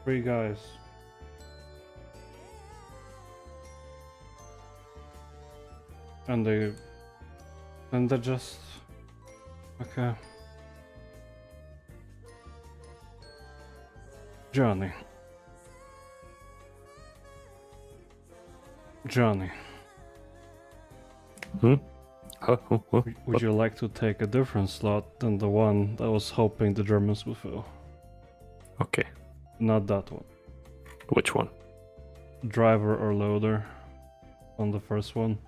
Three guys. And they're just... Okay. Johnny. Hmm? Huh? Would you like to take a different slot than the one that I was hoping the Germans would fill? Okay. Not that one. Which one? Driver or loader on the first one.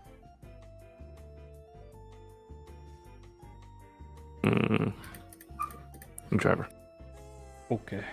Driver. Okay.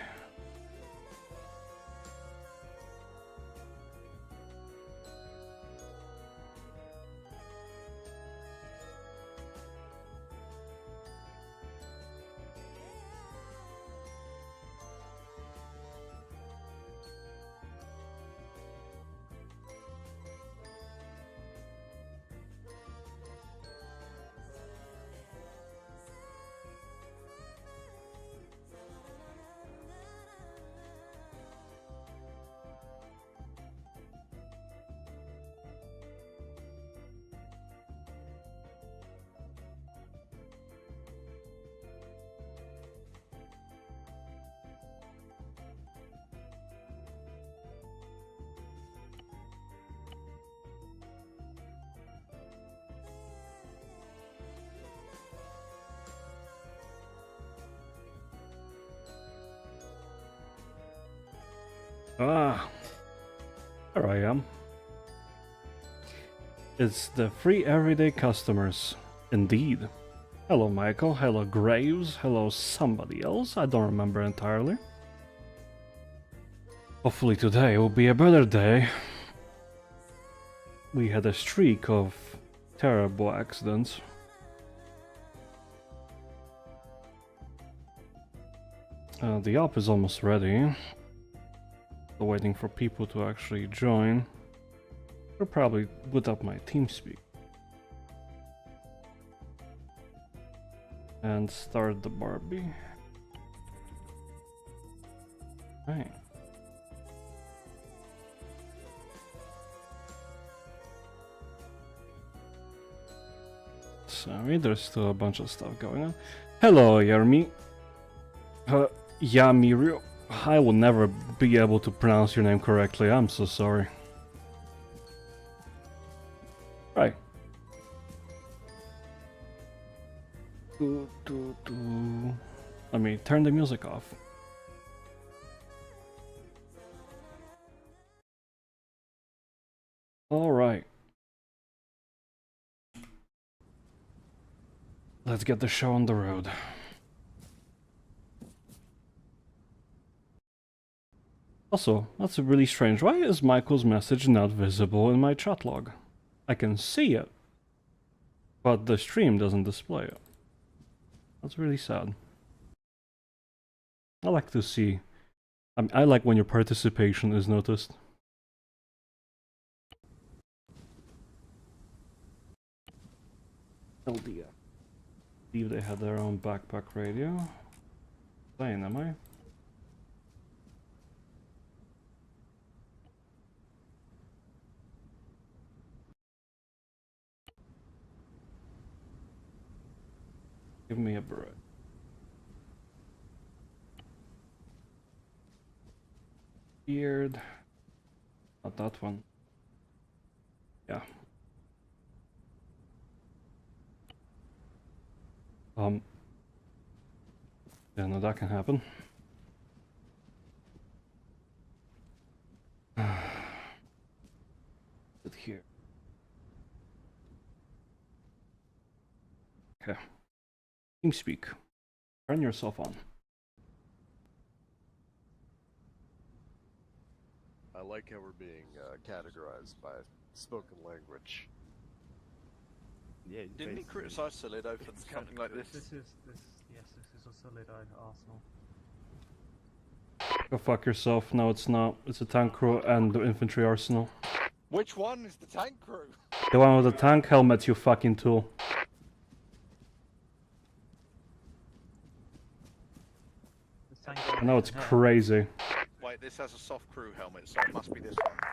Ah, there I am. It's the free everyday customers. Indeed. Hello Michael, hello Graves, hello somebody else, I don't remember entirely. Hopefully today will be a better day. We had a streak of terrible accidents. The op is almost ready. Still waiting for people to actually join. I'll probably boot up my TeamSpeak. And start the Barbie. Right. Sorry, there's still a bunch of stuff going on. Hello, Yermi. Yamirio. I will never be able to pronounce your name correctly. I'm so sorry. Right. Let me turn the music off. All right. Let's get the show on the road. Also, that's really strange. Why is Michael's message not visible in my chat log? I can see it, but the stream doesn't display it. That's really sad. I like to see... I like when your participation is noticed. LDF. I believe they had their own backpack radio. Playing, am I? Give me a break. Weird. Not that one. Yeah. Yeah, no, that can happen. Sit here. Okay. TeamSpeak. Turn yourself on. I like how we're being categorized by spoken language. Yeah, Didn't he criticise Solido for something like this? This is a Solido Arsenal. Go fuck yourself. No, it's not. It's a tank crew and the infantry arsenal. Which one is the tank crew? The one with the tank helmet, you fucking tool. I know it's crazy. Wait, Right, this has a soft crew helmet, so it must be this one.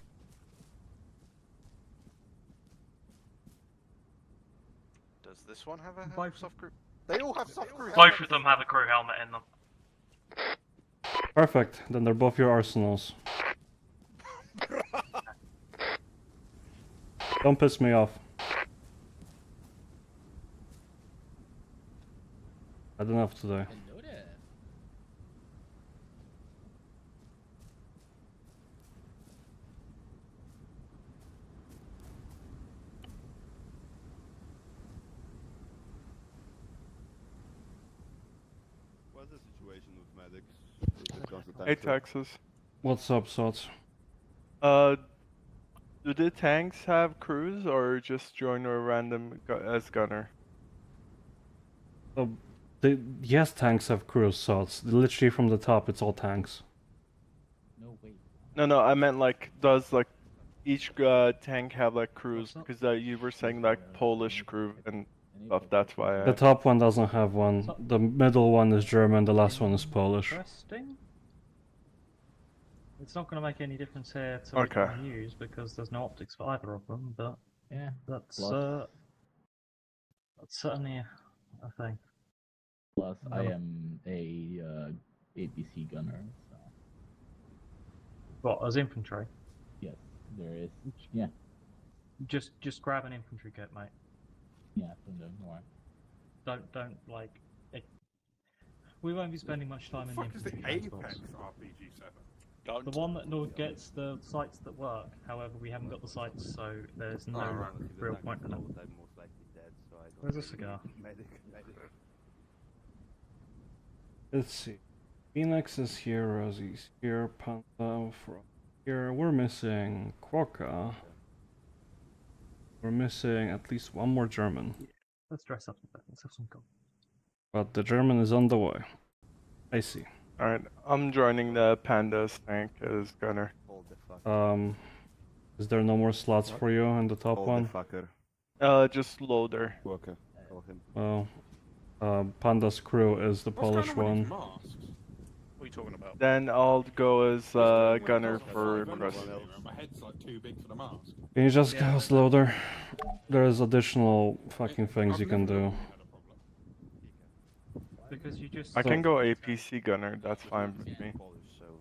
Does this one have a Both- soft crew? They all have soft crew Both helmets. of them have a crew helmet in them. Perfect. Then they're both your arsenals. Don't piss me off. I don't have today. Hello there. What's the situation with medics? Is it constant Hey tank truck? Texas. What's up, Sots? Do the tanks have crews or just join a random as gunner? Yes, tanks have crews, Sots. Literally from the top, it's all tanks. No, wait. No, I meant like, does like each tank have like crews? Because you were saying like Polish crew and stuff. That's why. The top one doesn't have one. The middle one is German. The last one is Polish. Interesting. It's not going to make any difference here to which Okay. one you use because there's no optics for either of them. But Yeah. that's Plus- that's certainly a thing. Plus, I No. am a APC gunner, so What, as infantry? yes, there is. Yeah, Just grab an infantry kit, mate. yeah, from the north. Don't like. We won't be spending much time in the Fuck is the infantry Apex transports. RPG setup? Don't. The one that Nord gets the sites that work. However, we haven't got the sites, so there's no right. real point in it. Where's the cigar? Let's see. Phoenix is here, Rosie's here, Panda from here. We're missing Quokka. We're missing at least one more German. Let's dress up a bit. Let's have some fun. But the German is on the way. I see. Alright, I'm joining the Pandas tank as gunner. Hold the fuck. Is there no more slots for you in the top Hold one? the fucker. Just loader. Okay. Call him. Well, Panda's crew is the What's Polish going on with one. these masks? What are you talking about? Then I'll go as gunner I've for got Crust. five and my head's like too big for the mask. Can you just Yeah. cast loader? There's additional fucking things I've you can never do. known you had a problem. Because you just I can go APC gunner. That's fine with me.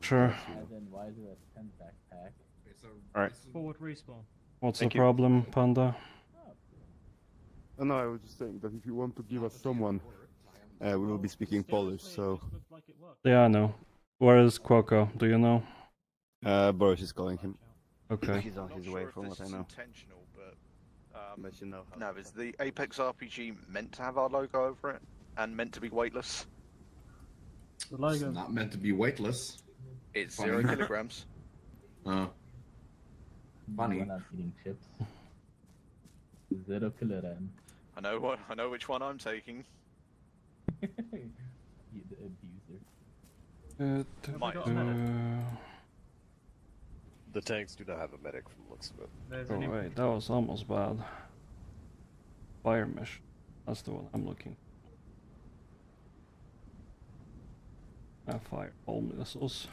Sure. And then why is there a 10 backpack? Alright. forward respawn. What's Thank the you. problem, Panda? Oh, no, I was just saying that if you want to give us someone, we will be speaking Polish, so... Yeah, I know. Where is Quokka? Do you know? Boris is calling him. Okay. He's on I'm his not way sure if from this what I is know. intentional, but But you know how no, is the Apex RPG meant to have our logo over it and meant to be weightless? The It's logo. not meant to be weightless. It's Funny. 0 kilograms. Funny. We're not eating chips. 0 kilogram. I know which one I'm taking. You the abuser. Might got a medic? The tanks do not have a medic from the looks of it. There's Oh an wait, that was almost bad. Fire mission. That's the one I'm looking. Fire all missiles.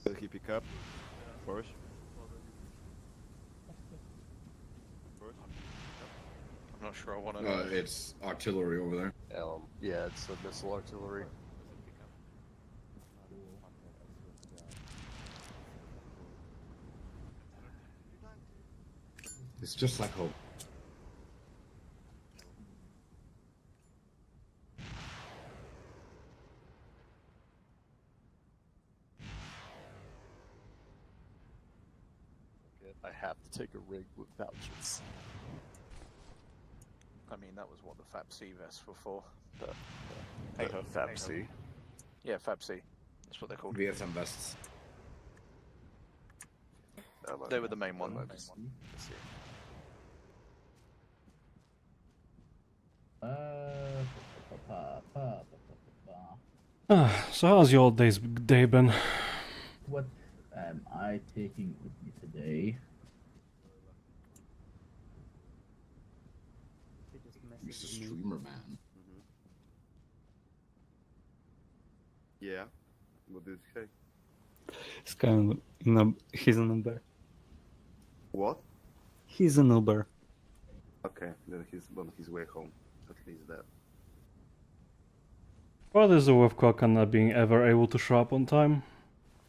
Will he pick up? Boris? I'm not sure I want to. It's artillery over there. Yeah, it's a missile artillery. It's just like hope. I have to take a rig with vouchers. I mean, that was what the Fab C vests were for. But Fab C. yeah, Fab C. That's what they're called. VSM vests. They were the main one. So how's your day been? What am I taking with me today? Mr. Streamer Man. Yeah. What did you say? He's kind of he's an Uber. What? He's an Uber. Okay, then he's on his way home. At least that. What is it with Quokka not being ever able to show up on time?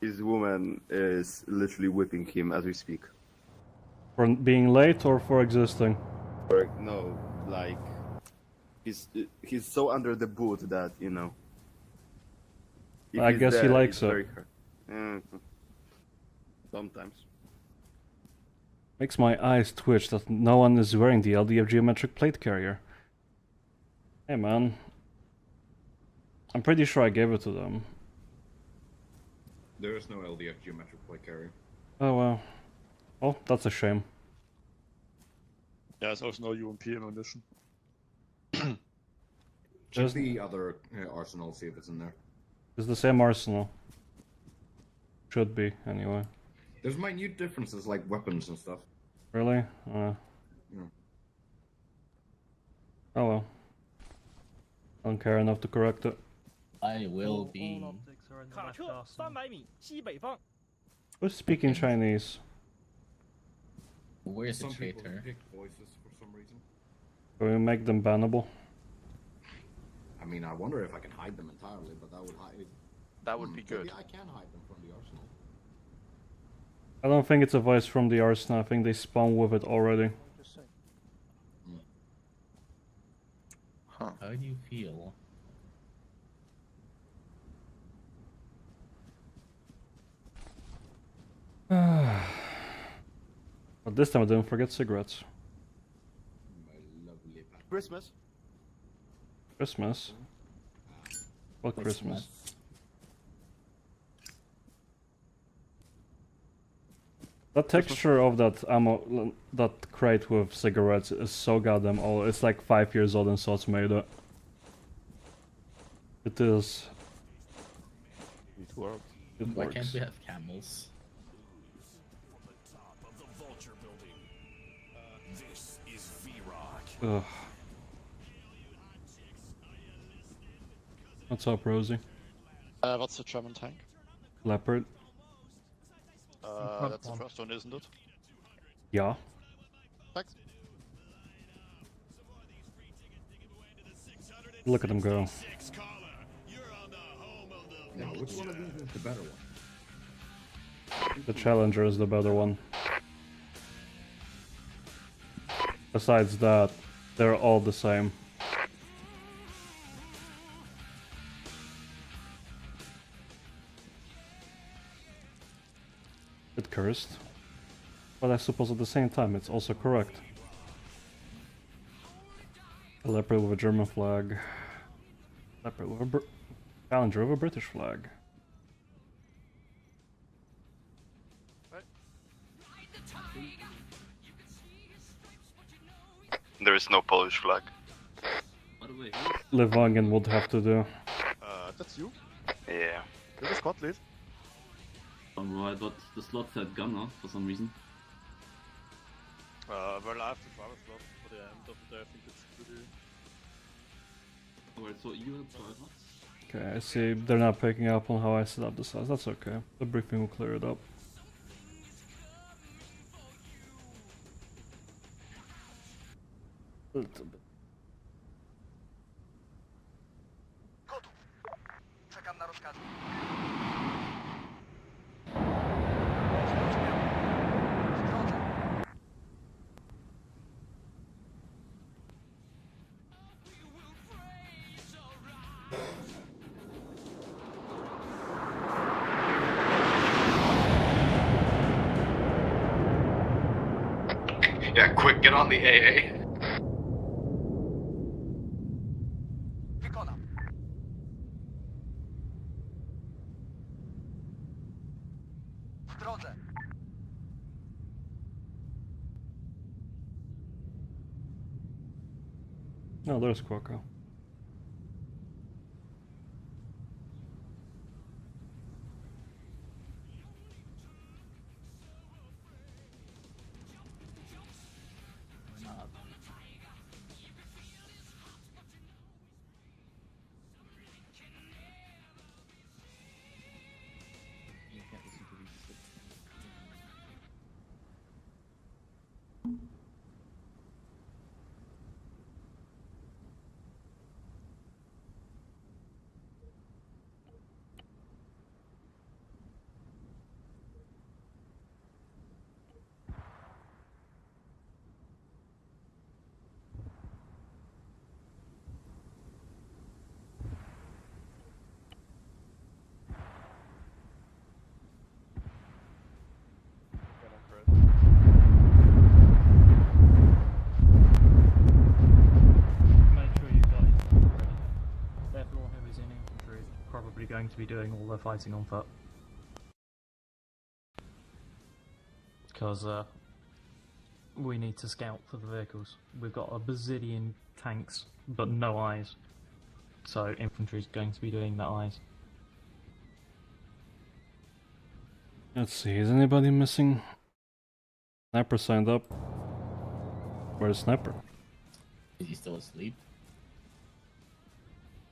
His woman is literally whipping him as we speak. For being late or for existing? Or, no, like he's so under the boot that you know. If I he's guess he there, likes it's it. very hard. Sometimes. Makes my eyes twitch that no one is wearing the LDF geometric plate carrier. Hey man. I'm pretty sure I gave it to them. There is no LDF geometric plate carrier. Oh well. Well, that's a shame. Yeah, there's also no UMP ammunition. Check Just- the other arsenal, see if it's in there. It's the same arsenal. Should be, anyway. There's minute differences like weapons and stuff. Really? Yeah. Oh well. Don't care enough to correct it. I will be. All optics are in the left arsenal. Who's speaking Chinese? Where's the Some people traitor? pick voices for some reason. Can we make them bannable? I mean, I wonder if I can hide them entirely, but that would hide. That would be good. Maybe I can hide them from the arsenal. I don't think it's a voice from the arsenal. I think they spawn with it already. Huh. How do you feel? But this time I didn't forget cigarettes. My lovely pet. Christmas. Christmas? What Christmas? That texture of that ammo, that crate with cigarettes is so goddamn old. It's like 5 years old and Sots made it. It is. It works. It Why works. can't we have camels? Ugh. What's up, Rosie? What's the German tank? Leopard? That's the first one, isn't it? Yeah. Thanks. Look at him go. Now, which one of these is the better one? The Challenger is the better one. Besides that, they're all the same. It cursed. But I suppose at the same time it's also correct. A leopard with a German flag. Leopard with a Challenger with a British flag. There is no Polish flag. By the way, Livonian would have to do. that's you? Yeah. You're the squad lead? I thought the slot said gunner for some reason. Well, I have to fire a slot for the end of the day. I think it's pretty... Alright, so you had tried, huh? Okay, I see they're not picking up on how I set up the size. That's okay. The briefing will clear it up. A little bit. Czekam na rozkazy. Yeah, quick, get on the AA. Wykonam. W drodze. No, there's Quokka. to be doing all their fighting on foot. Because we need to scout for the vehicles. We've got a bazillion tanks, but no eyes. So infantry's going to be doing the eyes. Let's see, is anybody missing? Sniper signed up. Where's Sniper? Is he still asleep?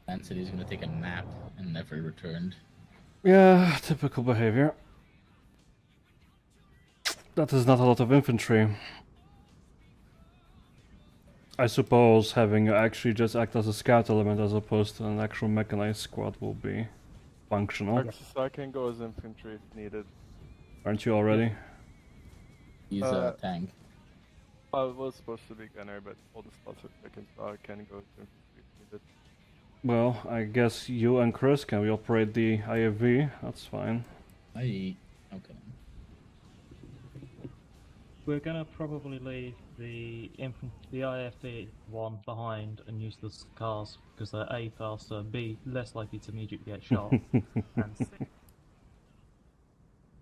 Dan said he was gonna take a nap and never returned. Yeah, typical behavior. That is not a lot of infantry. I suppose having you actually just act as a scout element as opposed to an actual mechanized squad will be functional. I can go as infantry if needed. Aren't you already? He's a tank. I was supposed to be gunner, but all the spots are taken, so I can go as infantry if needed. Well, I guess you and Chris can operate the IFV. That's fine. Okay. We're gonna probably leave the IFV one behind and use the cars because they're A, faster, B, less likely to immediately get shot, and C,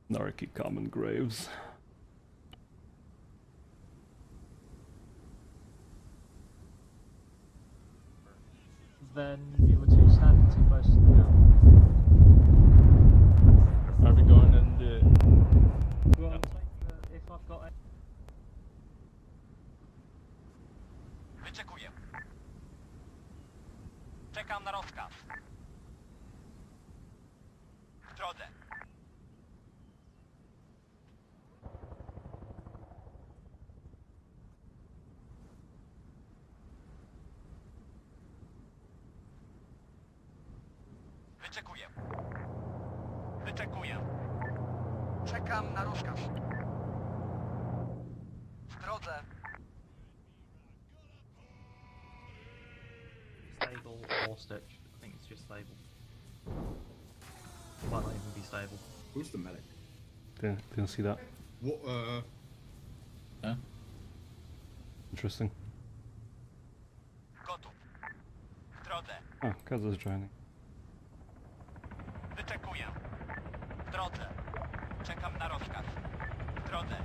Narky common graves. then you were too standing too close to the gun. Are we going in the... Well, I'll take the, if I've got Wyczekuję. Czekam na rozkaz. W drodze. Wyczekuję. Wyczekuję. Czekam na rozkaz. W drodze. stable or stitch. I think it's just stable. Might not even be stable. Who's the medic? Didn't see that. What, Huh? Interesting. Gotów. W drodze. Oh, Kaz is joining. Wyczekuję. W drodze. Czekam na rozkaz. W drodze.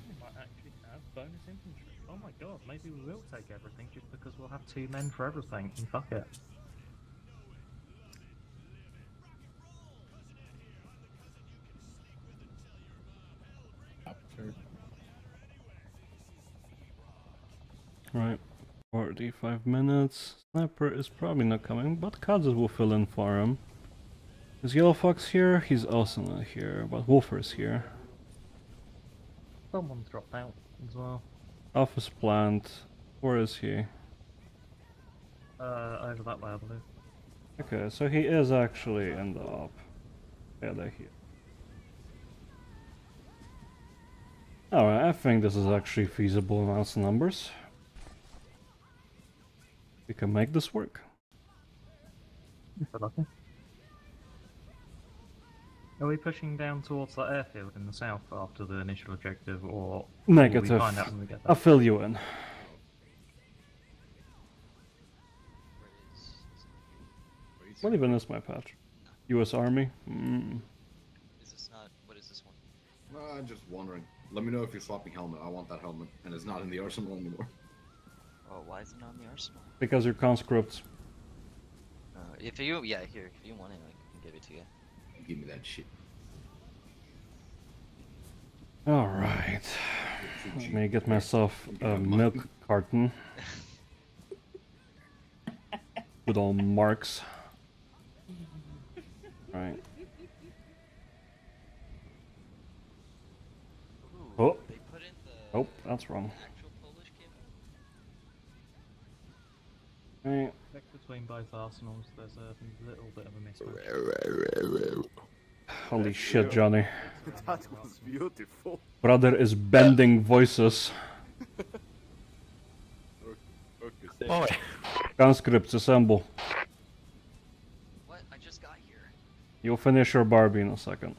We might actually have bonus infantry. Oh my god, maybe we will take everything just because we'll have 2 men for everything, and fuck it. Right. 45 minutes. Sniper is probably not coming, but Kazas will fill in for him. Is Yellow Fox here? He's also not here, but Wolfer is here. Someone dropped out as well. Office plant. Where is he? Over that way, I believe. Okay, so he is actually in the op. Yeah, they're here. Alright, I think this is actually feasible amounts of numbers. We can make this work. Good luck. Are we pushing down towards that airfield in the south after the initial objective, or will Negative. we find out when we get there? I'll fill you in. What even is my patch? US Army? Is this not... what is this one? I'm just wondering. Let me know if you're swapping helmet. I want that helmet, and it's not in the arsenal anymore. Oh, why is it not in the arsenal? Because you're conscripts. If you... yeah, here, if you want it, I can give it to you. Give me that shit. Alright. Let me get myself a milk carton. With all marks. Right. Oh. Oh, that's wrong. Right. Check between both arsenals, there's a little bit of a mismatch. Holy shit, Johnny. That was beautiful. Brother is bending voices. Boy. Conscripts, assemble. What? I just got here. You'll finish your Barbie in a second.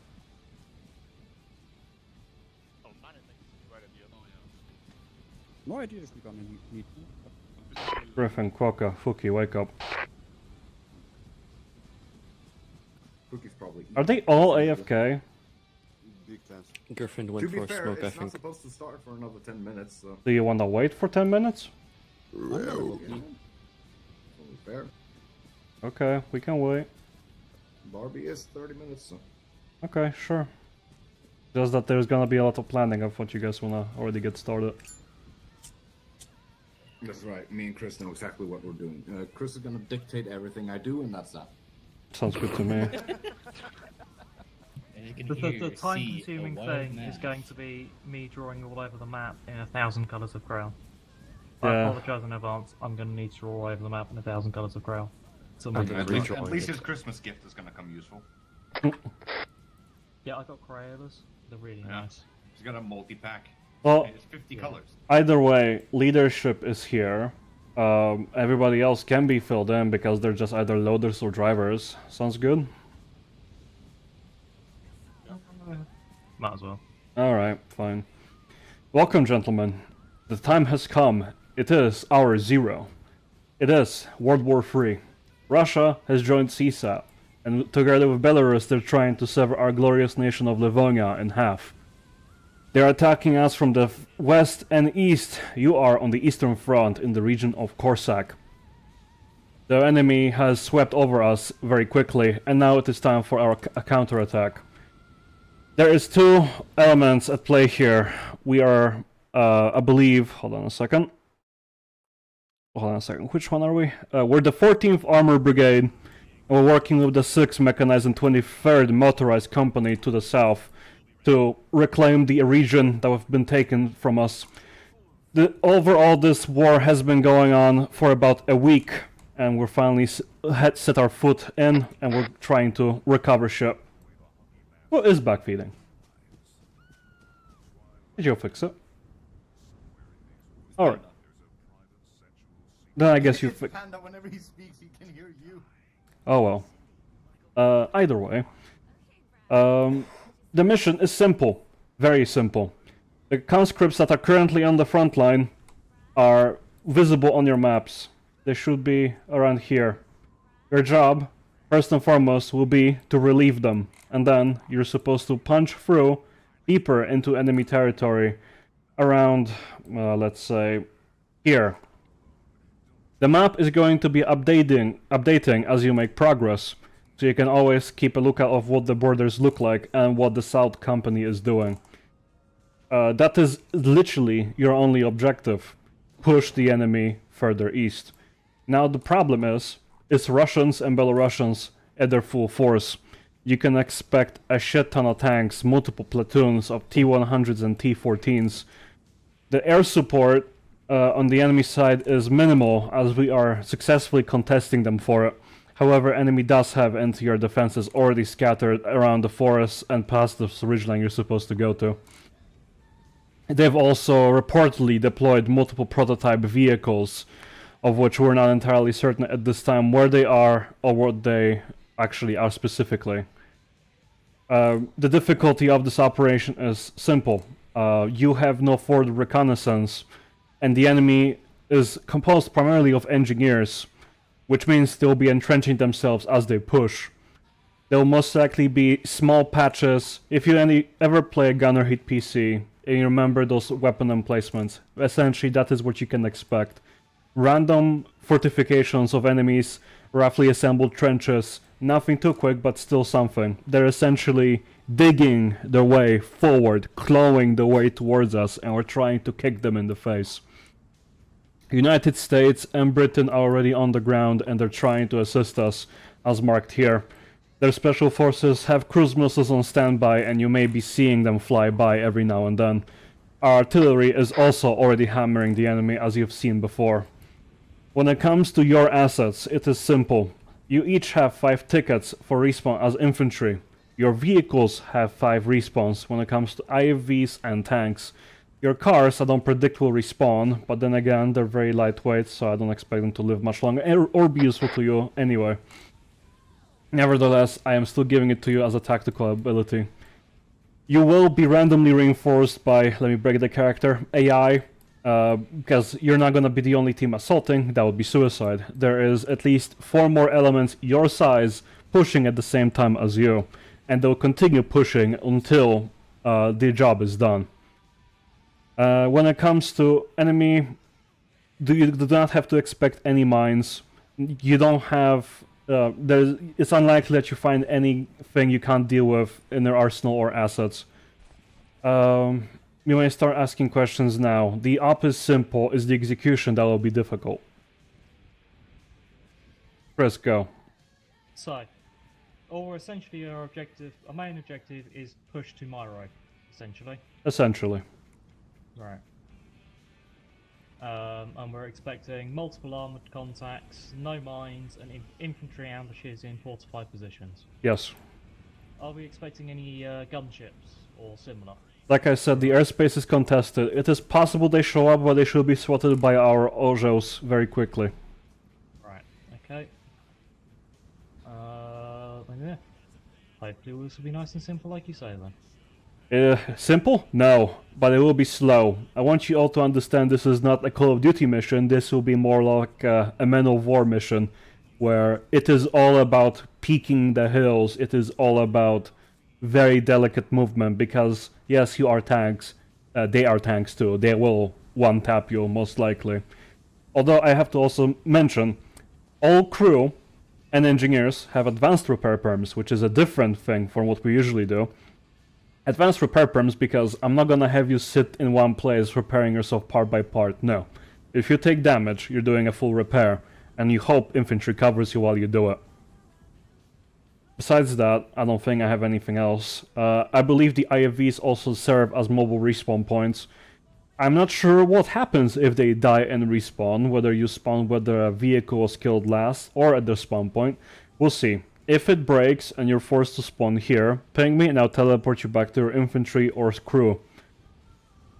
Oh, mine is right at the other. No idea if we're gonna need Griffin, Quokka, Fuki, wake up. Cookie's probably. Are they all AFK? Big chance. Griffin went To be for a fair, smoke, I it's not think. supposed to start for another 10 minutes, so. Do you wanna wait for 10 minutes? Totally fair. Okay, we can wait. Barbie is 30 minutes, so. Okay, sure. Just that there's gonna be a lot of planning of what you guys wanna already get started. That's right. Me and Chris know exactly what we're doing. Chris is gonna dictate everything I do, and that's that. Sounds good to me. The time-consuming thing is going to be me drawing all over the map in 1,000 colours of Grail. I Yeah. apologise in advance. I'm going to need to draw all over the map in 1,000 colours of Grail. At least his Christmas gift is gonna come useful. Yeah, I got Crayolas. They're really nice. He's got a multi-pack. Well, It's 50 colors. either way, leadership is here. Everybody else can be filled in because they're just either loaders or drivers. Sounds good? Might as well. Alright, fine. Welcome, gentlemen. The time has come. It is hour 0. It is World War III. Russia has joined CSAT, and together with Belarus they're trying to sever our glorious nation of Livonia in half. They're attacking us from the west and east. You are on the eastern front in the region of Corsac. The enemy has swept over us very quickly, and now it is time for our counterattack. There is 2 elements at play here. We are, I believe, hold on a second. Which one are we? We're the 14th Armored Brigade, and we're working with the 6th Mechanized and 23rd Motorized Company to the south to reclaim the region that have been taken from us. Overall, this war has been going on for about a week, and we're finally set our foot in, and we're trying to recover ship. What is backfeeding? Did you fix it? Alright. Then I guess you fix. Panda, whenever he speaks, he can hear you. Oh well. Either way. The mission is simple. Very simple. The conscripts that are currently on the front line are visible on your maps. They should be around here. Your job, first and foremost, will be to relieve them. And then you're supposed to punch through deeper into enemy territory around, let's say, here. The map is going to be updating as you make progress, so you can always keep a lookout of what the borders look like and what the South Company is doing. That is literally your only objective. Push the enemy further east. Now the problem is, it's Russians and Belarusians at their full force. You can expect a shit ton of tanks, multiple platoons of T-100s and T-14s. The air support on the enemy side is minimal, as we are successfully contesting them for it. However, enemy does have anti-air defenses already scattered around the forest and past the ridgeline you're supposed to go to. They've also reportedly deployed multiple prototype vehicles, of which we're not entirely certain at this time where they are or what they actually are specifically. The difficulty of this operation is simple. You have no forward reconnaissance, and the enemy is composed primarily of engineers, which means they'll be entrenching themselves as they push. There'll most likely be small patches. If you ever play a gunner hit PC, and you remember those weapon emplacements, essentially that is what you can expect. Random fortifications of enemies, roughly assembled trenches, nothing too quick, but still something. They're essentially digging their way forward, clawing their way towards us, and we're trying to kick them in the face. United States and Britain are already on the ground, and they're trying to assist us, as marked here. Their special forces have cruise missiles on standby, and you may be seeing them fly by every now and then. Our artillery is also already hammering the enemy, as you've seen before. When it comes to your assets, it is simple. You each have 5 tickets for respawn as infantry. Your vehicles have 5 respawns when it comes to IFVs and tanks. Your cars I don't predict will respawn, but then again they're very lightweight, so I don't expect them to live much longer or be useful to you anyway. Nevertheless, I am still giving it to you as a tactical ability. You will be randomly reinforced by, let me break the character, AI, Because you're not going to be the only team assaulting, that would be suicide. There is at least 4 more elements your size pushing at the same time as you, and they'll continue pushing until the job is done. When it comes to enemy, you do not have to expect any mines. You don't have... it's unlikely that you find anything you can't deal with in their arsenal or assets. You may start asking questions now. The op is simple, it's the execution that will be difficult. Chris, go. So, or essentially our main objective is push to Myro, essentially. Essentially. Right. And we're expecting multiple armored contacts, no mines, and infantry ambushes in fortified positions. Yes. Are we expecting any gunships or similar? Like I said, the airspace is contested. It is possible they show up, but they should be swatted by our Ojos very quickly. Right, okay. Yeah. Hopefully this will be nice and simple like you say then. Simple? No, but it will be slow. I want you all to understand this is not a Call of Duty mission, this will be more like a Man of War mission, where it is all about peeking the hills, it is all about very delicate movement, because yes, you are tanks, they are tanks too, they will one-tap you most likely. Although I have to also mention, all crew and engineers have advanced repair perms, which is a different thing from what we usually do. Advanced repair perms because I'm not gonna have you sit in one place repairing yourself part by part, no. If you take damage, you're doing a full repair, and you hope infantry covers you while you do it. Besides that, I don't think I have anything else. I believe the IFVs also serve as mobile respawn points. I'm not sure what happens if they die and respawn, whether you spawn whether a vehicle was killed last or at the spawn point. We'll see. If it breaks and you're forced to spawn here, ping me and I'll teleport you back to your infantry or crew.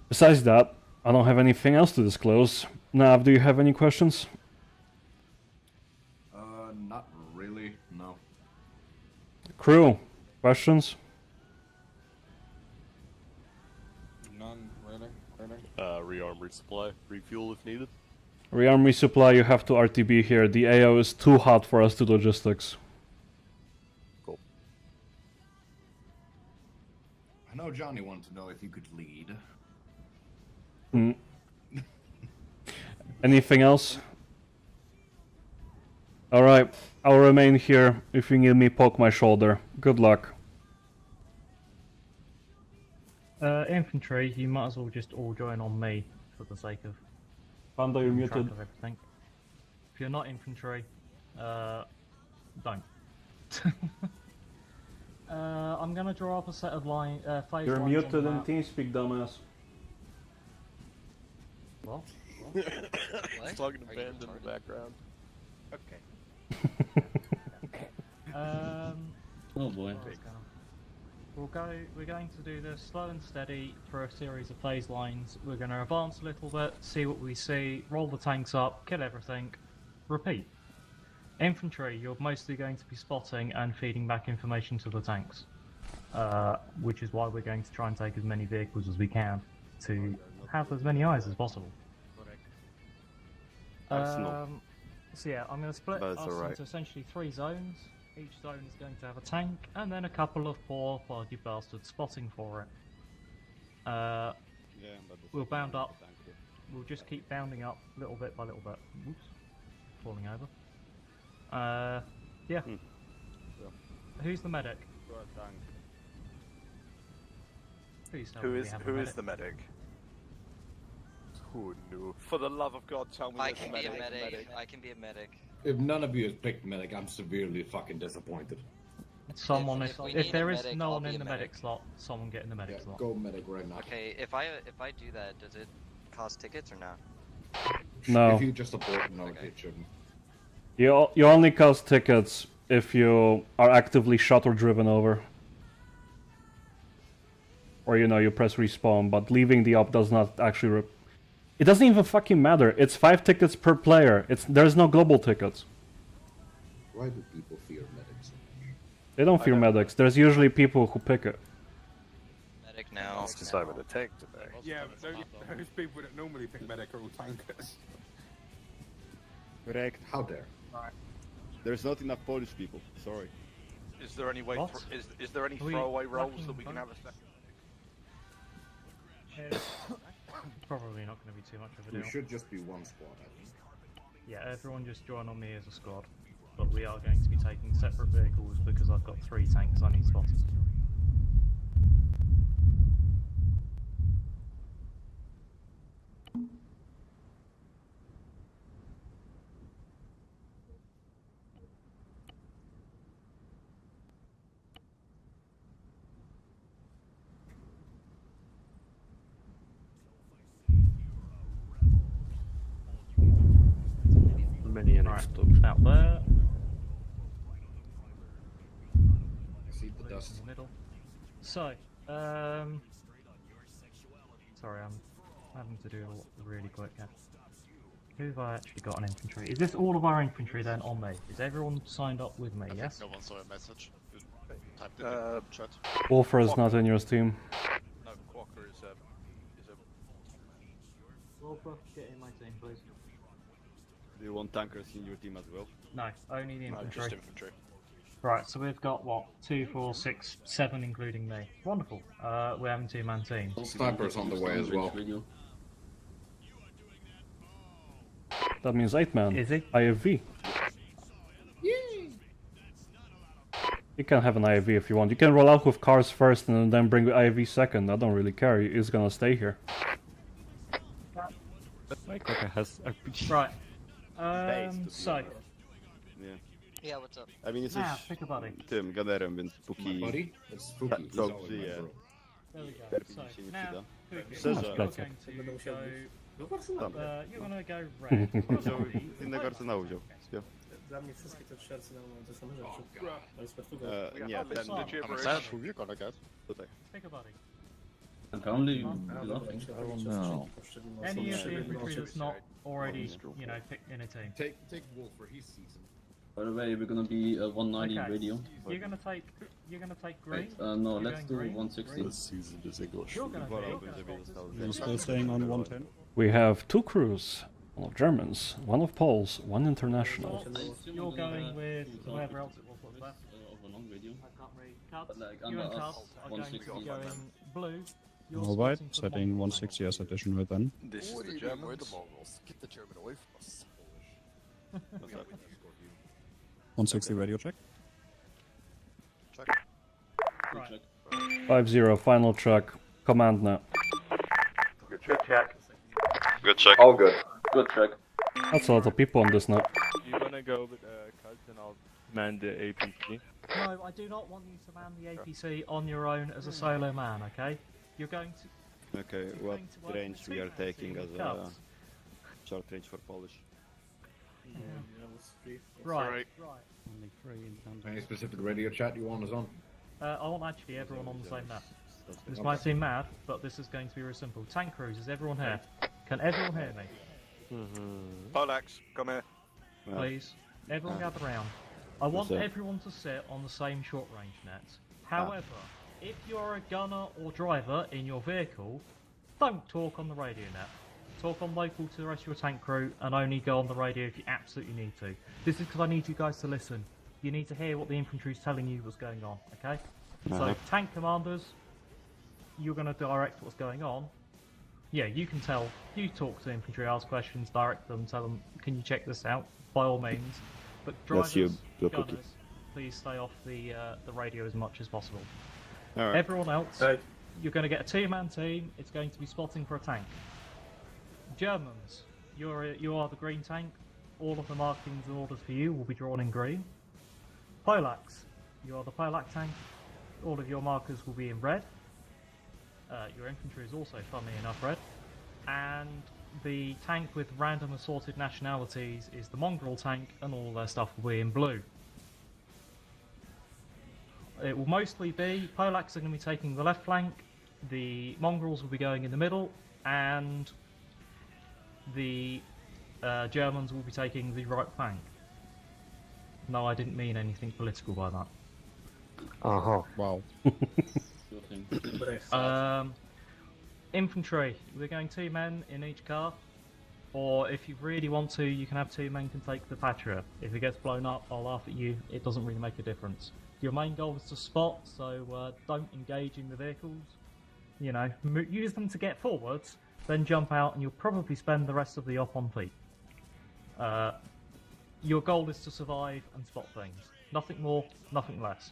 Besides that, I don't have anything else to disclose. Nav, do you have any questions? Not really, no. Crew, questions? None, really. Rearm, resupply, refuel if needed. Rearm resupply, you have to RTB here. The AO is too hot for us to logistics. Cool. I know Johnny wanted to know if you could lead. Anything else? Alright, I'll remain here. If you need me, poke my shoulder. Good luck. Infantry, you might as well just all join on me for the sake of Panda, you're track muted. of everything. If you're not infantry, don't. I'm gonna draw up a set of phase You're lines muted on the in map. TeamSpeak, dumbass. What? He's talking to band in the background. Okay. Oh boy. We're going to do this slow and steady for a series of phase lines. We're going to advance a little bit, see what we see, roll the tanks up, kill everything, repeat. Infantry, you're mostly going to be spotting and feeding back information to the tanks, which is why we're going to try and take as many vehicles as we can to have as many eyes as possible. So yeah, I'm going to split us into essentially 3 zones. Each zone is going to have a tank, and then a couple of poor bloody bastards spotting for it. We'll bound up. We'll just keep bounding up little bit by little bit. Oops, falling over. Yeah. Who's the medic? Please tell me we have a Who medic. is the medic? Who knew? For the love of God, tell me I there's can be a medic. I can be a medic. If none of you has picked medic, I'm severely fucking disappointed. Someone, If we if need there a is medic, no I'll one be in a the medic. medic slot, someone get in the medic slot. Go medic right now. Okay, if I do that, does it cost tickets or not? No. If you just abort, no, it shouldn't. You only cost tickets if you are actively shot or driven over. Or you press respawn, but leaving the op does not actually... It doesn't even fucking matter. It's 5 tickets per player. There's no global tickets. Why do people fear medics so much? They don't fear medics. There's usually people who pick it. Medic now. It's just having a tank today. Yeah, but those people that normally pick medic are all tankers. Correct. How dare? Right. There's not enough Polish people. Sorry. Is there any way? What? Is there any Are we throwaway rolls lacking that we can have votes? a second? Probably not going to be too much of a We deal. should just be one squad, I think. Yeah, everyone just join on me as a squad. But we are going to be taking separate vehicles because I've got 3 tanks I need spotted. Many an Right, explosion. out there. See the Loose dust. in the middle. So, sorry, I'm having to do a lot really quick here. Who have I actually got on infantry? Is this all of our infantry then on me? Is everyone signed up with me, yes? No one saw a message. Typed it in the chat. Wolfer is not in your team. No, Quacker is a. Wolfer, get in my team, please. Do you want tankers in your team as well? No, only the No, infantry. just infantry. Right, so we've got what? 2, 4, 6, 7 including me. Wonderful. We're having 2-man teams. Snipers on the way as well. Radio. That means 8 man. Is he? IFV. You can have an IFV if you want. You can roll out with cars first and then bring the IFV second. I don't really care. It's gonna stay here. My cocker has RPG. Right. Base, to be So, honest. Yeah. Yeah, what's up? I mean, now, jesteś pick a buddy. tym gunnerem, więc My póki buddy? It's spooky. He's to always my żyje, bro. There we go. terpin So, się nie now, przyda. Pookie, Szczerze. you're going to go... you're gonna go red. Wziął z innego arsenału wziął. Wziął. Dla mnie wszystkie te 3 arsenały mają te same rzeczy. To jest Nie, ten Did you ever? Sad, who you gonna get? tutaj. Pick a buddy. Apparently, No. Any of the infantry that's not already, you know, picked in a team. Take Wolfer, he's seasoned. by the way, we're gonna be 190 Okay. radio. You're gonna take green. Wait, no, You're let's going do green? 160. This season is English. You're gonna Wolałbym, be. żeby został You're still staying on 110? We have 2 crews. One of Germans, one of Poles, one international. You're going with whoever else it was what's left. Over long radio. I can't read. Cubs, But, like, you under and us, Cubs are going to be 160. going blue. You're Alright, spotting for the setting Mongols. 160 as additional then. This is What the do you mean, we're the Germans. Mongols? Get the German away from us. What's up? 160 radio check. Right. 5-0, final check. Command now. Good check. Good check. All good. Good check. That's a lot of people on this now. You wanna go with Cuz and I'll man the APC. No, I do not want you to man the APC on your own as a solo man, okay? You're going to... Okay, you're what going to work range with we are 2-man team taking as with a Cubs. short range for Polish? Right, Right. right. Only 3 in town. Any specific radio chat you want us on? I want actually everyone on the same map. This might seem mad, but this is going to be very simple. Tank crews, is everyone here? Can everyone hear me? Polax, come here. Please? Everyone gather round. I want sir. everyone to sit on the same short range net. However, if you're a gunner or driver in your vehicle, don't talk on the radio net. Talk on local to the rest of your tank crew and only go on the radio if you absolutely need to. This is because I need you guys to listen. You need to hear what the infantry is telling you what's going on, okay? So, tank commanders, you're going to direct what's going on. Yeah, you can tell. You talk to infantry, ask questions, direct them, tell them, can you check this out? By all means. But drivers, you, Blokuki. gunners, please stay off the radio as much as possible. Alright. Everyone else, you're going to get a 2-man team. It's going to be spotting for a tank. Germans, you are the green tank. All of the markings and orders for you will be drawn in green. Polacks, you are the Polak tank. All of your markers will be in red. Your infantry is also, funnily enough, red. And the tank with random assorted nationalities is the mongrel tank, and all their stuff will be in blue. It will mostly be Polacks are going to be taking the left flank, the mongrels will be going in the middle, and the Germans will be taking the right flank. No, I didn't mean anything political by that. Wow. Sure thing. Infantry. We're going 2 men in each car. Or if you really want to, you can have 2 men can take the Patriot. If it gets blown up, I'll laugh at you. It doesn't really make a difference. Your main goal is to spot, so don't engage in the vehicles. You know, use them to get forwards, then jump out, and you'll probably spend the rest of the op on feet. Your goal is to survive and spot things. Nothing more, nothing less.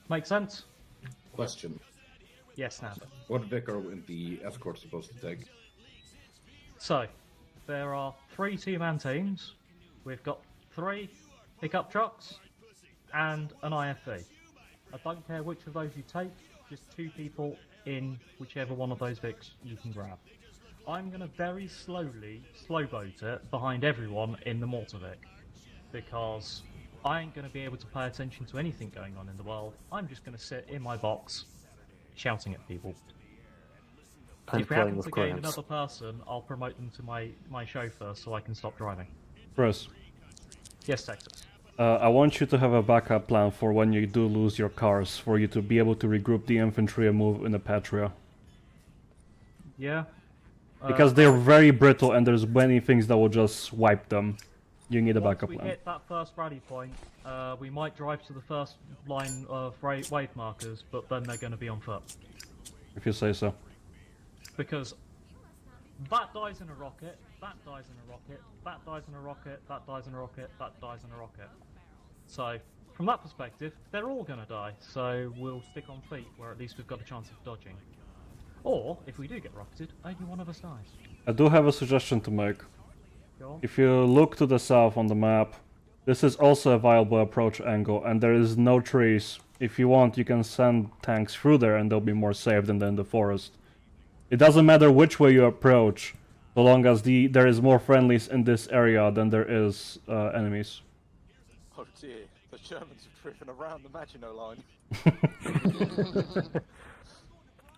Make sense? Question. Yes, Snap. What Vic are the escort supposed to take? So, there are 3 2-man teams. We've got 3 pickup trucks and an IFV. I don't care which of those you take, just 2 people in whichever one of those Vics you can grab. I'm going to very slowly slowboat it behind everyone in the Mortar Vic, because I ain't going to be able to pay attention to anything going on in the world. I'm just going to sit in my box shouting at people. If we happen to gain another person, I'll promote them to my chauffeur so I can stop driving. Chris. Yes, Texas. I want you to have a backup plan for when you do lose your cars, for you to be able to regroup the infantry and move in the Patria. Yeah. Because they're very brittle and there's many things that will just wipe them. You need a backup Once we plan. hit that first rally point, we might drive to the first line of wave markers, but then they're going to be on foot. If you say so. Because that dies in a rocket, that dies in a rocket, that dies in a rocket, that dies in a rocket, that dies in a rocket. So, from that perspective, they're all going to die, so we'll stick on feet, where at least we've got a chance of dodging. Or, if we do get rocketed, only one of us dies. I do have a suggestion to make. Go on. If you look to the south on the map, this is also a viable approach angle, and there is no trees. If you want, you can send tanks through there and they'll be more safe than in the forest. It doesn't matter which way you approach, so long as there is more friendlies in this area than there is enemies. Oh dear, the Germans have driven around the Maginot Line.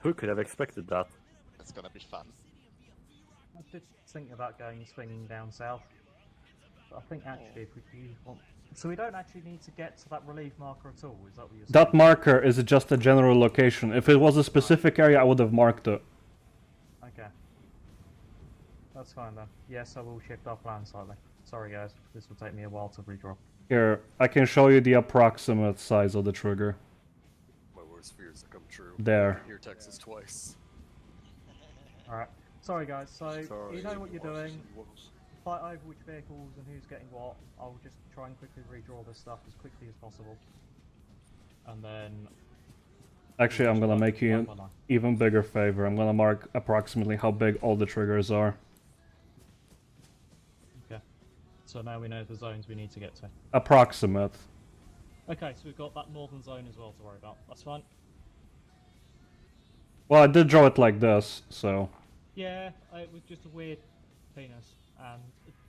Who could have expected that? It's gonna be fun. I did think about swinging down south. But I think actually if we do want... So we don't actually need to get to that relief marker at all, is that what you're saying? That marker is just a general location. If it was a specific area, I would have marked it. Okay. That's fine then. Yes, I will shift our plan slightly. Sorry guys, this will take me a while to redraw. Here, I can show you the approximate size of the trigger. My worst fears have come true. There. I can hear Texas twice. Alright. Sorry guys, so Sorry, you know what you're doing. whoops. Fight over which vehicles and who's getting what. I'll just try and quickly redraw this stuff as quickly as possible. And then... Actually, I'm gonna make you an even bigger favor. I'm gonna mark approximately how big all the triggers are. Okay. So now we know the zones we need to get to. Approximate. Okay, so we've got that northern zone as well to worry about. That's fine. Well, I did draw it like this, so... Yeah, it was just a weird penis. And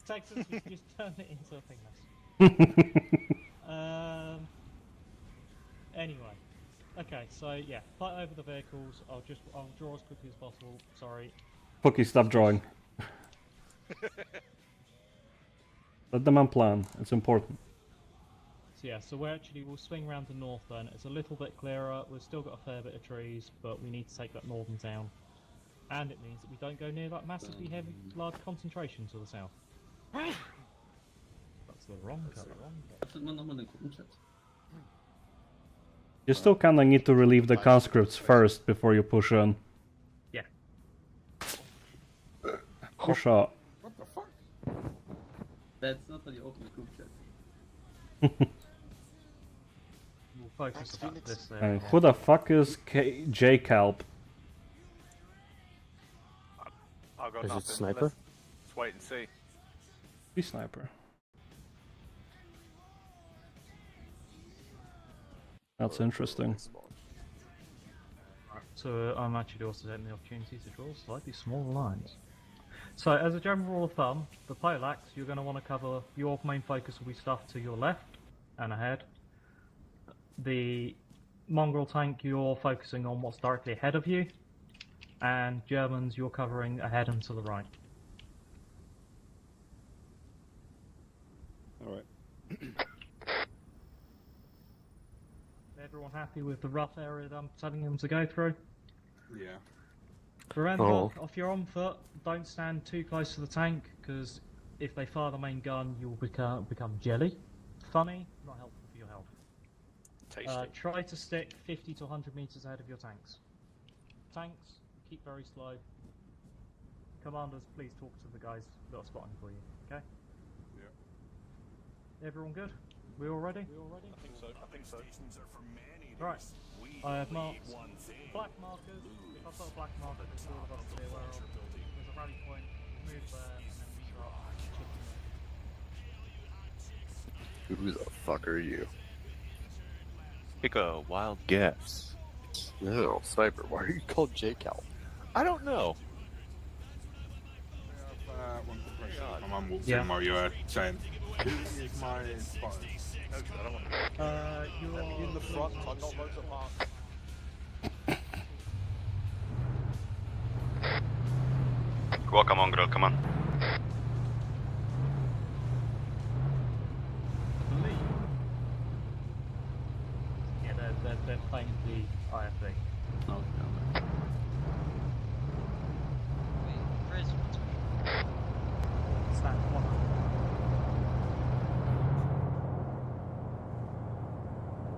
Texas has just turned it into a penis. Anyway. Okay, so yeah, fight over the vehicles. I'll draw as quickly as possible. Sorry. Pookie, stop drawing. Let the man plan. It's important. So yeah, so we'll swing around the north then. It's a little bit clearer. We've still got a fair bit of trees, but we need to take that northern town. And it means that we don't go near that massively heavy, large concentration to the south. That's the wrong colour. You still kinda need to relieve the conscripts first before you push in. Yeah. For sure. What the fuck? That's not how you open the group chat. We'll focus about this there. And who the fuck is J Calp? I've got Is it nothing. sniper? Let's wait and see. Be sniper. That's interesting. So I'm actually also taking the opportunity to draw slightly smaller lines. So as a general rule of thumb, the Polacs, you're going to want to cover, your main focus will be stuff to your left and ahead. The Mongrel tank, you're focusing on what's directly ahead of you. And Germans, you're covering ahead and to the right. Alright. They're everyone happy with the rough area that I'm telling them to go through? Yeah. Remember, Oh. if you're on foot, don't stand too close to the tank, because if they fire the main gun, you'll become jelly. Funny, not helpful for your health. Tasty. Try to stick 50 to 100 meters ahead of your tanks. Tanks, keep very slow. Commanders, please talk to the guys that are spotting for you, okay? Yeah. Everyone good? We all ready? I think so. I think so. Right. I have marked black markers. If I put a black marker, it's all of us to be aware of. There's a rally point, move there, and then we start chipping Who the fuck are you? Take a wild guess. No, Sniper, why are you called J-Cal? I don't know. One quick question. My mum walked Yeah. in while you were saying, who is my spotter? you are In the front, I'm not Rosa Parks. Well, come on, girl, come on. Yeah, they're playing the IFB. Wait, Chris, Stand 100.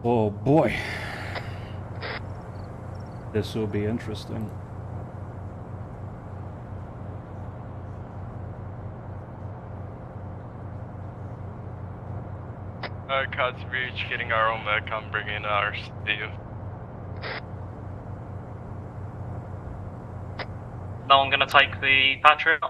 Oh boy. This will be interesting. Cuts Beach, getting our own mech, I'm bringing ours to you. No one gonna take the Patriot?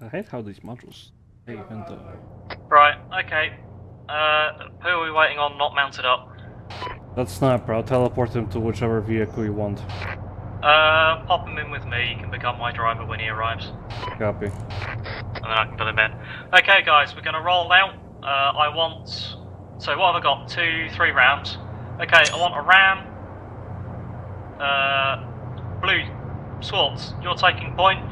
I hate how these modules stay in the... Right, okay. Who are we waiting on not mounted up? That sniper, I'll teleport him to whichever vehicle you want. Pop him in with me, you can become my driver when he arrives. Copy. And then I can put him in. Okay guys, we're gonna roll out. I want... So what have I got? 2, 3 rounds. Okay, I want a ram. Blue, Swartz, you're taking point.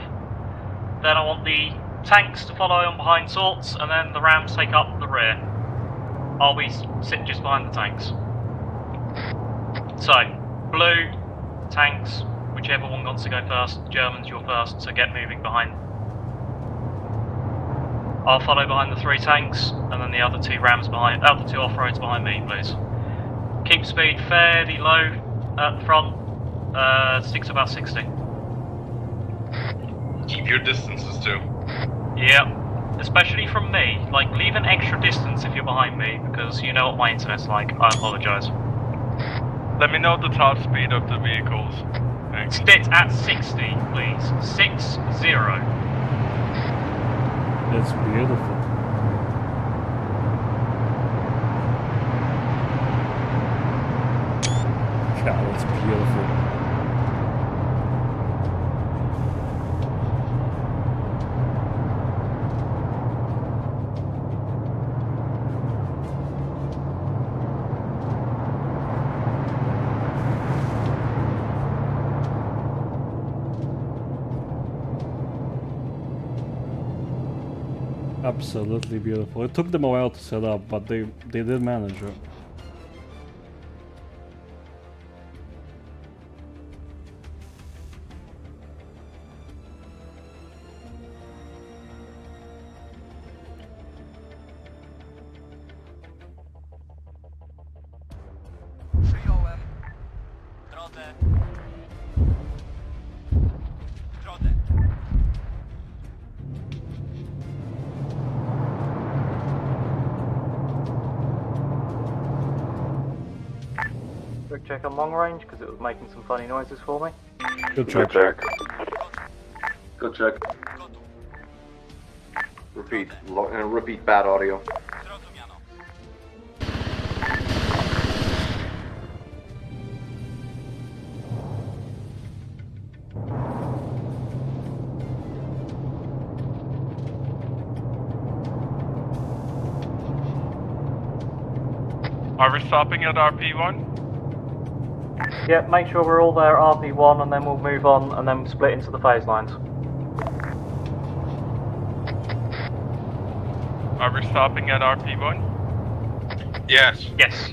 Then I want the tanks to follow on behind Swords, and then the rams take up the rear. I'll be sitting just behind the tanks. So, blue, tanks, whichever one wants to go first. Germans, you're first, so get moving behind. I'll follow behind the 3 tanks, and then the other 2 rams behind, the 2 off-roads behind me, please. Keep speed fairly low at the front, stick to about 60. Keep your distances too. Yeah, especially from me. Like, leave an extra distance if you're behind me, because you know what my internet's like. I apologise. Let me know the top speed of the vehicles. Thanks. Sit at 60, please. 60. It's beautiful. God, it's beautiful. Absolutely beautiful. It took them a while to set up, but they did manage it. Przyjąłem. W drodze. W drodze. Quick check on long range, because it was making some funny noises for me. Good check. Good check. Repeat. Repeat bad audio. Zrozumiano. Are we stopping at RP1? Yeah, make sure we're all there at RP1 and then we'll move on and then split into the phase lines. Are we stopping at RP1? Yes. Yes.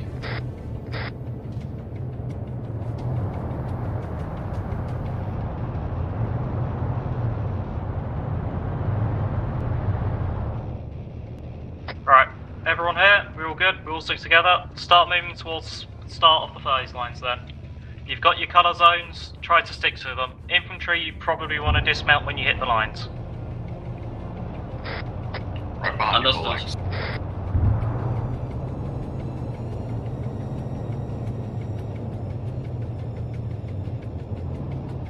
Right, everyone here, we're all good, we're all stick together. Start moving towards the start of the phase lines then. You've got your colour zones, try to stick to them. Infantry, you probably want to dismount when you hit the lines. Right behind you, Alex.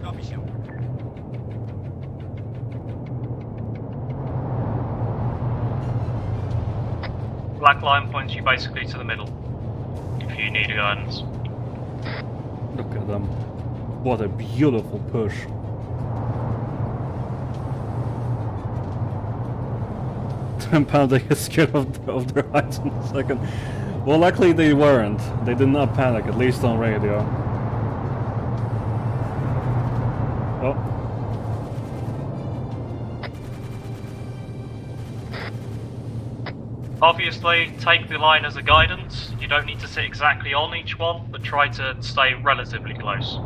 Copy you. Black line points you basically to the middle, if you need guidance. Look at them. What a beautiful push. Pound, they get scared of their heights in a second. Well, luckily they weren't. They did not panic, at least on radio. Oh. Obviously, take the line as a guidance. You don't need to sit exactly on each one, but try to stay relatively close.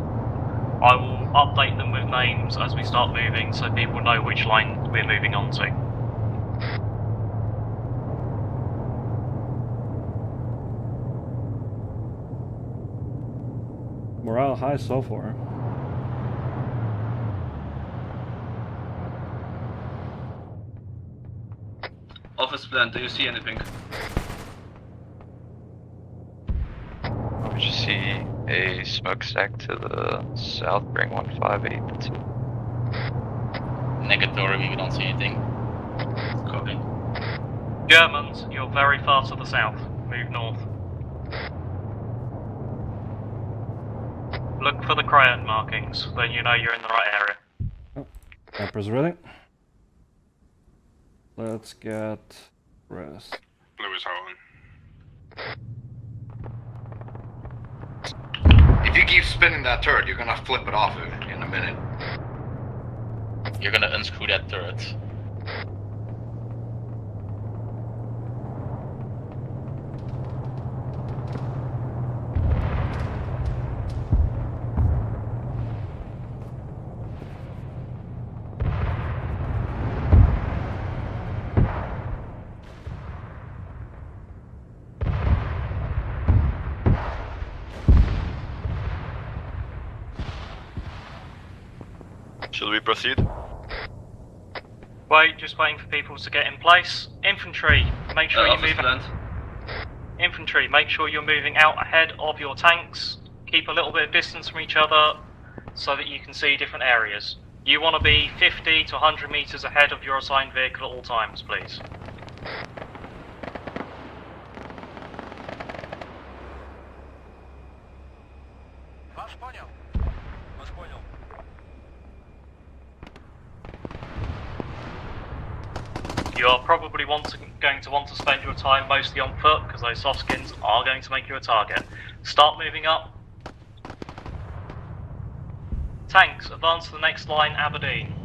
I will update them with names as we start moving so people know which line we're moving on to. Morale high so far. Office plan, do you see anything? I just see a smokestack to the south, bring 158 to. Negatory, we don't see anything. Copy. Germans, you're very far to the south. Move north. Look for the crayon markings, then you know you're in the right area. Oh, Emperor's ready. Let's get rest. Lewis Holland. If you keep spinning that turret, you're gonna flip it off in a minute. You're gonna unscrew that turret. Should we proceed? Wait, just waiting for people to get in place. Infantry, make sure you move. Infantry, make sure you're moving out ahead of your tanks. Keep a little bit of distance from each other so that you can see different areas. You want to be 50 to 100 meters ahead of your assigned vehicle at all times, please. Вас понял. Вас понял. You are probably going to want to spend your time mostly on foot because those soft skins are going to make you a target. Start moving up. Tanks, advance to the next line, Aberdeen.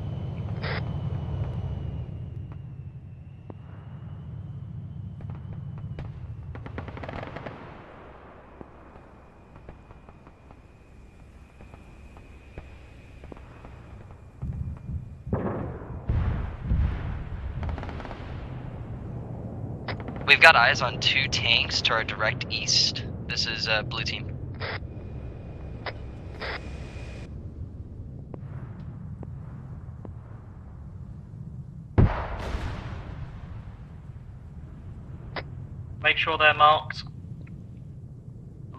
We've got eyes on 2 tanks to our direct east. This is blue team. Make sure they're marked.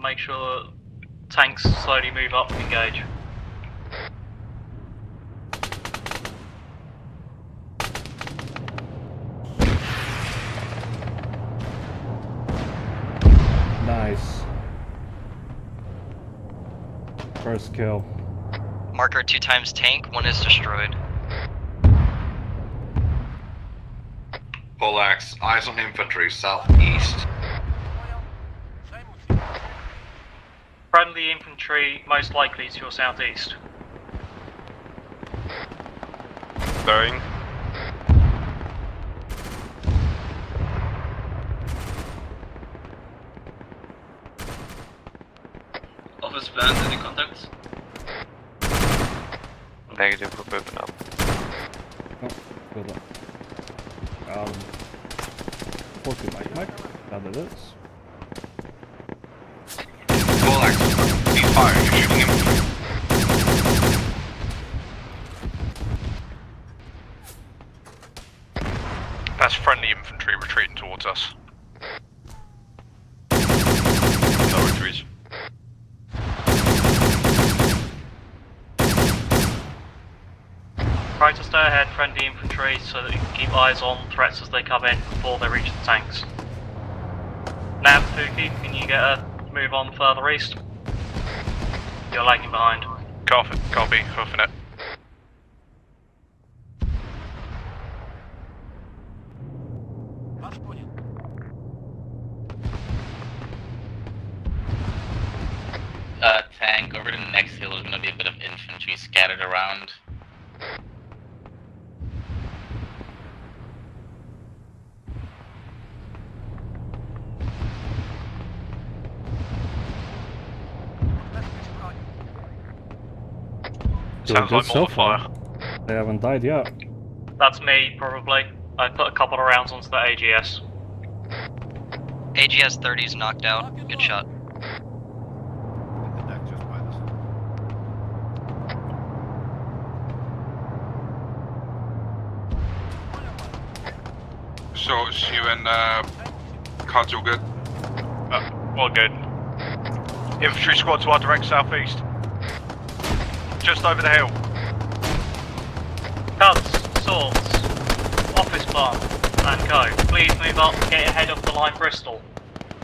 Make sure tanks slowly move up and engage. Nice. First kill. Marker 2 times tank, 1 is destroyed. Poleaxe, eyes on infantry, southeast. friendly infantry most likely to your southeast. Bearing. Office plans, any contacts? Negative, we're moving up. Oh, hold on. 40 mic. That it is. Relax. Cease fire. You're shooting infantry. That's friendly infantry retreating towards us. No retreats. Try to stay ahead, friendly infantry, so that you can keep eyes on threats as they come in before they reach the tanks. Nav, Pookie, can you get a move on further east? You're lagging behind. Copy. Hoofing it. Tank, over the next hill is gonna be a bit of infantry scattered around. Sounds like more fire. They haven't died yet. That's me, probably. I put a couple of rounds onto the AGS. AGS 30's knocked out. Good shot. The deck just by this. So, it's you and Cards all good? All good. Infantry squad to our direct southeast. Just over the hill. Cuts, swords, office plant, and go. Please move up, get ahead of the line Bristol.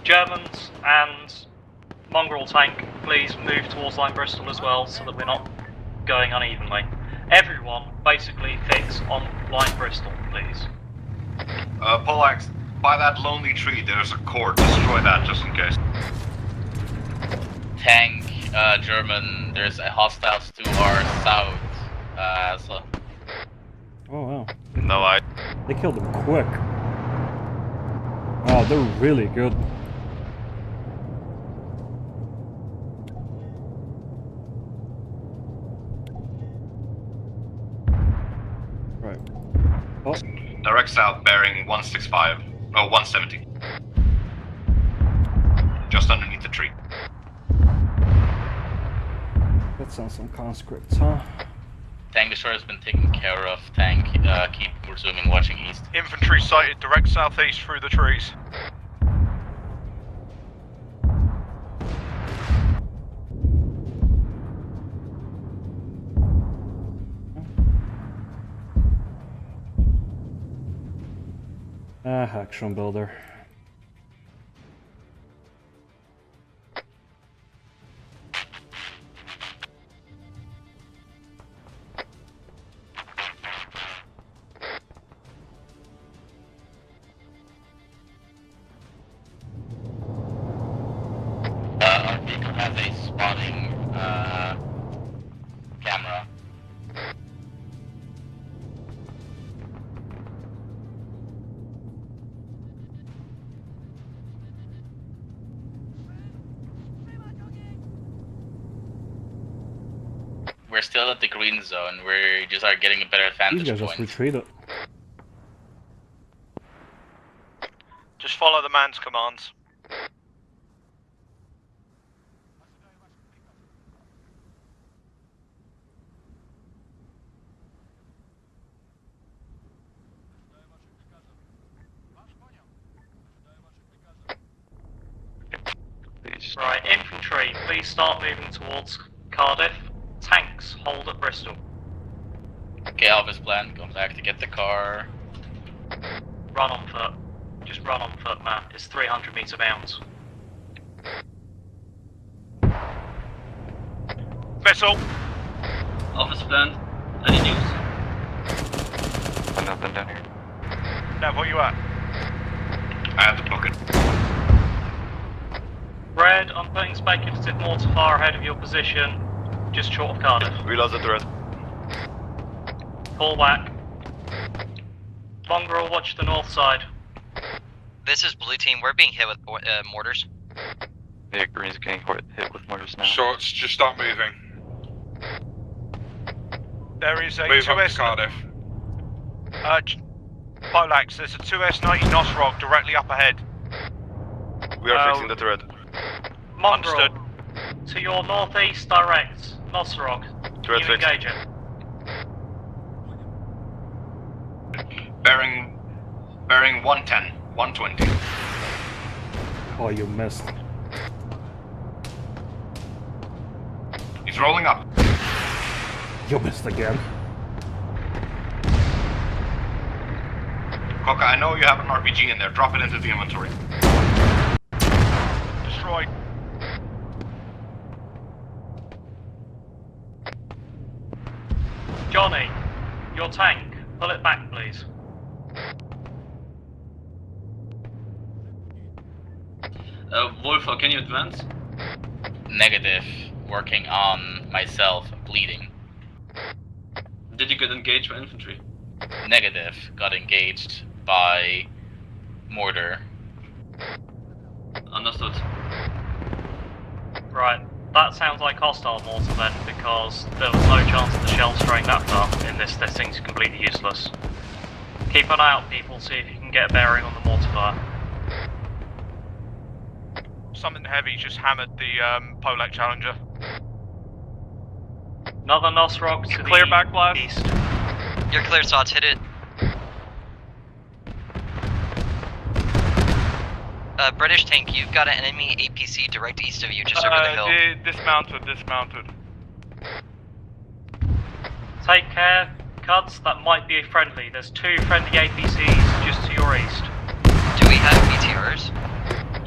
Germans and mongrel tank, please move towards line Bristol as well, so that we're not going unevenly. Everyone basically fix on line Bristol, please. Poleaxe, by that lonely tree there's a cord. Destroy that just in case. Tank, German, there's a hostiles to our south. So. Oh wow. No, They killed him quick. Wow, they're really good. Right. Oh. Direct south bearing 165. Oh, 170. Just underneath the tree. Let's send some conscripts, huh? Tank destroyer has been taken care of. Tank, keep resuming watching east. Infantry sighted direct southeast through the trees. Action builder. Our vehicle has a spotting camera. We're still at the green zone. We just are getting a better advantage These guys point. just retreated. Just follow the man's commands. Right, infantry, please start moving towards Cardiff. Tanks, hold at Bristol. Okay, Elvis plan, going back to get the car. Run on foot. Just run on foot, man. It's 300 meter bounds. Missile! Office plan, any news? Nothing down here. Nav, where you at? I have to book it. Red Red, I'm putting speculative mortar fire ahead of your position, just short of Cardiff. We lost the threat. Fall back. Mongrel, watch the north side. This is blue team. We're being hit with mortars. Yeah, green's getting hit with mortars now. Shorts, just start moving. There is a Move up 2S. to Cardiff. Polax, there's a 2S90 Nosrog directly up ahead. We are fixing the threat. Mongrel, Understood. to your northeast direct. Nosrog. Threat You fixed. engage it. Bearing 110, 120. Oh, you missed. He's rolling up. You missed again. Coca, I know you have an RPG in there. Drop it into the inventory. Destroyed. Johnny, your tank. Pull it back, please. Wolfer, can you advance? Negative. Working on myself, bleeding. Did you get engaged by infantry? Negative. Got engaged by mortar. Understood. Right, that sounds like hostile mortar then, because there was no chance of the shell straying that far in this. This thing's completely useless. Keep an eye out, people, see if you can get a bearing on the mortar fire. Something heavy just hammered the Polak Challenger. Another Nosrog to Clear the back, Blav. east. You're clear, Sots. Hit it. British tank, you've got an enemy APC direct east of you, just over the hill. Dismounted. Take care, Cuds, that might be a friendly. There's 2 friendly APCs just to your east. Do we have BTRs?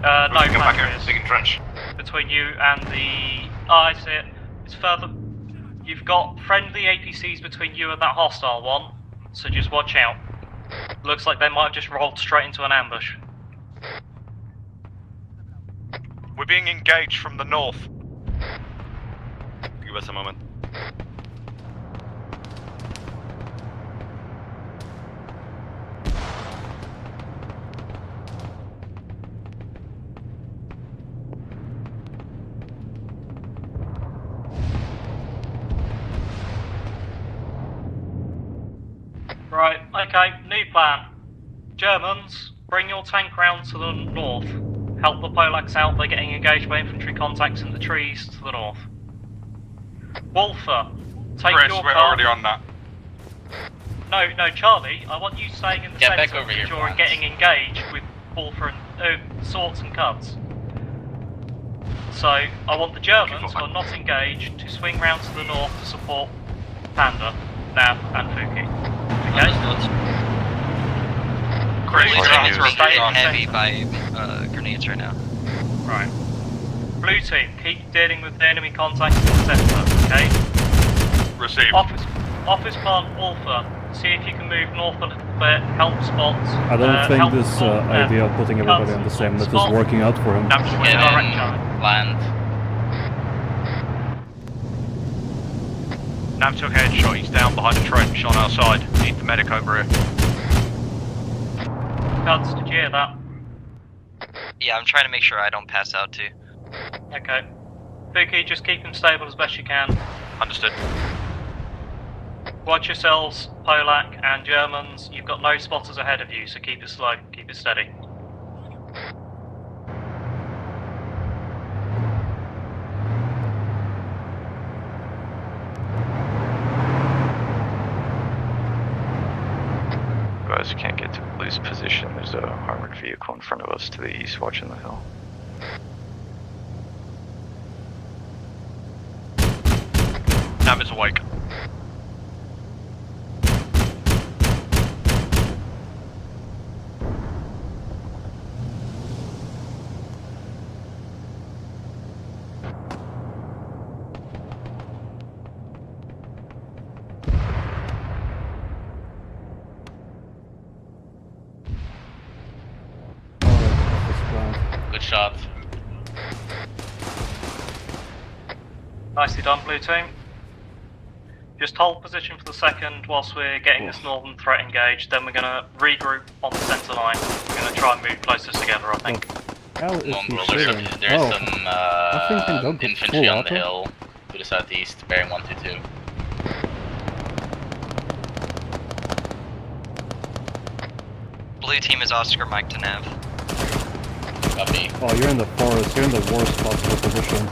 No, Come back here. flank Big trench. between you and the... Oh, I see it. It's further... You've got friendly APCs between you and that hostile one, so just watch out. Looks like they might have just rolled straight into an ambush. We're being engaged from the north. Give us a moment. Right, okay, new plan. Germans, bring your tank round to the north. Help the Polacks out, they're getting engaged by infantry contacts in the trees to the north. Wolfer, take Chris, your we're car. already on that. No, Charlie, I want you staying in the Get centre back over here, because you're Franz. getting engaged with Wolfer and Swords and Cuds. So, I want the Germans, who are not engaged, to swing round to the north to support Panda, Nav, and Fuki. Okay? Chris, Blue we're team on is your staying Hit in the heavy centre. by grenades right now. Right. Blue team, keep dealing with the enemy contacts in the centre, okay? Received. Office plant Wolfer, see if you can move north a little bit, help spots. I don't think help this spot, idea of putting everybody on the same net is working out for him. That's Get direct in, challenge. land. Nav took a headshot, he's down behind a trench on our side. Need the medic over here. Cuds, did you hear that? Yeah, I'm trying to make sure I don't pass out too. Okay. Fuki, just keep him stable as best you can. Understood. Watch yourselves, Polak and Germans. You've got no spotters ahead of you, so keep it slow, keep it steady. Guys, can't get to Blue's position. There's a armored vehicle in front of us to the east watching the hill. Nav is awake. Good shot. Nicely done, blue team. Just hold position for the second whilst we're getting this northern threat engaged, then we're going to regroup on the centre line. We're going to try and move closer together, I think. How is he Mongrel, shooting? there's Oh, some I think they don't go infantry full on auto. the hill to the southeast, bearing 122. Blue team is Oscar Mike to Nav. Copy. Oh, you're in the forest. You're in the worst possible position.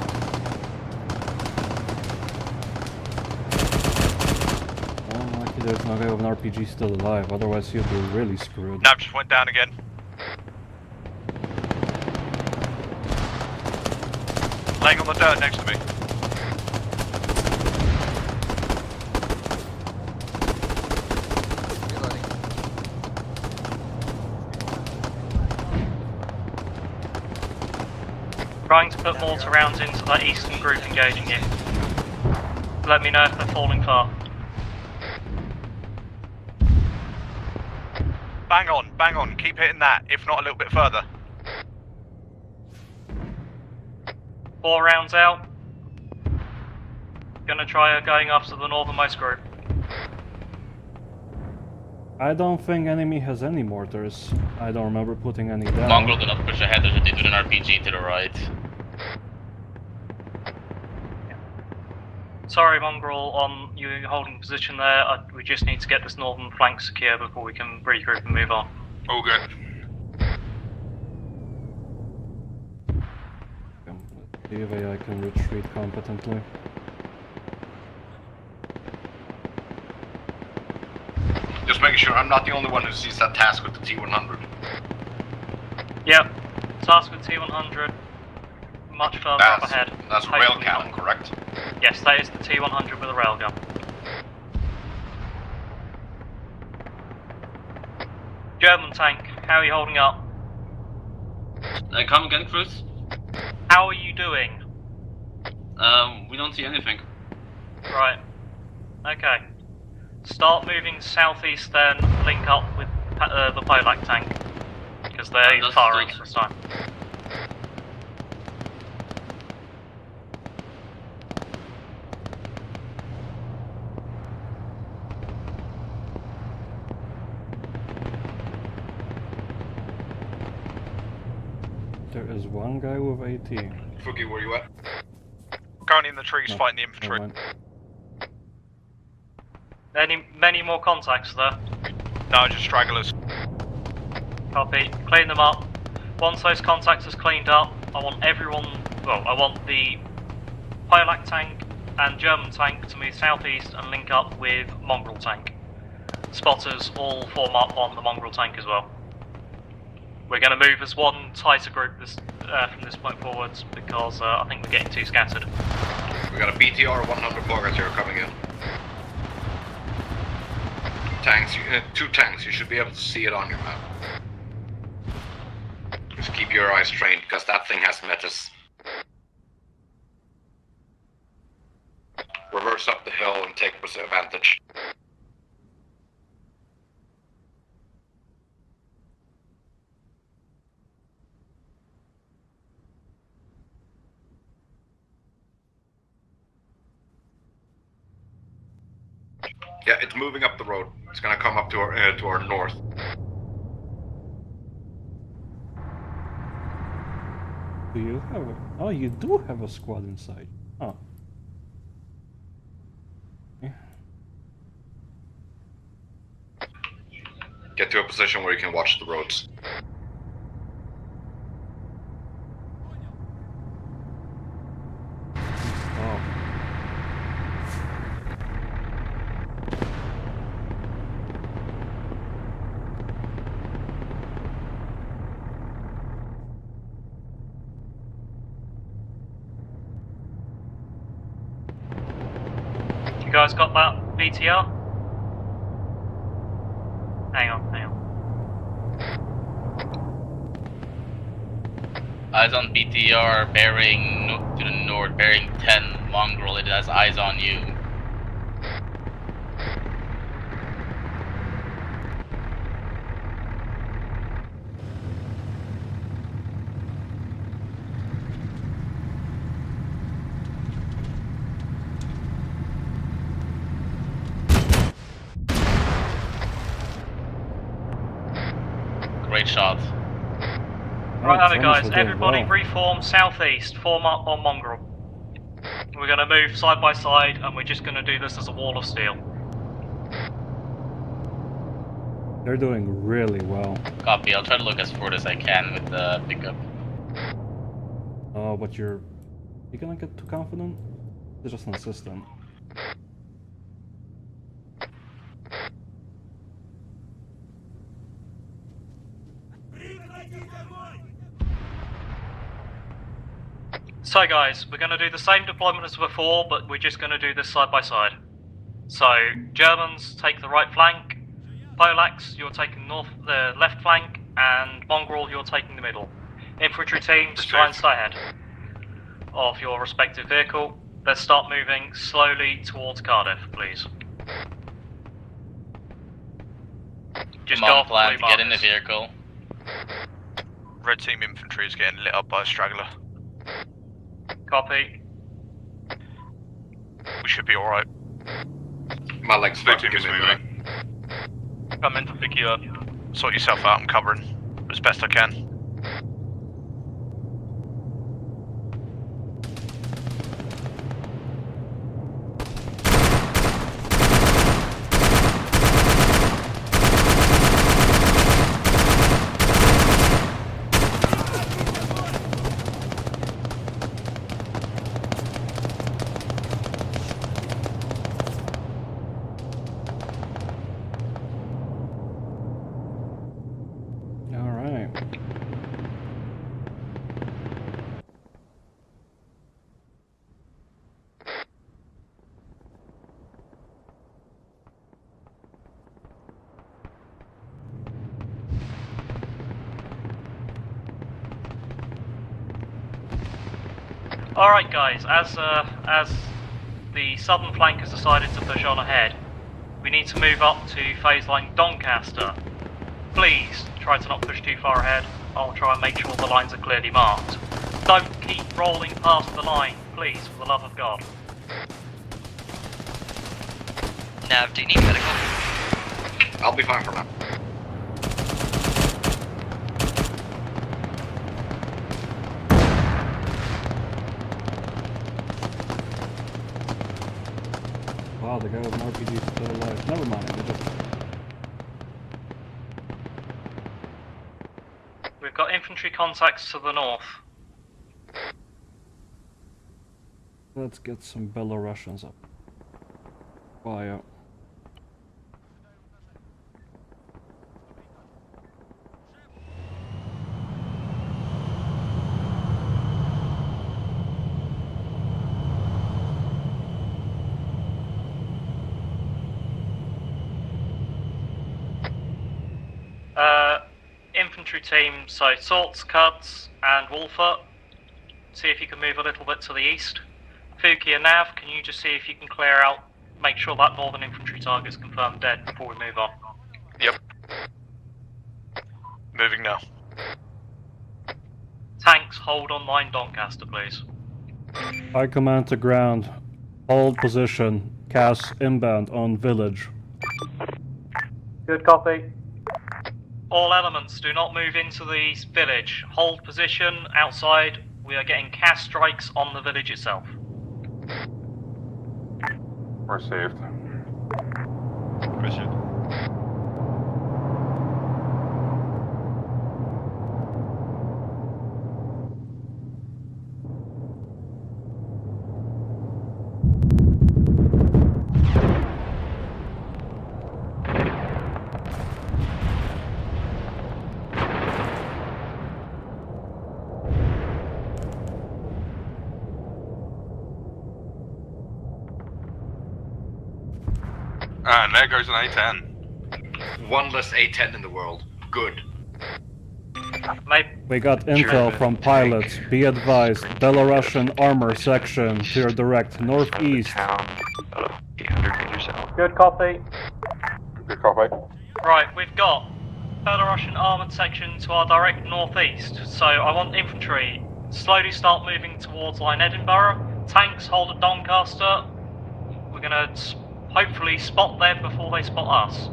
Oh, lucky there's no guy with an RPG still alive. Otherwise, you'd be really screwed. Nav just went down again. Laying on the dirt next to me. Trying to put mortar rounds into that eastern group engaging you. Let me know if they're falling far. Bang on, keep hitting that, if not a little bit further. 4 rounds out. Gonna try going after the northernmost group. I don't think enemy has any mortars. I don't remember putting any down. Mongrel, do not push ahead, there's a dude with an RPG to the right. Sorry, Mongrel, on you holding position there. We just need to get this northern flank secure before we can regroup and move on. All good. See if I can retreat competently. Just making sure I'm not the only one who sees that task with the T-100. Yep, task with T-100, much further up ahead. That's railgun, correct? Yes, that is the T-100 with a railgun. German tank, how are you holding up? Come again, Cruz? How are you doing? We don't see anything. Right. Okay. Start moving southeast then, link up with the Polak tank. Because they're firing at this time. There is one guy with AT. Fuki, where you at? Currently in the trees No, fighting the infantry. never mind. Many more contacts there. No, just stragglers. Copy. Clean them up. Once those contacts is cleaned up, I want everyone, well, I want the Polak tank and German tank to move southeast and link up with Mongrel tank. Spotters all form up on the Mongrel tank as well. We're going to move as one tighter group from this point forwards because I think we're getting too scattered. We got a BTR 100 progress here coming in. Tanks, 2 tanks, you should be able to see it on your map. Just keep your eyes trained because that thing has met us. Reverse up the hill and take advantage. Yeah, it's moving up the road. It's gonna come up to our north. Do you have a... Oh, you do have a squad inside. Oh. Yeah. Get to a position where you can watch the roads. Oh. You guys got that BTR? Hang on. Eyes on BTR, bearing to the north, bearing 10 Mongrel, it has eyes on you. shot. Right, Oh, over, Germans guys. were doing Everybody well. reform southeast. Form up on Mongrel. We're going to move side by side, and we're just going to do this as a wall of steel. They're doing really well. Copy. I'll try to look as forward as I can with the pickup. Oh, but you're gonna get too confident? It's just an assistant. So guys, we're going to do the same deployment as before, but we're just going to do this side by side. So, Germans take the right flank, Polacks, you're taking the left flank, and Mongrel, you're taking the middle. Infantry teams, try and stay ahead of your respective vehicle. Let's start moving slowly towards Cardiff, please. Just Come go on, off the plan, blue get in the markers. vehicle. Red team infantry is getting lit up by a straggler. Copy. We should be alright. My legs Blue fucking team is give me a moving. Come in to pick you up. Sort yourself out, I'm covering as best I can. Alright. Alright guys, as the southern flank has decided to push on ahead, we need to move up to phase line Doncaster. Please try to not push too far ahead. I'll try and make sure the lines are clearly marked. Don't keep rolling past the line, please, for the love of God. Nav, do you need medical? I'll be fine for now. Wow, the guy with an RPG is still alive. Never mind, we just... We've got infantry contacts to the north. Let's get some Belarusians up. Fire. Infantry team, so Salts, Cuds, and Wolfer. See if you can move a little bit to the east. Fuki and Nav, can you just see if you can clear out, make sure that northern infantry target's confirmed dead before we move on? Yep. Moving now. Tanks, hold on line Doncaster, please. High command to ground. Hold position. Cass inbound on village. Good copy. All elements, do not move into the village. Hold position outside. We are getting cast strikes on the village itself. Received. Received. And there goes an A10. One less A10 in the world. Good. We got intel from pilots. Be advised, Belarusian armor section to your direct northeast. 800 meters out. Good copy. Good copy. Right, we've got Belarusian armoured section to our direct northeast. So I want infantry slowly start moving towards line Edinburgh. Tanks hold at Doncaster. We're gonna hopefully spot them before they spot us.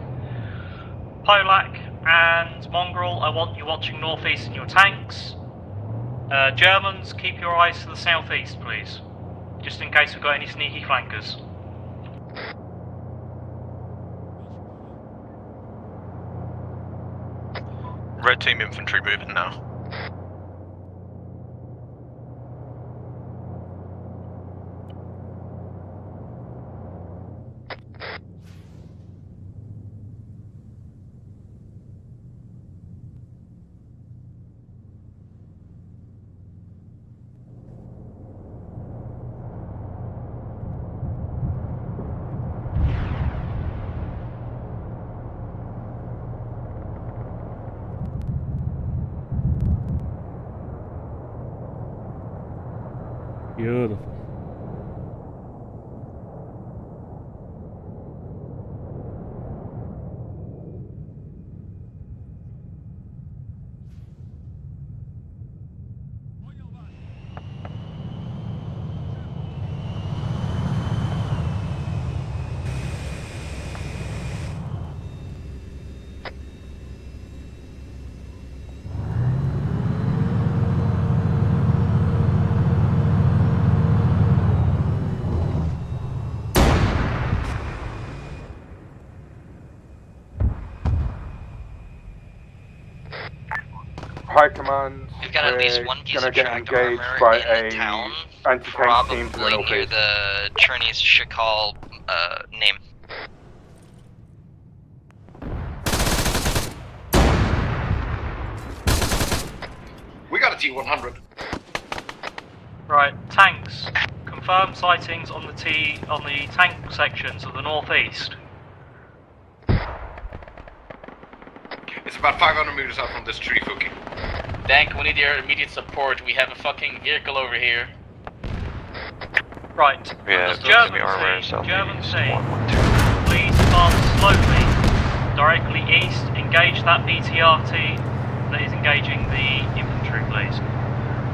Polak, and Mongrel, I want you watching northeast in your tanks. Germans, keep your eyes to the southeast, please. Just in case we've got any sneaky flankers. Red team infantry moving now. Beautiful. High command. We've got at least one piece of tracked armor by in the town, probably near the Cherney's Shakal name. We got a T-100. Right, tanks. Confirm sightings on the tank sections of the northeast. It's about 500 meters out from this tree, Fuki. Dank, we need your immediate support. We have a fucking vehicle over here. Right. Yeah, German C. Please advance slowly, directly east. Engage that BTRT that is engaging the infantry, please.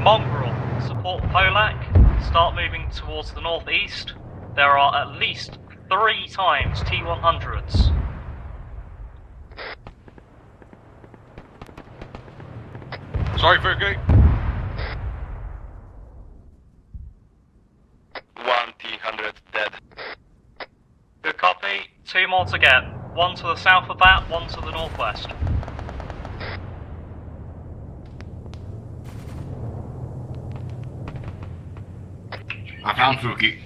Mongrel, support Polak. Start moving towards the northeast. There are at least 3 times T-100s. Sorry, Fuki. 1 T-100 dead. Good copy. 2 more to get. 1 to the south of that, 1 to the northwest. I found Fuki.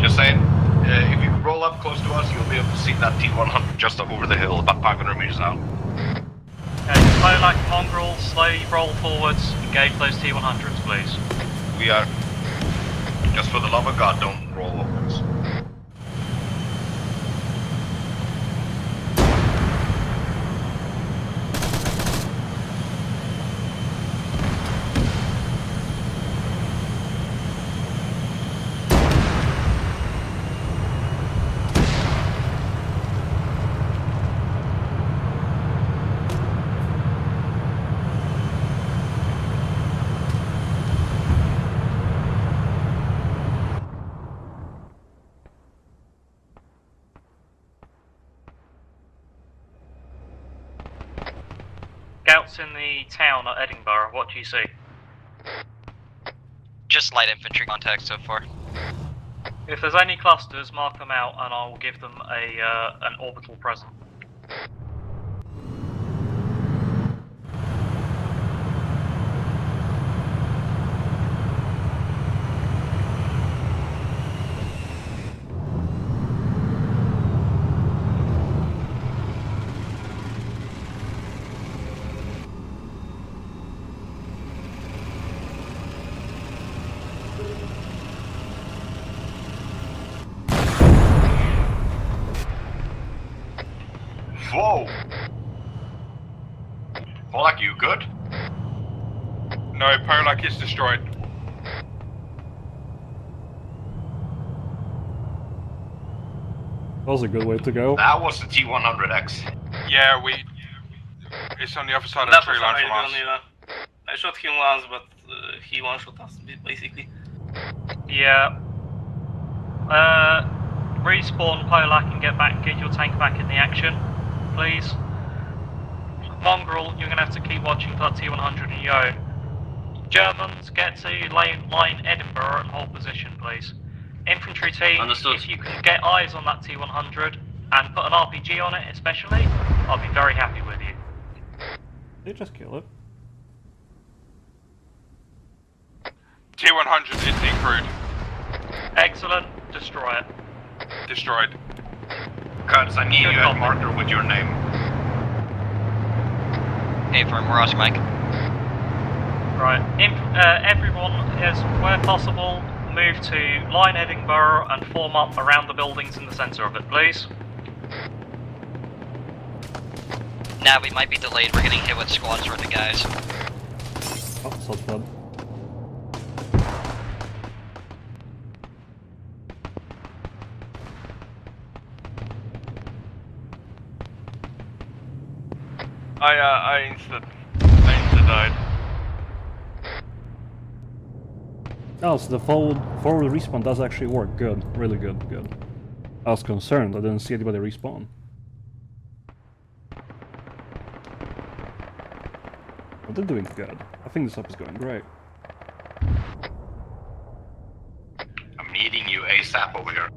Just saying, if you roll up close to us, you'll be able to see that T-100 just over the hill, about 500 meters out. Okay, Polak, Mongrel, slowly roll forwards. Engage those T-100s, please. We are... Just for the love of God, don't roll overs. Scouts in the town at Edinburgh, what do you see? Just light infantry contact so far. If there's any clusters, mark them out and I'll give them an orbital present. Whoa! Polak, you good? No, Polak is destroyed. That was a good way to go. That was the T-100X. Yeah, it's on the other side of the tree line from us. I shot him once, but he one-shot us, basically. Yeah. Respawn Polak and get your tank back in the action, please. Mongrel, you're gonna have to keep watching for that T100 and Yo. Germans, get to line Edinburgh and hold position, please. Infantry team, Understood. if you can get eyes on that T100 and put an RPG on it especially, I'll be very happy with you. They just kill it. T100 is decrewed. Excellent, destroy it. Destroyed. Cuts, I need you at marker with your name. Hey, firm, we're on Mike. Right, everyone is, where possible, move to line Edinburgh and form up around the buildings in the centre of it, please. Now we might be delayed, we're getting hit with squads worth of guys. Oh, so bad. I insta died. Oh, so the forward respawn does actually work. Good. Really good. Good. I was concerned. I didn't see anybody respawn. But they're doing good. I think this up is going great. I'm needing you ASAP over here.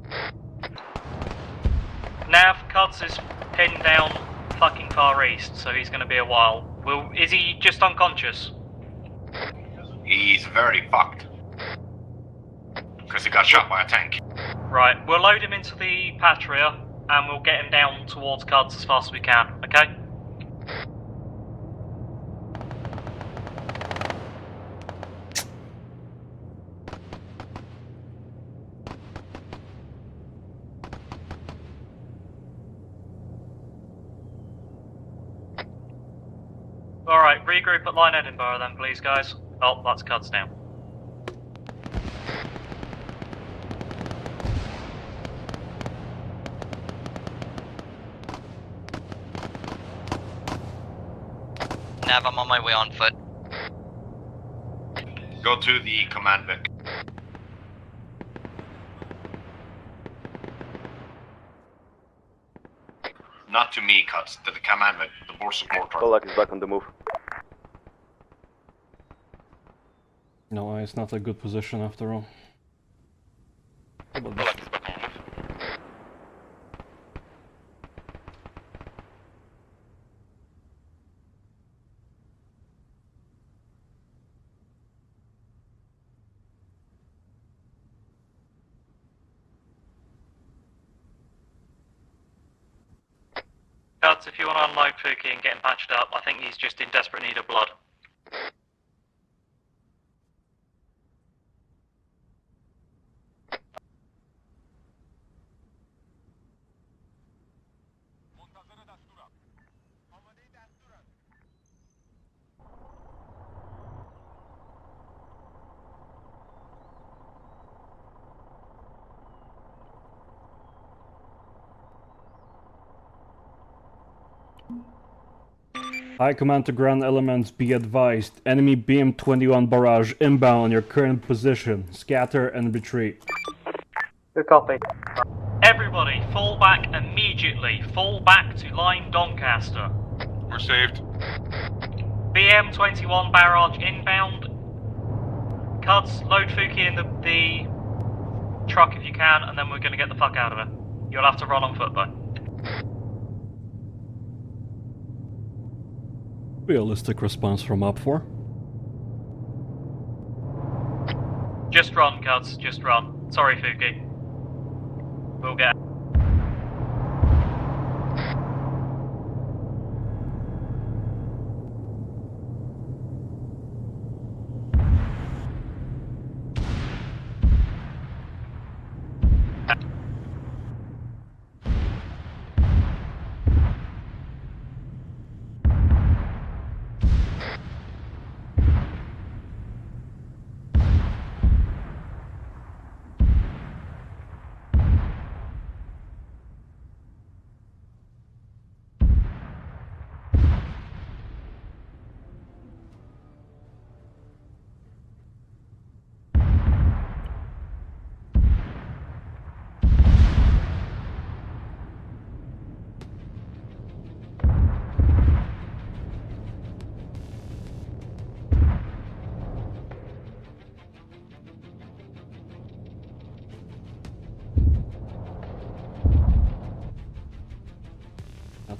Nav, Cuds is pinned down fucking far east, so he's gonna be a while. Is he just unconscious? He's very fucked. Because he got shot by a tank. Right, we'll load him into the Patria, and we'll get him down towards Cuds as fast as we can, okay? Alright, regroup at line Edinburgh then, please, guys. Oh, that's Cuds now. Nav, I'm on my way on foot. Go to the command Vic. Not to me, Cuts, to the command Vic, the board support. Polak is back on the move. No, it's not a good position after all. How about this? Cuds, if you want to unload Fuki and get him patched up, I think he's just in desperate need of blood. High command to ground elements, be advised. Enemy BM-21 barrage inbound on your current position. Scatter and retreat. Good copy. Everybody, fall back immediately. Fall back to line Doncaster. Received. BM-21 barrage inbound. Cuds, load Fuki in the truck if you can, and then we're going to get the fuck out of it. You'll have to run on foot though. Realistic response from Up 4. Just run, Cuds, just run. Sorry, Fuki. We'll get...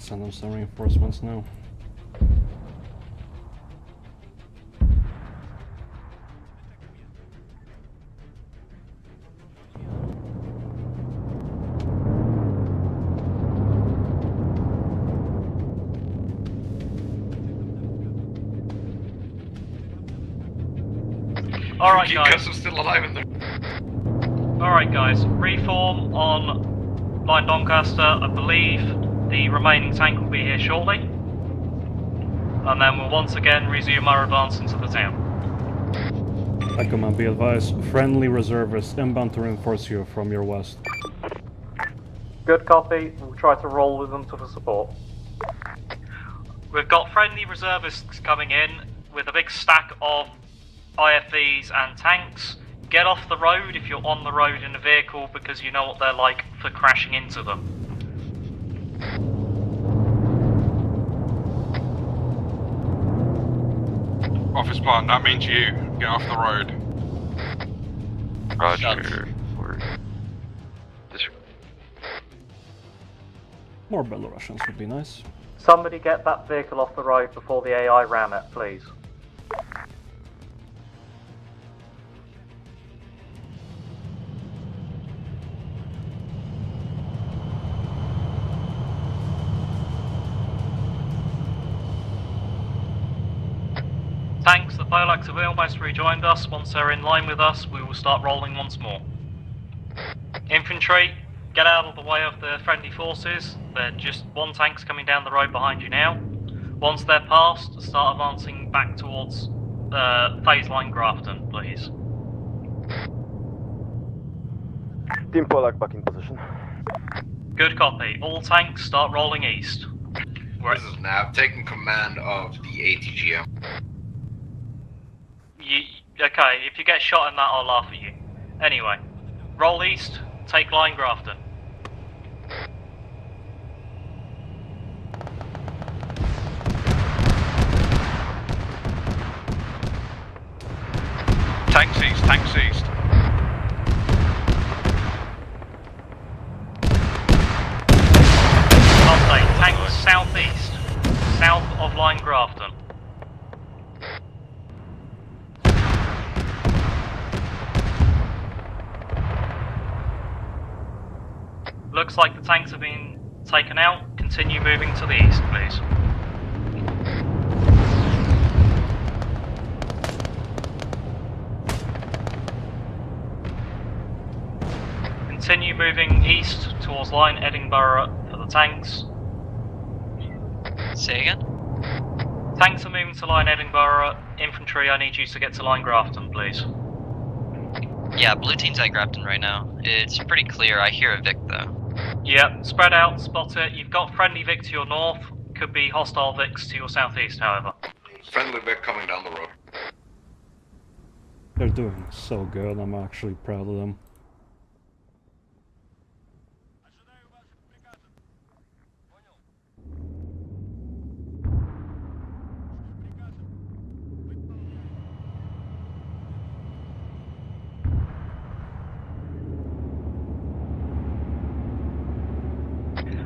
send them some reinforcements now. Alright guys. Still alive in there. Alright guys, reform on Line Doncaster. I believe the remaining tank will be here shortly. And then we'll once again resume our advance into the town. I command, be advised, friendly reservists inbound to reinforce you from your west. Good copy. We'll try to roll with them to the support. We've got friendly reservists coming in with a big stack of IFVs and tanks. Get off the road if you're on the road in a vehicle, because you know what they're like for crashing into them. Office plan, that means you. Get off the road. Roger. More Belarusians would be nice. Somebody get that vehicle off the road before the AI ram it, please. Tanks, the Polacks have almost rejoined us. Once they're in line with us, we will start rolling once more. Infantry, get out of the way of the friendly forces. They're just one tank's coming down the road behind you now. Once they're past, start advancing back towards phase line Grafton, please. Team Polak back in position. Good copy. All tanks start rolling east. This is Nav, taking command of the ATGM. Okay, if you get shot in that, I'll laugh at you. Anyway, roll east, take line Grafton. Tanks east, tanks east. Update, tanks southeast, south of line Grafton. Looks like the tanks have been taken out. Continue moving to the east, please. Continue moving east towards line Edinburgh for the tanks. Say again? Tanks are moving to line Edinburgh. Infantry, I need you to get to line Grafton, please. Yeah, blue team's at Grafton right now. It's pretty clear. I hear a Vic though. Yep, spread out, spot it. You've got friendly Vic to your north. Could be hostile Vics to your southeast, however. Friendly Vic coming down the road. They're doing so good, I'm actually proud of them.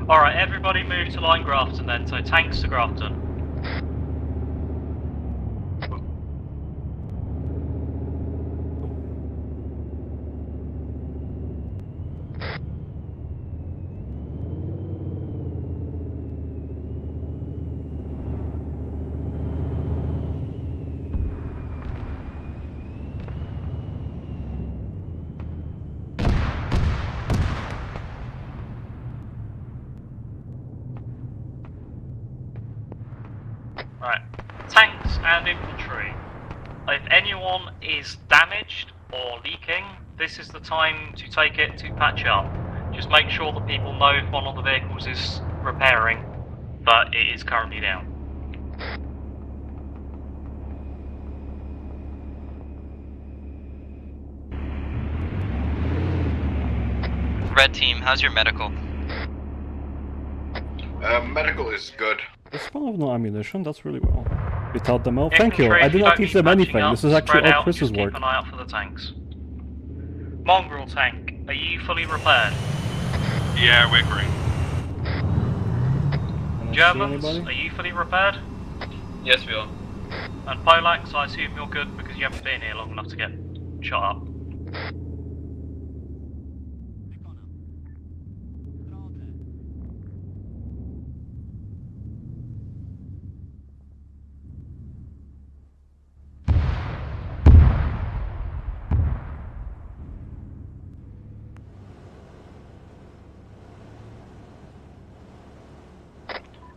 Alright, everybody move to line Grafton then, so tanks to Grafton. Right, tanks and infantry. If anyone is damaged or leaking, this is the time to take it to patch up. Just make sure that people know if one of the vehicles is repairing, but it is currently down. Red team, how's your medical? Medical is good. This one have no ammunition, that's really well. Without them all, thank you. I did not teach them anything. This is actually all Chris's work. Keep an eye out for the tanks. Mongrel tank, are you fully repaired? Yeah, we're green. Can I see Germans, anybody? are you fully repaired? Yes, we are. And Polax, I assume you're good because you haven't been here long enough to get shot up.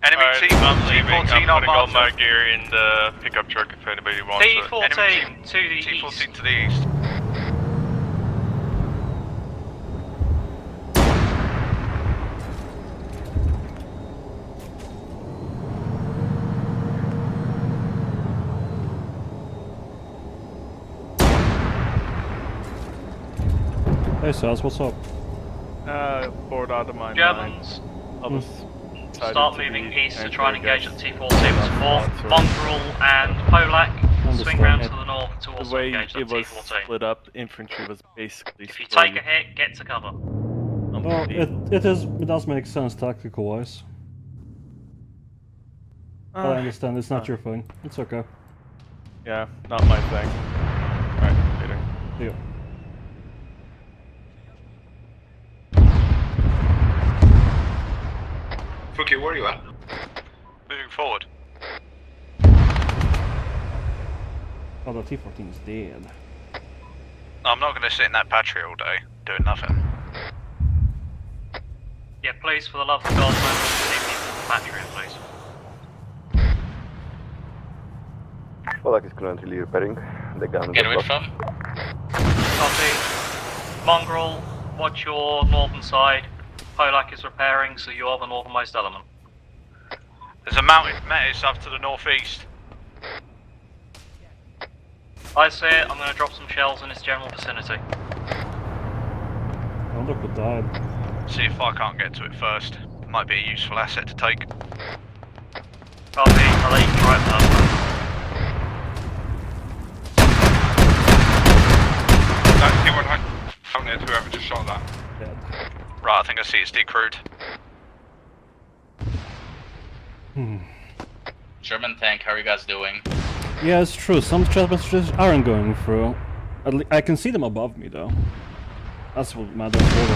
Enemy Alright, I'm leaving. I'm T14 putting all on my gear in the pickup truck if anybody wants it. T14 to the east. T14 to the east. Hey Saz, what's up? Bored out of my Germans, mind. I was start moving east to try and engage at T14 with Mongrel and Polak. Swing round to the north to also The way engage at it was T14. split up, infantry was basically If you split. take a hit, get to cover. Well, it does make sense tactical wise. But I understand it's not your thing. It's okay. Yeah, not my thing. Alright, later. See ya. Fuki, where are you at? Moving forward. Oh, the T14 is dead. I'm not going to sit in that patry all day, doing nothing. Yeah, please, for the love of God, don't leave people in the factory, please. Polak is currently repairing the gun. Get away from. Copy. Mongrel, watch your northern side. Polak is repairing, so you are the northernmost element. There's a mounted metis up to the northeast. I see it, I'm going to drop some shells in its general vicinity. Oh, look who died. See if I can't get to it first. Might be a useful asset to take. Copy, I'll let you drive that. That's T100. Whoever just shot that. Dead. Right, I think I see it's decrewed. German tank, how are you guys doing? Yeah, it's true. Some chat messages aren't going through. I can see them above me, though. That's what matters more.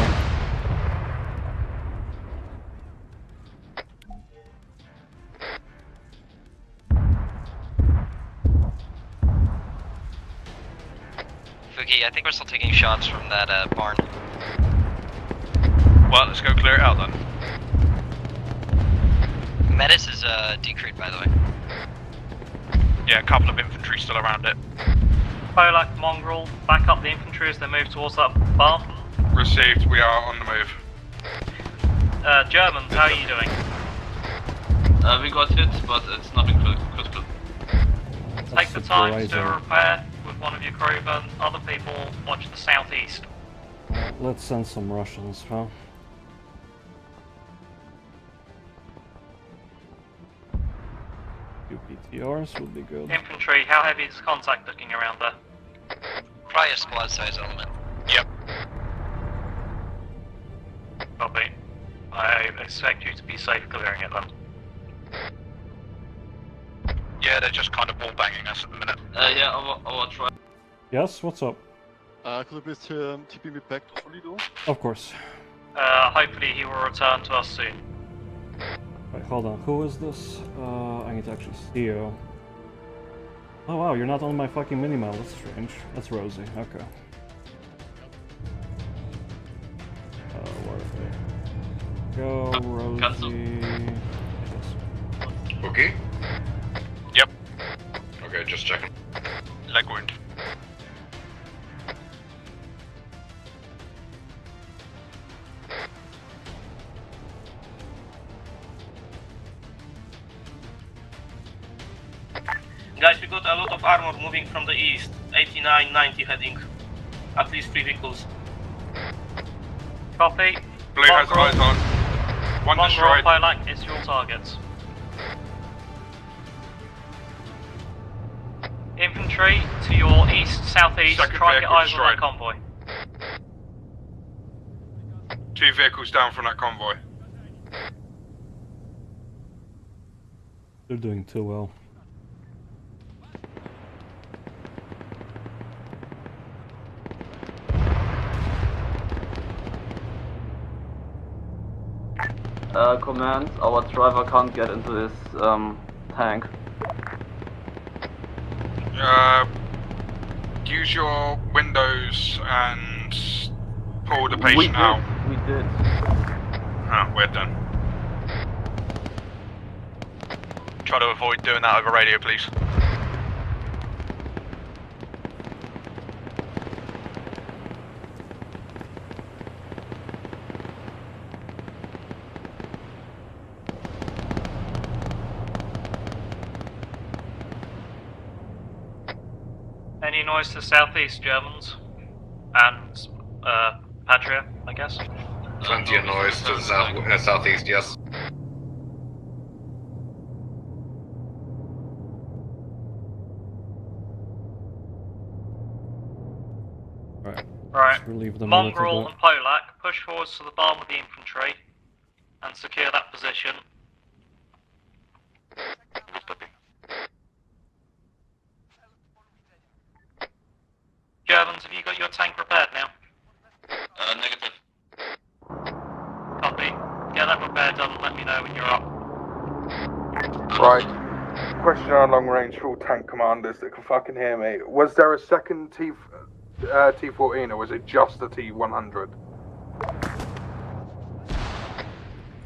Fuki, I think we're still taking shots from that barn. Well, let's go clear it out then. Metis is decrewed, by the way. Yeah, a couple of infantry still around it. Polak, Mongrel, back up the infantry as they move towards that bar. Received, we are on the move. Germans, how are you doing? We got hit, but it's nothing critical. Take the time to repair with one of your crewmen. Other people watch the southeast. Let's send some Russians, huh? Few PTRs would be good. Infantry, how heavy is contact looking around there? Probably a squad size element. Yep. Copy. I expect you to be safe clearing it then. Yeah, they're just kind of wall banging us at the minute. Yeah, I'll try. Yes, what's up? Could you please TP me back to Lido? Of course. Hopefully he will return to us soon. Wait, hold on. Who is this? I need to actually see you. Oh wow, you're not on my fucking minimap. That's strange. That's Rosie. Okay. Where are they? Go, Rosie. Yes. Okay. Yep. Okay, just checking. Leg wound. Guys, we got a lot of armor moving from the east. 89, 90 heading. At least 3 vehicles. Copy. Blue has eyes on. One Mongrel, destroyed. Polak is your targets. Infantry to your east, southeast, Second try and get vehicle eyes on that destroyed. convoy. 2 vehicles down from that convoy. They're doing too well. Command, our driver can't get into this tank. Use your windows and pull the patient out. We did. Ah, we're done. Try to avoid doing that over radio, please. Any noise to the southeast, Germans? And, Patria, I guess? Plenty of noise to the southeast, yes. Right. Relieve them a little Mongrel bit. and Polak, push forwards to the barn with the infantry and secure that position. Germans, have you got your tank repaired now? Negative. Copy. Get that repair done and let me know when you're up. Right. Question on long range for all tank commanders that can fucking hear me. Was there a second T14 or was it just the T100?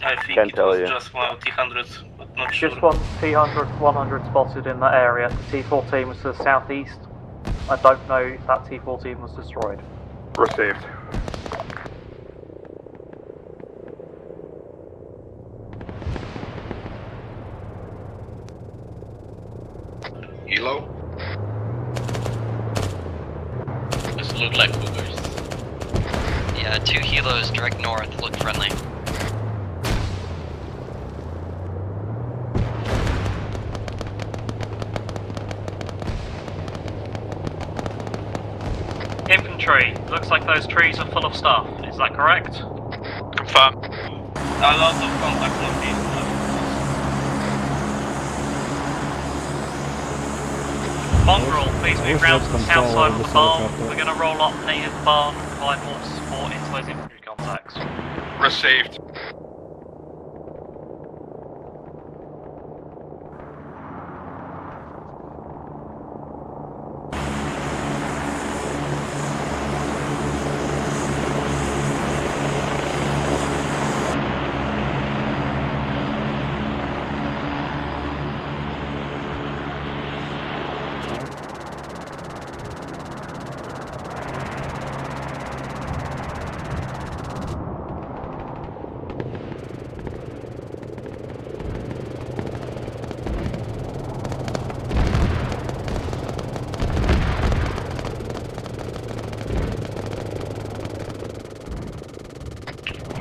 I think Can't it tell was you. just one T100, but not sure. Just one T100, 100 spotted in that area. The T14 was to the southeast. I don't know if that T14 was destroyed. Received. Hilo? This look like cougars. Yeah, 2 helos direct north, look friendly. Infantry, looks like those trees are full of stuff. Is that correct? Confirm. A lot of contact northeast. Mongrel, please move wish round I to had the south control side over of the this barn. helicopter. We're going to roll up near the barn and provide more support into those infantry contacts. Received.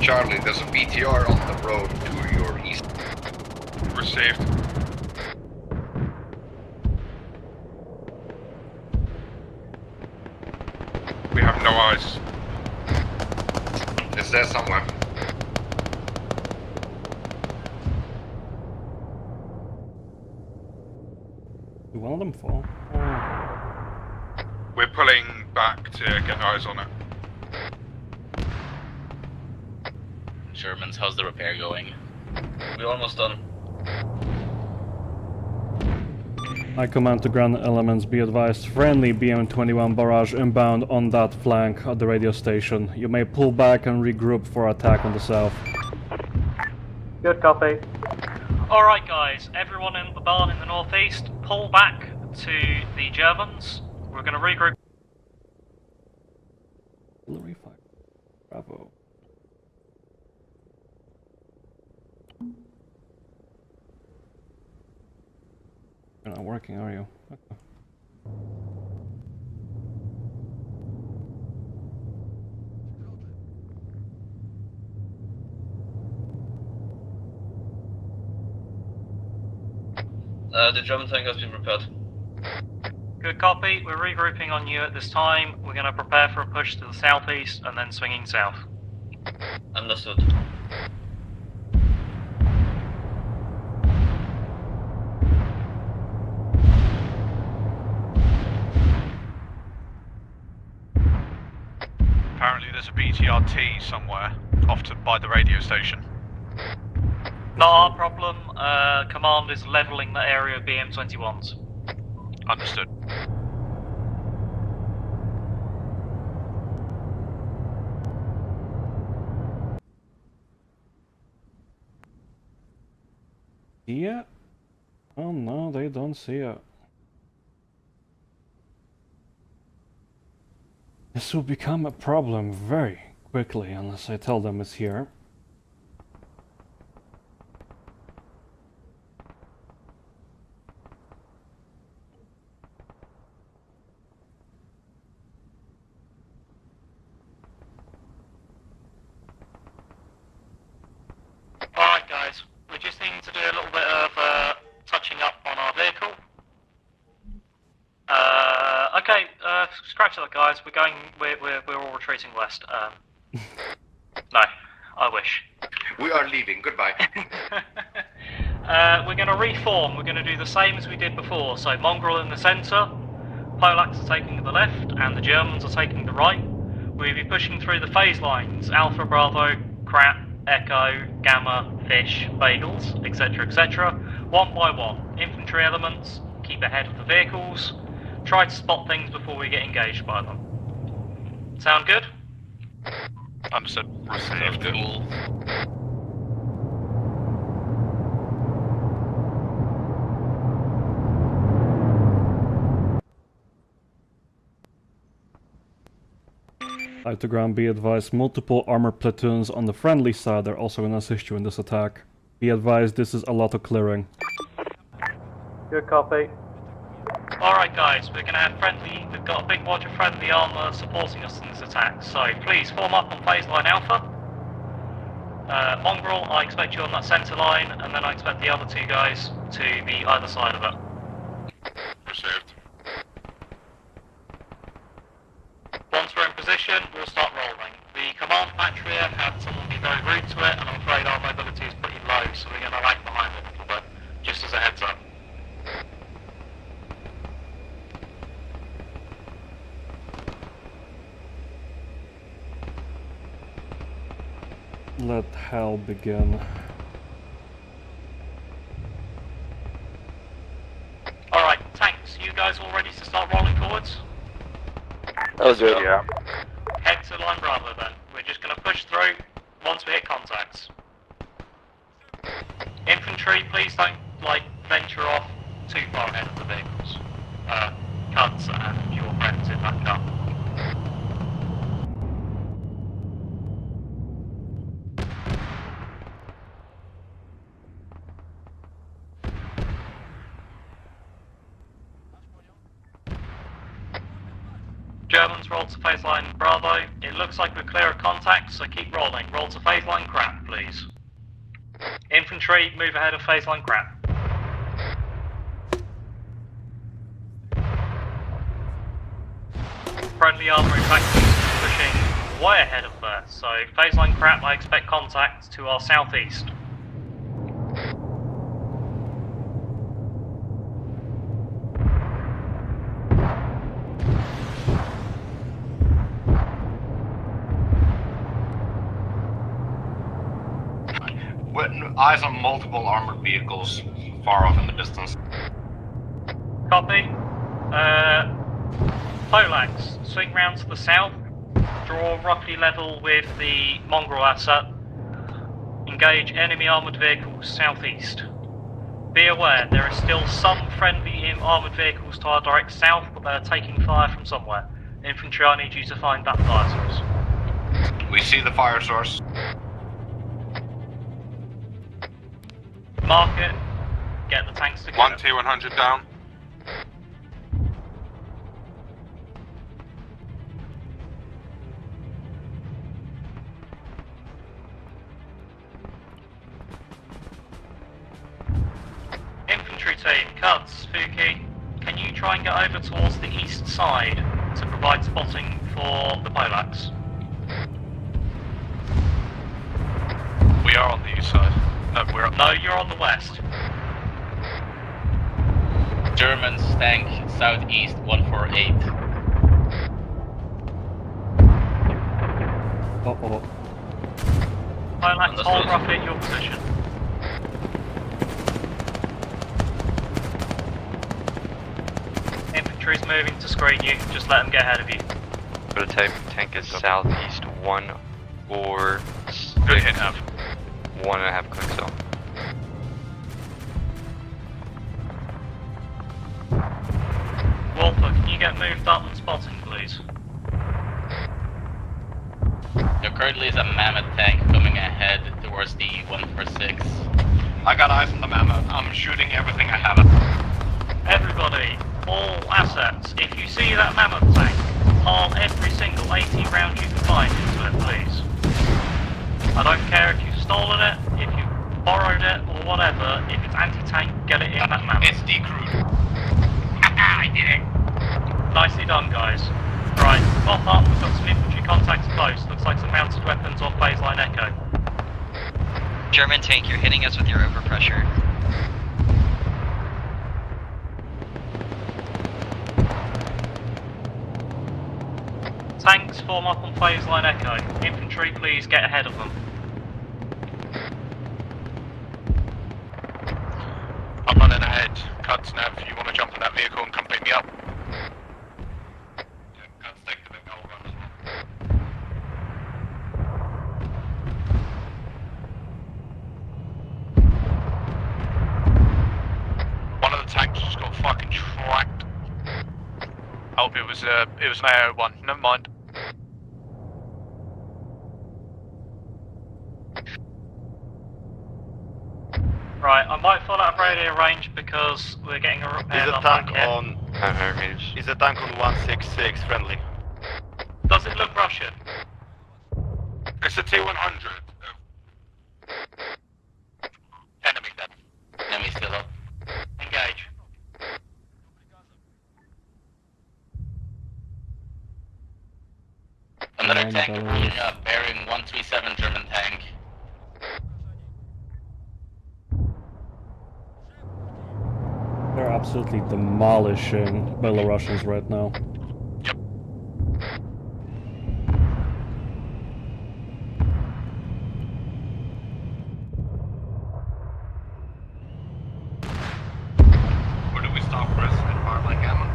Charlie, there's a BTR on the road to your east. Received. We have no eyes. It's there somewhere. Did one of them fall? We're pulling back to get eyes on it. Germans, how's the repair going? We're almost done. I command to ground elements, be advised, friendly BM-21 barrage inbound on that flank at the radio station. You may pull back and regroup for attack on the south. Good copy. Alright guys, everyone in the barn in the northeast, pull back to the Germans. We're going to regroup. Artillery fire. Bravo. You're not working, are you? Okay. The German tank has been repaired. Good copy, we're regrouping on you at this time. We're going to prepare for a push to the southeast and then swinging south. Understood. BTRT somewhere off by the radio station. Not our problem. Command is levelling the area of BM-21s. Understood. Yeah. Oh no, they don't see it. This will become a problem very quickly unless I tell them it's here. Alright guys, we just need to do a little bit of touching up on our vehicle. Okay, scratch that guys, we're all retreating west. No, I wish. We are leaving, goodbye. We're going to reform, we're going to do the same as we did before, so Mongrel in the centre, Polacks are taking the left, and the Germans are taking the right. We'll be pushing through the phase lines, Alpha, Bravo, Crap, Echo, Gamma, Fish, Bagels, etc, etc, one by one. Infantry elements, keep ahead of the vehicles, try to spot things before we get engaged by them. Sound good? Understood. Received. Cool. Live to ground, be advised, multiple armor platoons on the friendly side are also going to assist you in this attack. Be advised, this is a lot of clearing. Good copy. Alright guys, we're going to have we've got a big watch of friendly armour supporting us in this attack, so please form up on phase line Alpha. Mongrel, I expect you on that centre line, and then I expect the other two guys to be either side of it. Received. Once we're in position, we'll start rolling. The command patria had someone be very rude to it, and I'm afraid our mobility is pretty low, so we're going to lag behind it a little bit, just as a heads up. Let hell begin. Alright, tanks, you guys all ready to start rolling forwards? That was good. Yeah. Head to line Bravo then. We're just going to push through once we hit contacts. Infantry, please don't, venture off too far ahead of the vehicles. Cuds and your friends in that car. Germans, roll to phase line Bravo. It looks like we're clear of contact, so keep rolling. Roll to phase line Crap, please. Infantry, move ahead of phase line Crap. Friendly armour infantry pushing way ahead of there, so phase line Crap, I expect contact to our southeast. Eyes on multiple armored vehicles far off in the distance. Copy. Polacks, swing round to the south, draw roughly level with the Mongrel asset, engage enemy armoured vehicles southeast. Be aware, there are still some friendly armoured vehicles to our direct south, but they are taking fire from somewhere. Infantry, I need you to find that fire source. We see the fire source. Mark it, get the tanks together. 1 T-100 down. Infantry team, Cuds, Spooky, can you try and get over towards the east side to provide spotting for the Polacks? We are on the east side. No, you're on the west. Germans tank southeast 148. Uh-oh. Polax, hold roughly at your position. Infantry's moving to screen you, just let them get ahead of you. Prototype tank is southeast 1 or 6. Good hit, Nav. 1.5 click zone. Walter, can you get moved up and spotting, please? There currently is a mammoth tank coming ahead towards the 146. I got eyes on the mammoth. I'm shooting everything I have. Everybody, all assets, if you see that mammoth tank, haul every single 80 round you can find into it, please. I don't care if you've stolen it, if you borrowed it, or whatever. If it's anti-tank, get it in that mammoth. It's decrewed. I did it. Nicely done, guys. Right, pop up, we've got some infantry contacts close. Looks like some mounted weapons off baseline Echo. German tank, you're hitting us with your overpressure. Tanks form up on baseline Echo. Infantry, please get ahead of them. I'm running ahead. Cuts, Nav, you want to jump in that vehicle and come pick me up? Cuts, take the big goal run as well. One of the tanks just got fucking tracked. I hope it was an AO one. Never mind. Right, I might fall out of radio range because we're getting a repair. Is a tank on? Is a tank on 166 friendly? Does it look Russian? It's a T-100. Enemy dead. Enemy still up. Engage. Another tank approaching up, bearing 137 German tank. They're absolutely demolishing Belarusians right now. Yep. Where do we stop, Chris? At Arma and Gamma?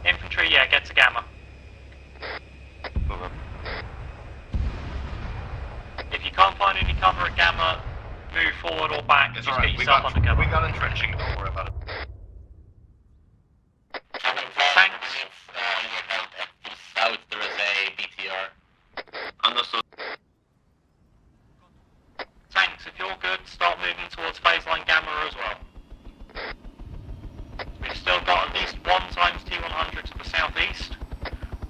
Infantry, yeah, get to Gamma. If you can't find any cover at Gamma, move forward or back, It's just alright, get yourself under cover. we got entrenching, don't worry about it. Tanks. South there is a BTR. Understood. Tanks, if you're good, start moving towards baseline Gamma as well. We've still got at least one times T-100 to the southeast.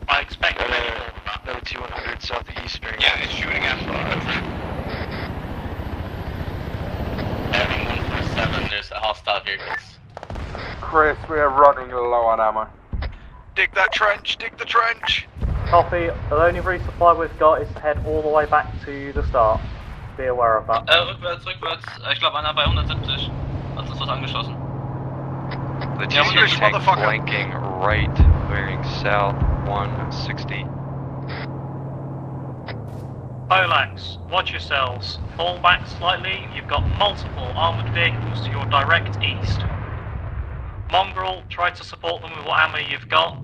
I expect many more than that. Another T-100 southeastern. Yeah, it's shooting after us. Bearing 147, there's a hostile vehicles. Chris, we are running low on ammo. Dig that trench, dig the trench! Copy. The only resupply we've got is to head all the way back to the start. Be aware of that. Rückwärts. Ich glaube einer bei 170. Hat uns was angeschossen. The T-100 tank flanking right, bearing south 160. Polax, watch yourselves. Fall back slightly. You've got multiple armoured vehicles to your direct east. Mongrel, try to support them with what ammo you've got.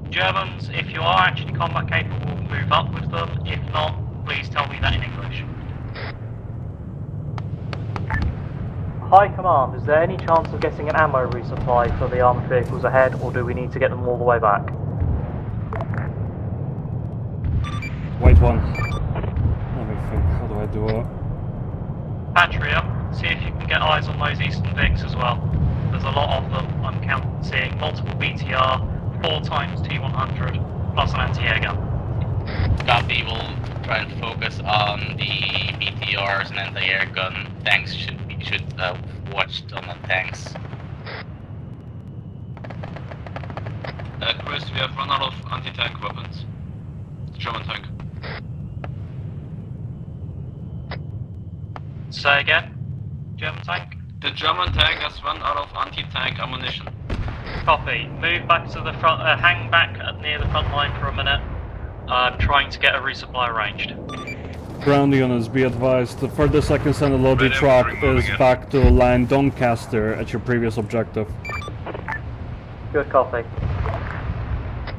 Germans, if you are actually combat capable, move up with them. If not, please tell me that in English. High Command, is there any chance of getting an ammo resupply for the armoured vehicles ahead, or do we need to get them all the way back? Wait one. Let me think, how do I do it? Patria, see if you can get eyes on those eastern Vics as well. There's a lot of them. I'm seeing multiple BTR, 4 times T-100, plus an anti-air gun. Copy, we'll try and focus on the BTRs and anti-air gun. Tanks should watch on the tanks. Chris, we have run out of anti-tank weapons. German tank. Say again? German tank? The German tank has run out of anti-tank ammunition. Copy. Move back to the front, hang back near the front line for a minute. I'm trying to get a resupply arranged. Ground units, be advised, the furthest I can send a logi truck is back to land Doncaster at your previous objective. Good copy.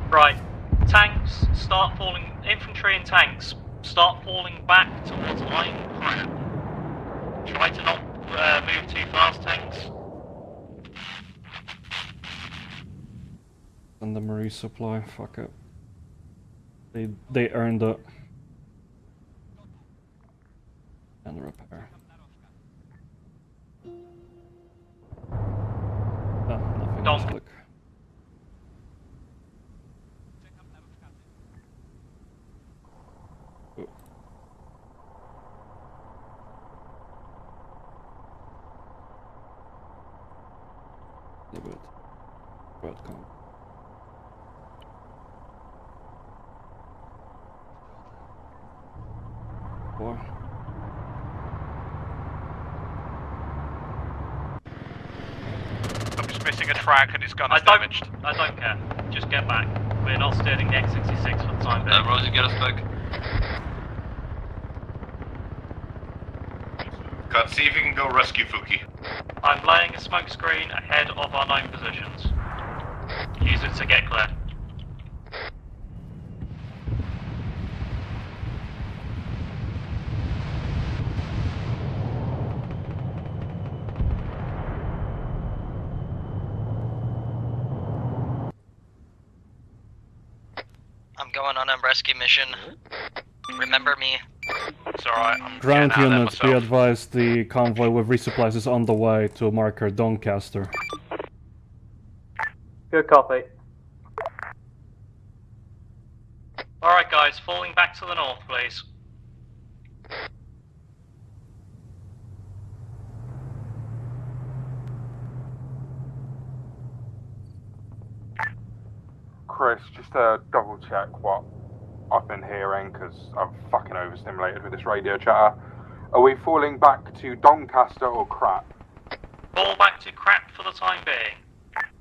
Right, tanks, start falling, infantry and tanks, start falling back towards line crap. Try to not move too fast, tanks. Send them a resupply, fuck it. They earned it. And repair. Nothing Don't. else, look. Oh. Leave it. Welcome. Boy. I'm just missing a track and his gun is damaged. I don't care. Just get back. We're not stealing the X66 for the time being. Rosie, get us back. Cut, see if you can go rescue Fuki. I'm laying a smoke screen ahead of our known positions. Use it to get clear. I'm going on a rescue mission. Remember me. It's alright, I'm Ground getting out there units, be myself. advised, the convoy with resupplies is on the way to marker Doncaster. Good copy. Alright guys, falling back to the north, please. Chris, just to double check what I've been hearing, because I'm fucking overstimulated with this radio chatter. Are we falling back to Doncaster or crap? Fall back to crap for the time being.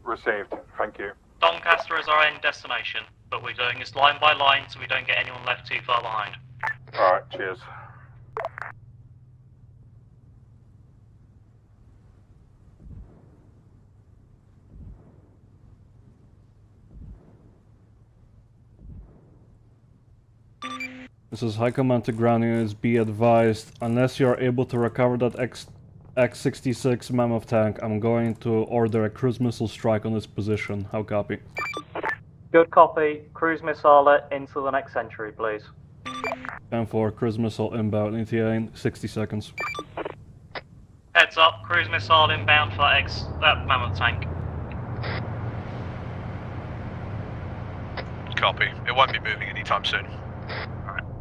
Received, thank you. Doncaster is our end destination, but we're doing this line by line so we don't get anyone left too far behind. Alright, cheers. This is High Command to ground units, be advised, unless you are able to recover that X66 Mammoth tank, I'm going to order a cruise missile strike on this position. How copy? Good copy. Cruise missile into the next century, please. 10-4, cruise missile inbound, ETA in 60 seconds. Heads up, cruise missile inbound for that Mammoth tank. Copy. It won't be moving anytime soon.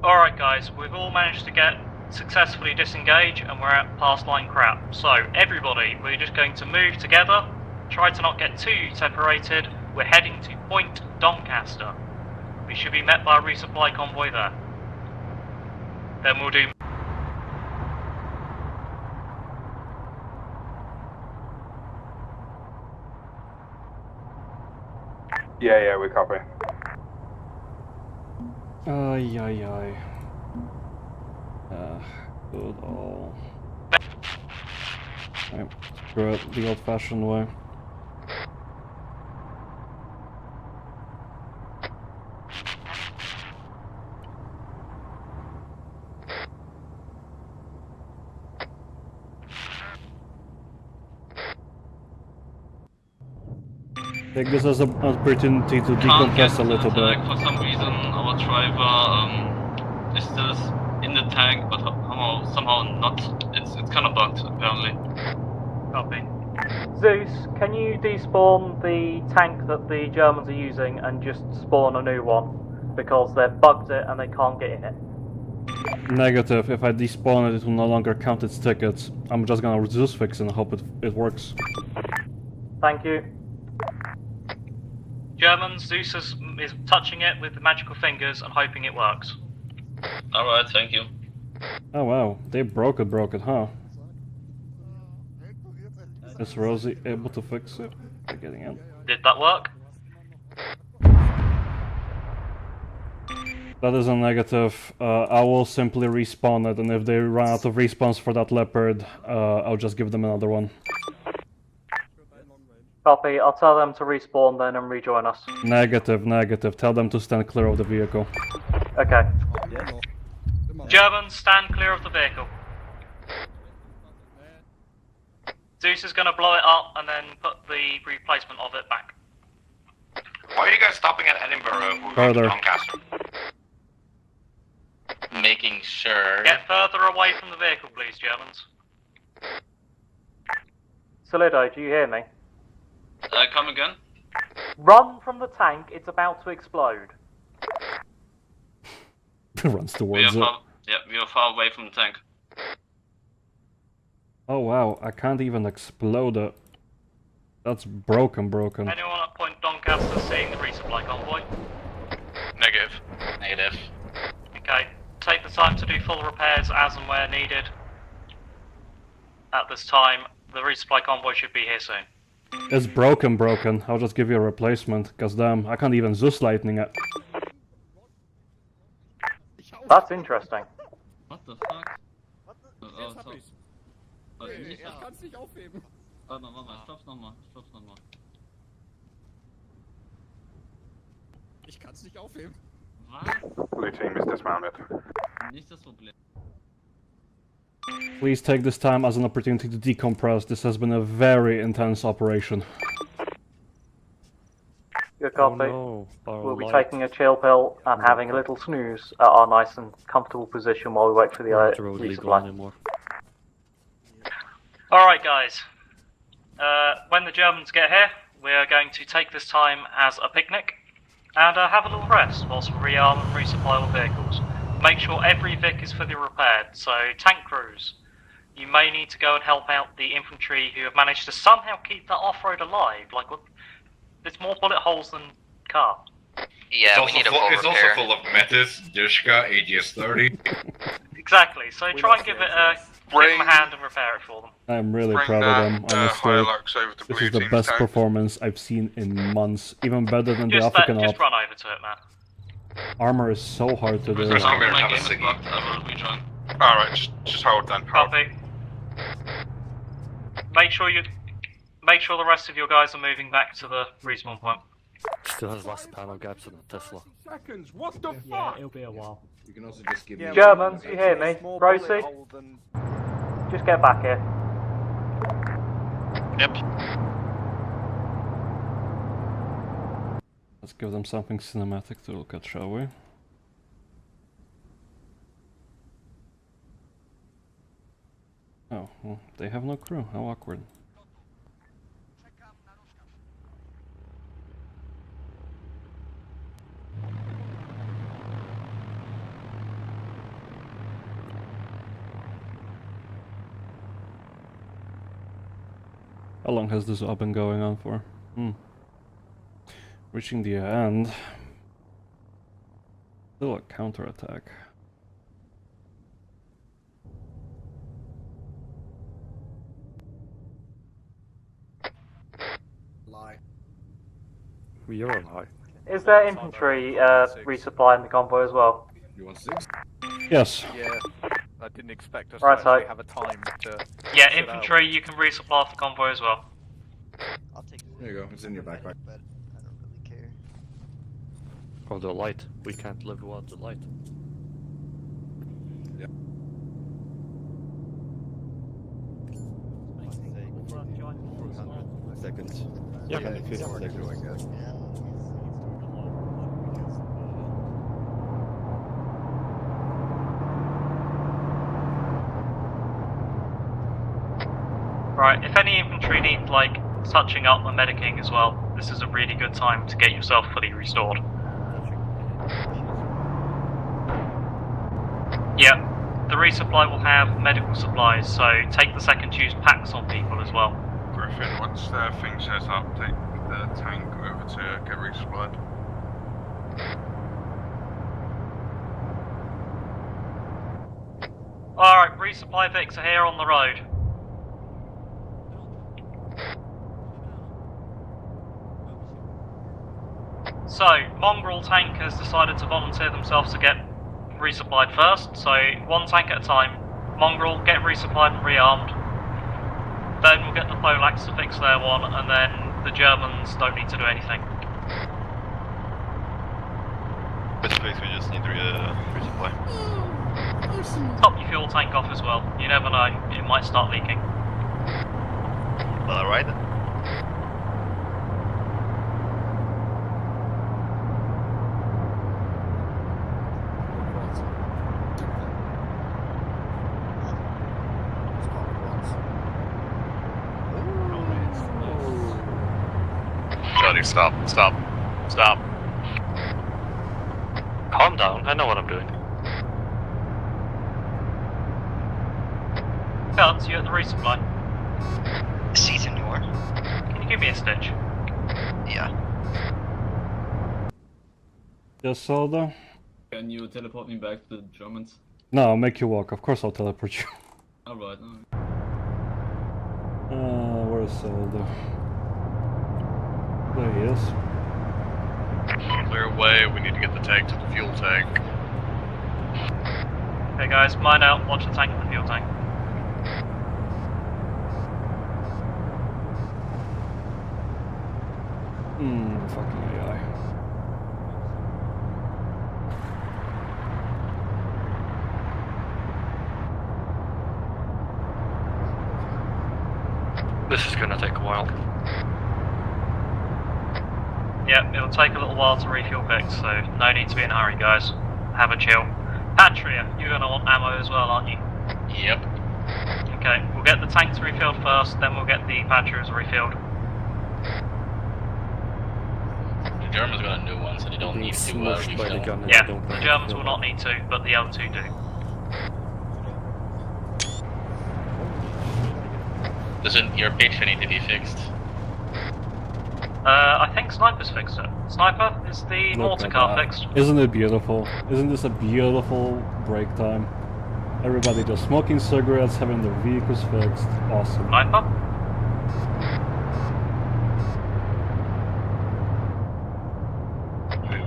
Alright guys, we've all managed to get successfully disengage and we're at past line crap. So everybody, we're just going to move together, try to not get too separated. We're heading to Point Doncaster. We should be met by a resupply convoy there. Then we'll do... Yeah, we copy. Ay, ay, ay. Good all. Right, screw it, the old-fashioned way. Take this as an opportunity to decompress a little bit. For some reason, our driver is still in the tank, but somehow not. It's kind of bugged, apparently. Copy. Zeus, can you despawn the tank that the Germans are using and just spawn a new one? Because they've bugged it and they can't get in it. Negative. If I despawn it, it will no longer count its tickets. I'm just gonna Zeus fix it and hope it works. Thank you. Germans, Zeus is touching it with the magical fingers and hoping it works. Alright, thank you. Oh wow, they broke it, huh? Is Rosie able to fix it? They're getting in. Did that work? That is a negative. I will simply respawn it, and if they run out of respawns for that leopard, I'll just give them another one. Copy. I'll tell them to respawn then and rejoin us. Negative, negative. Tell them to stand clear of the vehicle. Okay. Germans, stand clear of the vehicle. Zeus is going to blow it up and then put the replacement of it back. Why are you guys stopping at Edinburgh? We're going to Further. Doncaster. Making sure. Get further away from the vehicle, please, Germans. Solido, do you hear me? Come again? Run from the tank, it's about to explode. Runs towards it. We are far away from the tank. Oh wow, I can't even explode it. That's broken. Anyone at Point Doncaster seeing the resupply convoy? Negative. Negative. Okay, take the time to do full repairs as and where needed. At this time, the resupply convoy should be here soon. It's broken. I'll just give you a replacement, cause damn, I can't even Zeus lightning it. That's interesting. What the fuck? Ich kann's nicht aufheben. Warte mal, stopp's nochmal. Ich kann's nicht aufheben. Was? Blue team is dismounted. Nicht das Problem. Please take this time as an opportunity to decompress. This has been a very intense operation. Good copy. Oh no, We'll be taking a chill pill and having a little snooze at our nice and comfortable position while we wait for the resupply. Alright guys, when the Germans get here, we are going to take this time as a picnic and have a little rest whilst we rearm and resupply all vehicles. Make sure every Vic is fully repaired, so tank crews, you may need to go and help out the infantry who have managed to somehow keep that off-road alive. Like, there's more bullet holes than car. Yeah, we need a full repair. It's also full of Metis, Dushka, AGS-30. Exactly, so try and give them a hand and repair it for them. I'm really proud of them, honestly. Hilux over to This blue is the team's best tank. performance I've seen in months. Even better than the Just African run op. over to it, man. Armor is so hard to do. Come here, My have a game is ciggy. blocked. I will rejoin. Alright, just hold then, hold. Copy. Make sure the rest of your guys are moving back to the respawn point. Still has last panel gaps in the Tesla. Seconds, what the Yeah, fuck? it'll be a while. You can also just give me... Germans, you hear me? Rosie? Just get back here. Yep. Let's give them something cinematic to look at, shall we? Oh, well, they have no crew. How awkward. How long has this all been going on for? Reaching the end. Still a counterattack. Lie. We are on high. Is there infantry resupplying the convoy as well? You want 6? Yes. Yeah, I didn't expect us Right, to actually so- have a time to... Yeah, sit infantry, you can resupply the convoy as well. I'll take it. There you go, it's in your backpack. But I don't really care. Oh, the light. We can't live without the light. Yeah. Seconds. Yeah, Yeah, 50 seconds. Right, if any infantry need, like, touching up and medicing as well, this is a really good time to get yourself fully restored. Yep, the resupply will have medical supplies, so take the second to use packs on people as well. Griffin, once the thing sets up, take the tank over to get resupplied. Alright, resupply Vics are here on the road. So, Mongrel tank has decided to volunteer themselves to get resupplied first, so one tank at a time. Mongrel, get resupplied and rearmed. Then we'll get the Polacks to fix their one, and then the Germans don't need to do anything. Best place, we just need resupply. Top your fuel tank off as well. You never know, it might start leaking. Alright. Johnny, stop. Calm down, I know what I'm doing. Guns, you at the resupply. Si, senor. Can you give me a stitch? Yeah. Yes, Solda? Can you teleport me back to the Germans? No, I'll make you walk. Of course I'll teleport you. Alright. Where's Solda? There he is. Clear away, we need to get the tank to the fuel tank. Okay guys, mine out, watch the tank and the fuel tank. Fucking AI. This is gonna take a while. Yep, it'll take a little while to refuel fix, so no need to be in a hurry guys. Have a chill. Patria, you're gonna want ammo as well, aren't you? Yep. Okay, we'll get the tanks refilled first, then we'll get the Patrias refilled. The Germans got a new one, so they don't need to refill. Yeah, the Germans will not need to, but the L2 do. Doesn't your picture need to be fixed? I think Sniper's fixed it. Sniper, is the Look mortar at car that. fixed? Isn't it beautiful? Isn't this a beautiful break time? Everybody just smoking cigarettes, having their vehicles fixed. Awesome. Sniper?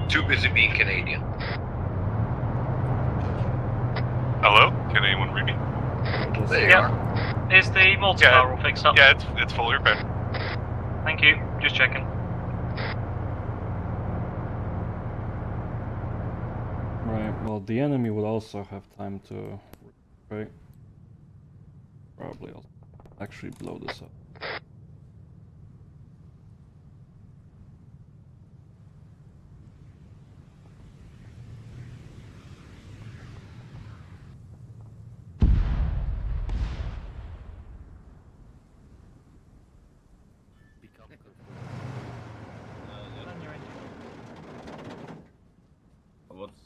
Too busy being Canadian. Hello? Can anyone read me? There you are. Is the mortar car all fixed up? Yeah, it's fully repaired. Thank you, just checking. Right, well, the enemy would also have time to... Right? Probably I'll actually blow this up.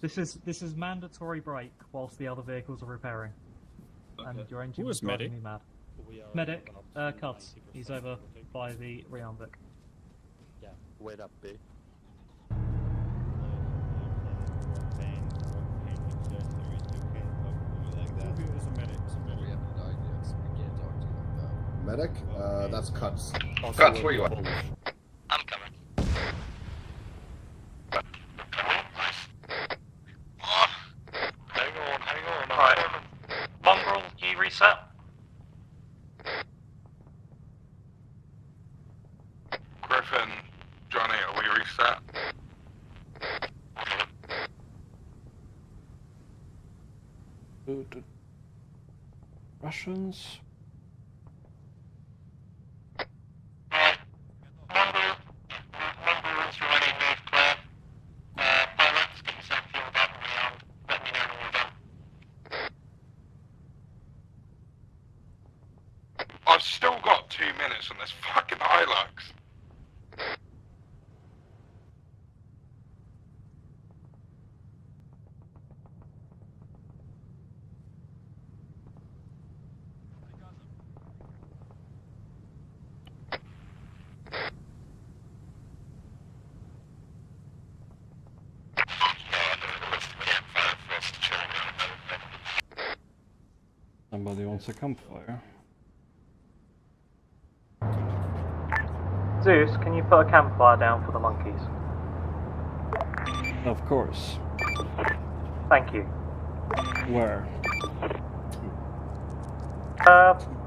This is mandatory break whilst the other vehicles are repairing. And your engine Who is is driving medic? me mad. Medic, Cuts. He's over by the Rearmvic. Yeah, wait up, B. Medic? That's Cuts. Cuts, where you at? I'm coming. Hang on. Alright. Mongrel, you reset? Griffin, Johnny, are we reset? Russians? I've still got 2 minutes on this fucking Hilux. Somebody wants a campfire. Zeus, can you put a campfire down for the monkeys? Of course. Thank you. Where?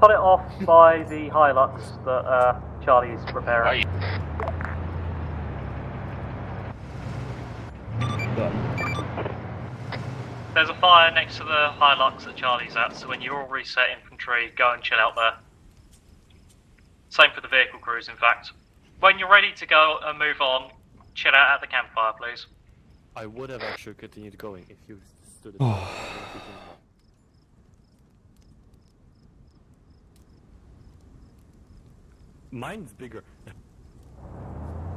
Put it off by the Hilux that Charlie's repairing. There's a fire next to the Hilux that Charlie's at, so when you're all reset infantry, go and chill out there. Same for the vehicle crews, in fact. When you're ready to go and move on, chill out at the campfire, please. I would have actually continued going if you stood Oh. at Mine's bigger.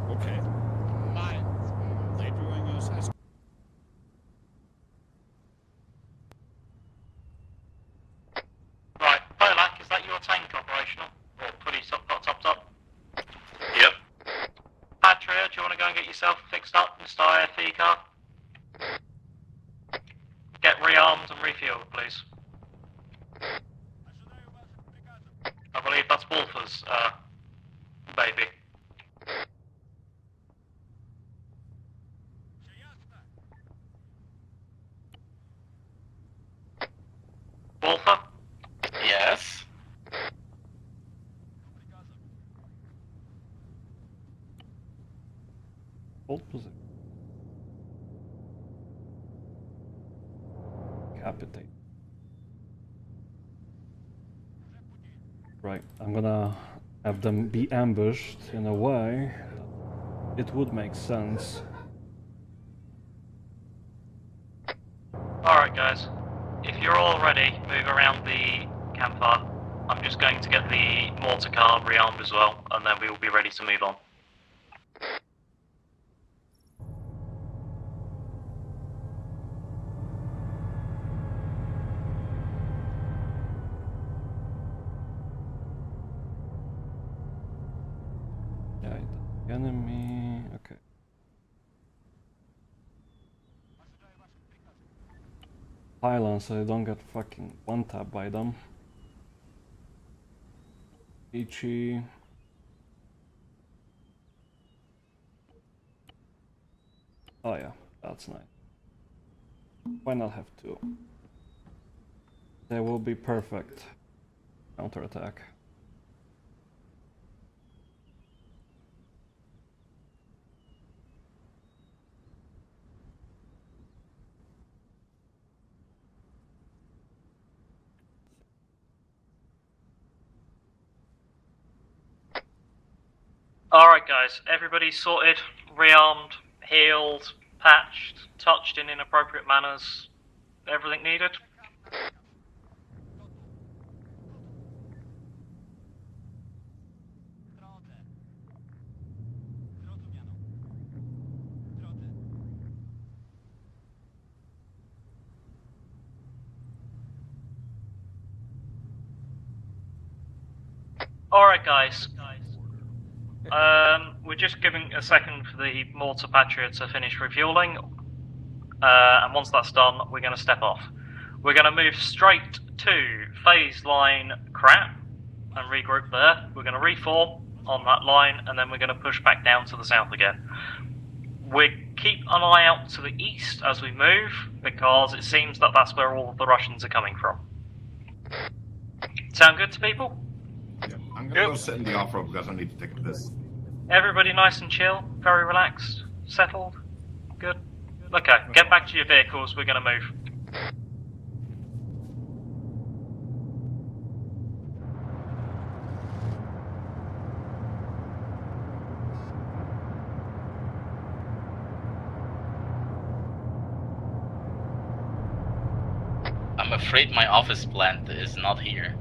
Okay. Mine's bigger. They doing us as Right, Polak, is that your tank operational? Or fully topped up? Yep. Patria, do you want to go and get yourself fixed up, Mr. IFE car? Get rearmed and refueled, please. I believe that's Wolfer's, baby. Wolfer? Yes. Hold position. Capitate. Right, I'm gonna have them be ambushed in a way it would make sense. Alright guys, if you're all ready, move around the campfire. I'm just going to get the mortar car rearmed as well, and then we will be ready to move on. Yeah, enemy. Okay. Pylon, so I don't get fucking one tap by them. Ichi. Oh yeah, that's nice. Why not have two? They will be perfect counterattack. Alright guys, everybody sorted, rearmed, healed, patched, touched in inappropriate manners, everything needed? Alright guys, we're just giving a second for the mortar patria to finish refueling, and once that's done, we're going to step off. We're going to move straight to phase line crap and regroup there. We're going to reform on that line, and then we're going to push back down to the south again. We keep an eye out to the east as we move, because it seems that that's where all of the Russians are coming from. Sound good to people? I'm gonna go sit in the off-road because I need to take a piss. Everybody nice and chill, very relaxed, settled, good? Okay, get back to your vehicles, we're gonna move. I'm afraid my office plant is not here.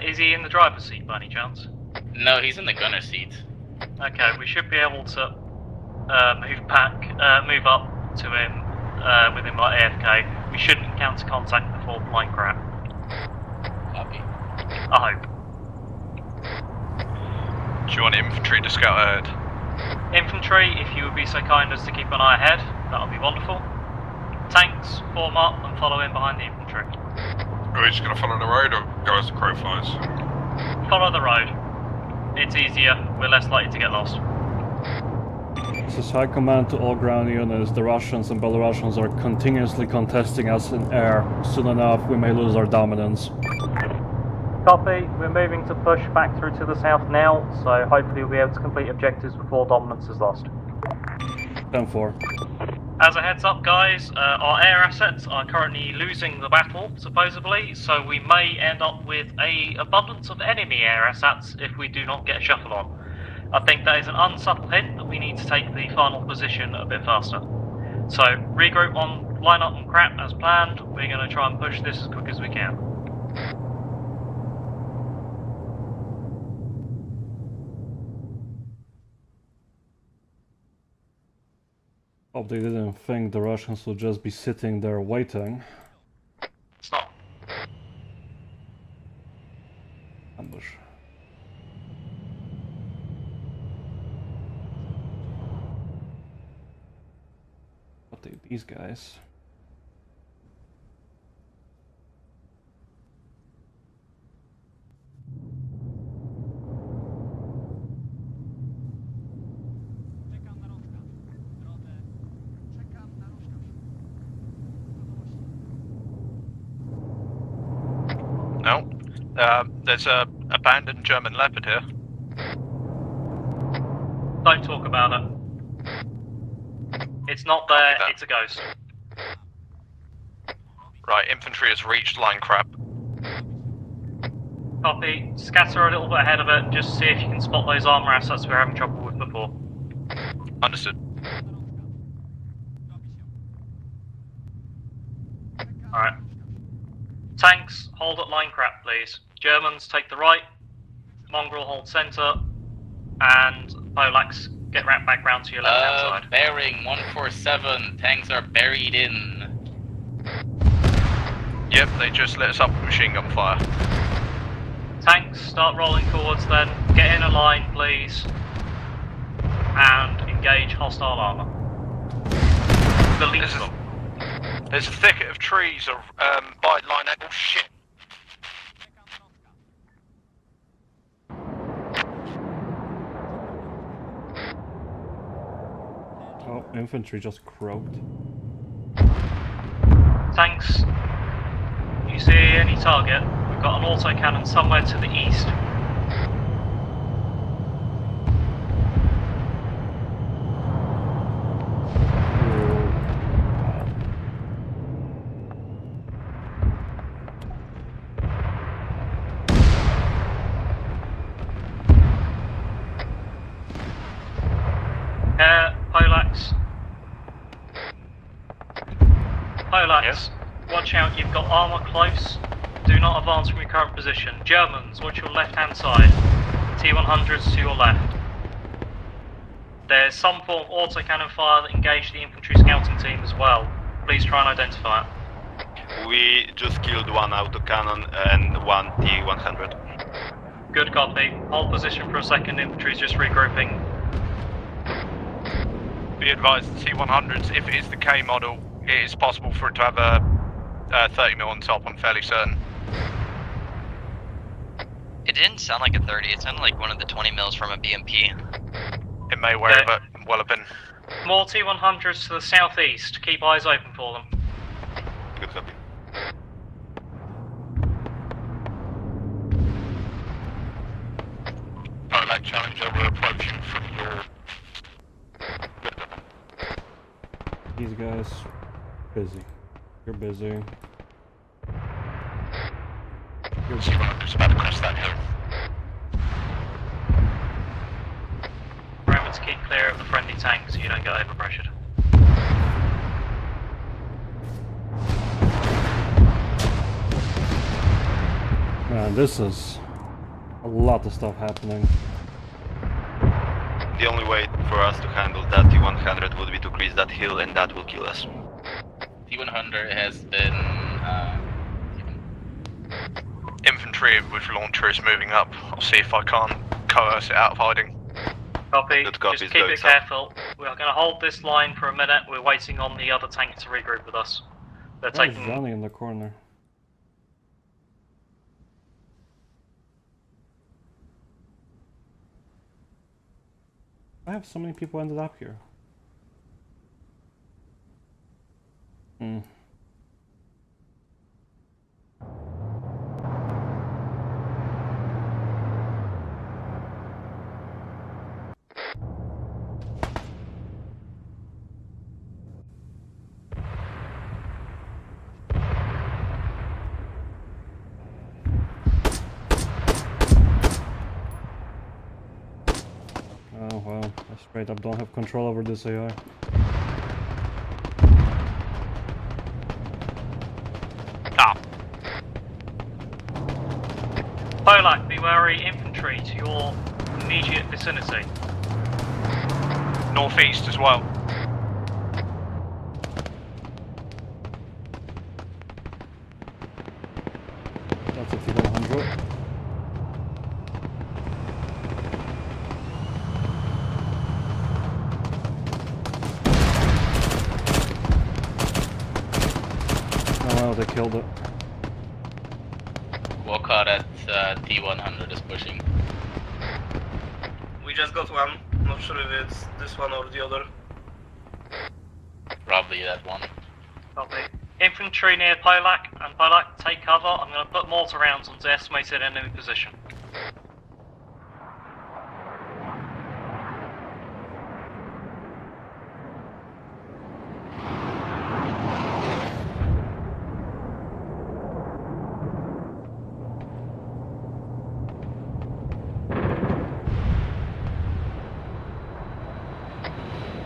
Is he in the driver's seat by any chance? No, he's in the gunner seat. Okay, we should be able to move up to him with him like AFK. We shouldn't encounter contact before flying crap. Copy. I hope. Do you want infantry to scout ahead? Infantry, if you would be so kind as to keep an eye ahead, that would be wonderful. Tanks, form up and follow in behind the infantry. Are we just going to follow the road or go as the crow flies? Follow the road. It's easier, we're less likely to get lost. This is high command to all ground units. The Russians and Belarusians are continuously contesting us in air. Soon enough, we may lose our dominance. Copy. We're moving to push back through to the south now, so hopefully we'll be able to complete objectives before dominance is lost. 10-4. As a heads up, guys, our air assets are currently losing the battle, supposedly, so we may end up with an abundance of enemy air assets if we do not get a shuttle on. I think that is an unsubtle hint that we need to take the final position a bit faster. So, regroup on line up and crap as planned. We're going to try and push this as quick as we can. Hope they didn't think the Russians would just be sitting there waiting. Stop. Ambush. What are these guys? No. There's a abandoned German Leopard here. Don't talk about it. It's not there, it's a ghost. Right, infantry has reached line crab. Copy. Scatter a little bit ahead of it, just see if you can spot those armor assets we were having trouble with before. Understood. Alright. Tanks, hold at line crap, please. Germans, take the right. Mongrel, hold centre. And Polacks, get back round to your left-hand side. Bearing 147, tanks are buried in. Yep, they just lit us up with machine gun fire. Tanks, start rolling forwards then. Get in a line, please. And engage hostile armour. Delete them. There's a thicket of trees by line. Oh shit! Oh, infantry just croaked. Tanks, you see any target? We've got an autocannon somewhere to the east. Polacks, watch out, you've got armour close. Do not advance from your current position. Germans, watch your left-hand side. T-100s to your left. There's some form of autocannon fire that engaged the infantry scouting team as well. Please try and identify it. We just killed one autocannon and one T-100. Good copy. Hold position for a second, infantry's just regrouping. Be advised, the T-100s, if it is the K model, it is possible for it to have a 30mm on top, I'm fairly certain. It didn't sound like a 30, it sounded like one of the 20 mils from a BMP. It may well have been. More T-100s to the southeast. Keep eyes open for them. Good copy. Polak Challenger, we're approaching from your... These guys, busy. You're busy. Just about to cross that hill. Remember to keep clear of the friendly tank so you don't get overpressured. Man, this is a lot of stuff happening. The only way for us to handle that T-100 would be to crease that hill, and that will kill us. T-100 has been... Infantry with launchers moving up. I'll see if I can't coerce it out of hiding. Copy. Good copy. Just keep it careful. We are going to hold this line for a minute. We're waiting on the other tank to regroup with us. They're Where's taking... Johnny in the corner? I have so many people ended up here. Oh well, I straight up don't have control over this AI. Ah. Polak, be wary, infantry to your immediate vicinity. Northeast as well. That's a T-100. Oh wow, they killed it. Walk out at T100 is pushing. We just got one. Not sure if it's this one or the other. Probably that one. Copy. Infantry near Polak, and Polak, take cover. I'm going to put mortar rounds onto the estimated enemy position.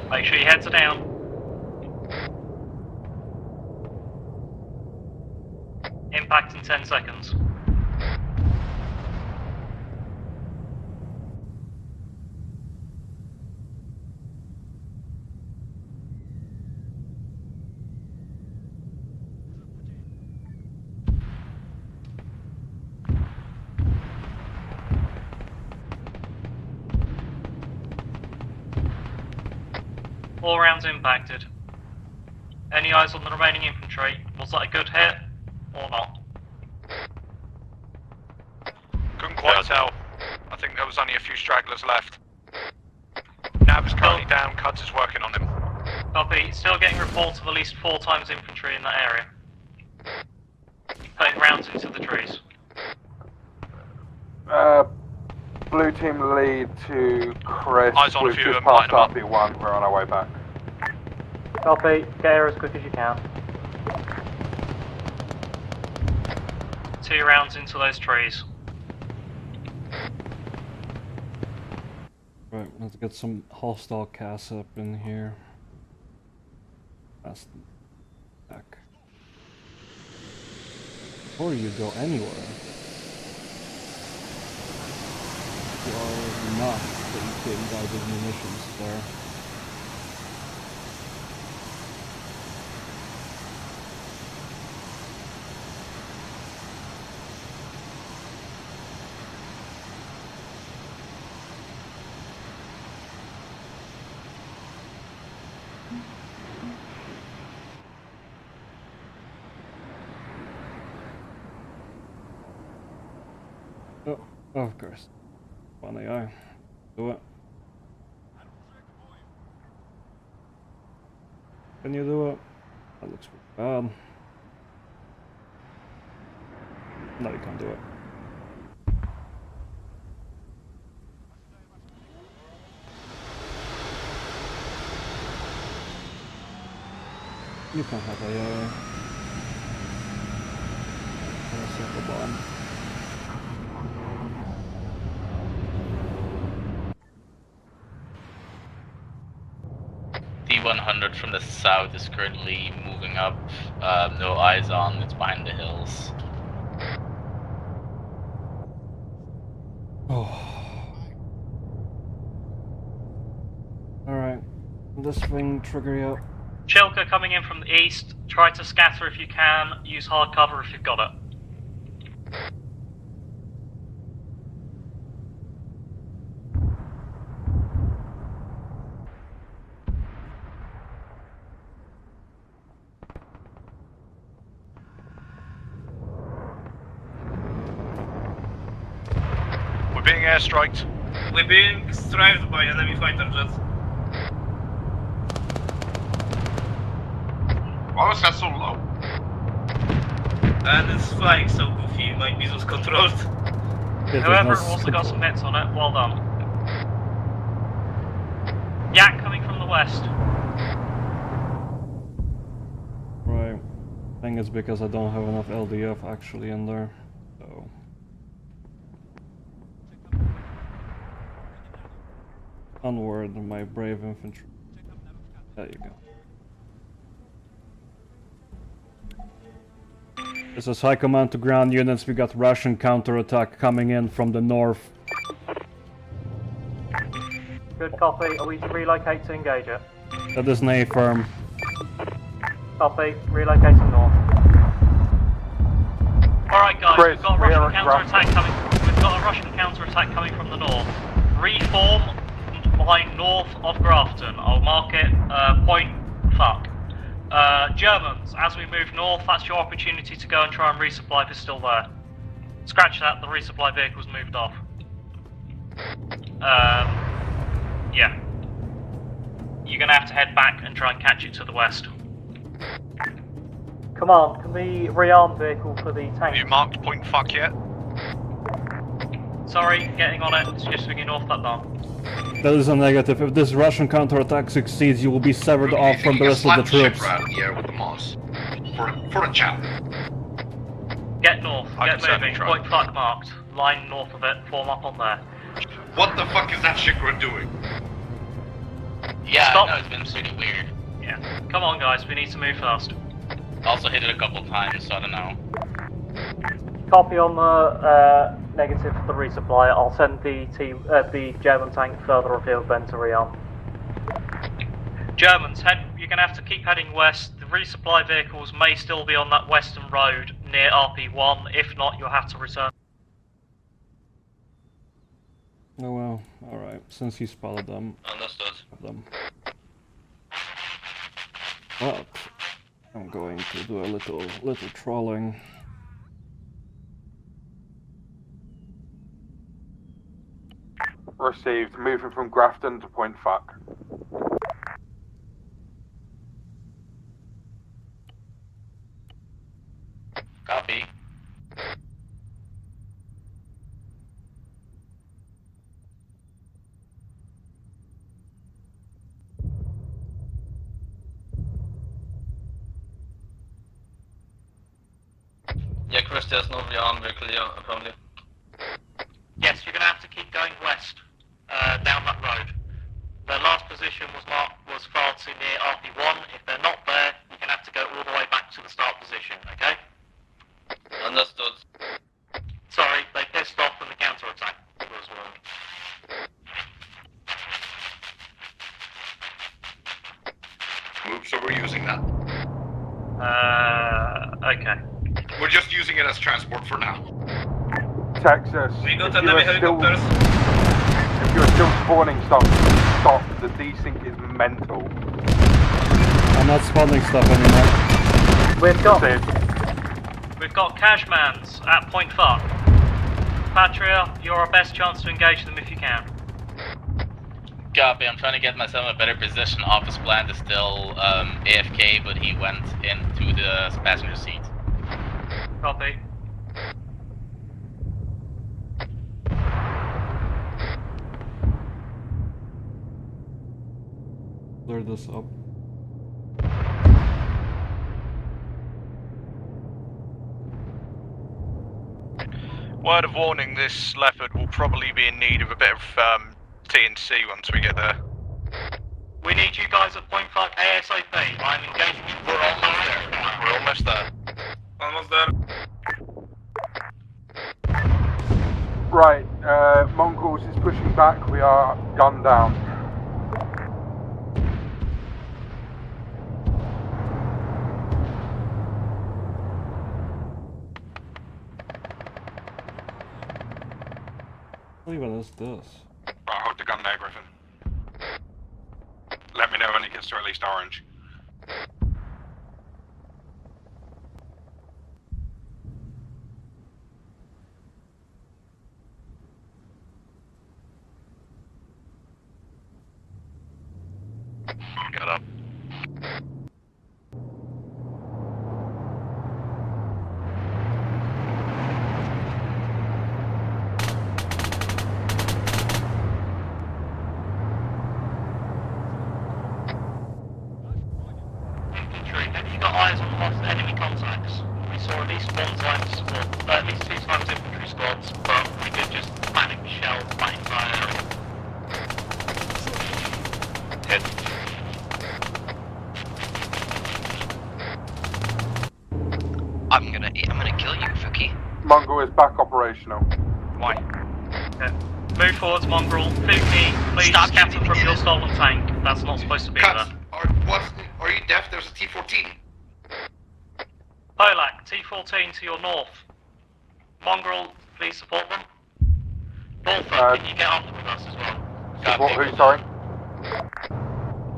Make sure your heads are down. Impact in 10 seconds. All rounds impacted. Any eyes on the remaining infantry? Was that a good hit or not? Couldn't quite tell. I think there was only a few stragglers left. Nav is currently down, Cuds is working on him. Copy. Still getting reports of at least 4 times infantry in that area. Putting rounds into the trees. Blue team lead to Chris. Eyes on a We've few just of them, passed lighten 'em RP1. We're on our way back. Copy. Get here as quick as you can. 2 rounds into those trees. Right, let's get some hostile CAS up in here. That's back. Before you go anywhere, you are not getting guided munitions there. Oh, of course. One AI. Do it. Can you do it? That looks pretty bad. No, you can't do it. You can't have AI. That's a bomb. T100 from the south is currently moving up. No eyes on, it's behind the hills. Oh. Alright. This thing trigger you up. Chilka coming in from the east. Try to scatter if you can. Use hard cover if you've got it. We're being airstriked. We're being strafed by enemy fighter jets. Why was that so low? And it's flying so goofy, it might be just controlled. Whoever also got some hits on it, well done. Yak coming from the west. Right. I think it's because I don't have enough LDF actually in there. So. Onward, my brave infantry. There you go. This is high command to ground units. We got Russian counterattack coming in from the north. Good copy. Are we to relocate to engage it? That is an A firm. Copy. Relocating north. Alright guys, Chris, we've got a we are Russian at counterattack coming. We've got a Russian counterattack coming from the north. Reform behind north of Grafton. I'll mark it point fuck. Germans, as we move north, that's your opportunity to go and try and resupply if it's still there. Scratch that, the resupply vehicle's moved off. Yeah. You're gonna have to head back and try and catch it to the west. Command, can we rearm vehicle for the tank? Have you marked point fuck yet? Sorry, getting on it. It's just swinging north that long. That is a negative. If this Russian counterattack succeeds, you will be severed off from the rest of the troops. Out of the air with the moss. For a chat. Get north, get moving. Point fuck marked. Line north of it, form up on there. What the fuck is that Shikra doing? Yeah, Stop. I know, it's been pretty weird. Yeah. Come on guys, we need to move fast. Also hit it a couple times, so I don't know. Copy on the negative for the resupply. I'll send the German tank further afield then to rearm. Germans, you're going to have to keep heading west. The resupply vehicles may still be on that western road near RP1. If not, you'll have to return. Oh well, alright, since he spotted them. Understood. But I'm going to do a little trolling. Received. Moving from Grafton to point fuck. Copy. Yeah, Chris, there's no rearm vehicle here, apparently. Yes, you're going to have to keep going west, down that road. Their last position was far too near RP1. If they're not there, you're going to have to go all the way back to the start position, okay? Understood. Sorry, they pissed off and the counterattack was wrong. So we're using that. Okay. We're just using it as transport for now. Texas. We got if you enemy are still- helicopters. If you're still spawning stuff, stop. The desync is mental. I'm not spawning stuff anymore. We've got Cashmans at point fuck. Patria, you're our best chance to engage them if you can. Copy, I'm trying to get myself in a better position. Office plant is still AFK, but he went into the passenger seat. Copy. Clear this up. Word of warning, this Leopard will probably be in need of a bit of TNC once we get there. We need you guys at point fuck ASAP. I'm engaging you. We're almost there. We're almost there. Almost there. Right, Mongols is pushing back. We are gunned down. What even is this? Right, hold the gun there, Griffin. Let me know when it gets to at least orange. Get up. Infantry, have you got eyes on lost enemy contacts? We saw at least one times, or at least 2 times infantry squads, but we did just panic shell that entire area. is back operational. Why? Okay. Move forwards, Mongrel. Fuki, please scatter from your stolen tank. That's not supposed to be Cut. there. Are you deaf? There's a T-14. Polak, T-14 to your north. Mongrel, please support them. Bolton, can you get up with us as well? Support who, sorry?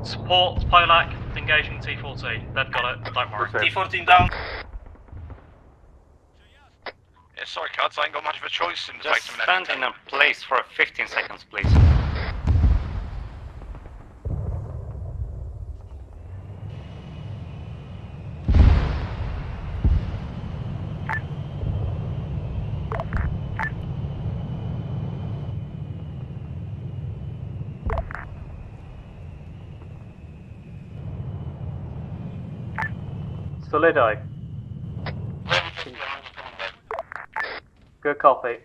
Support Polak, engaging T-14. They've got it, don't worry. T-14 down. Yeah, sorry, Cuts, I ain't got much of a choice in Just stand in a place for 15 seconds, please. Solido. Good copy.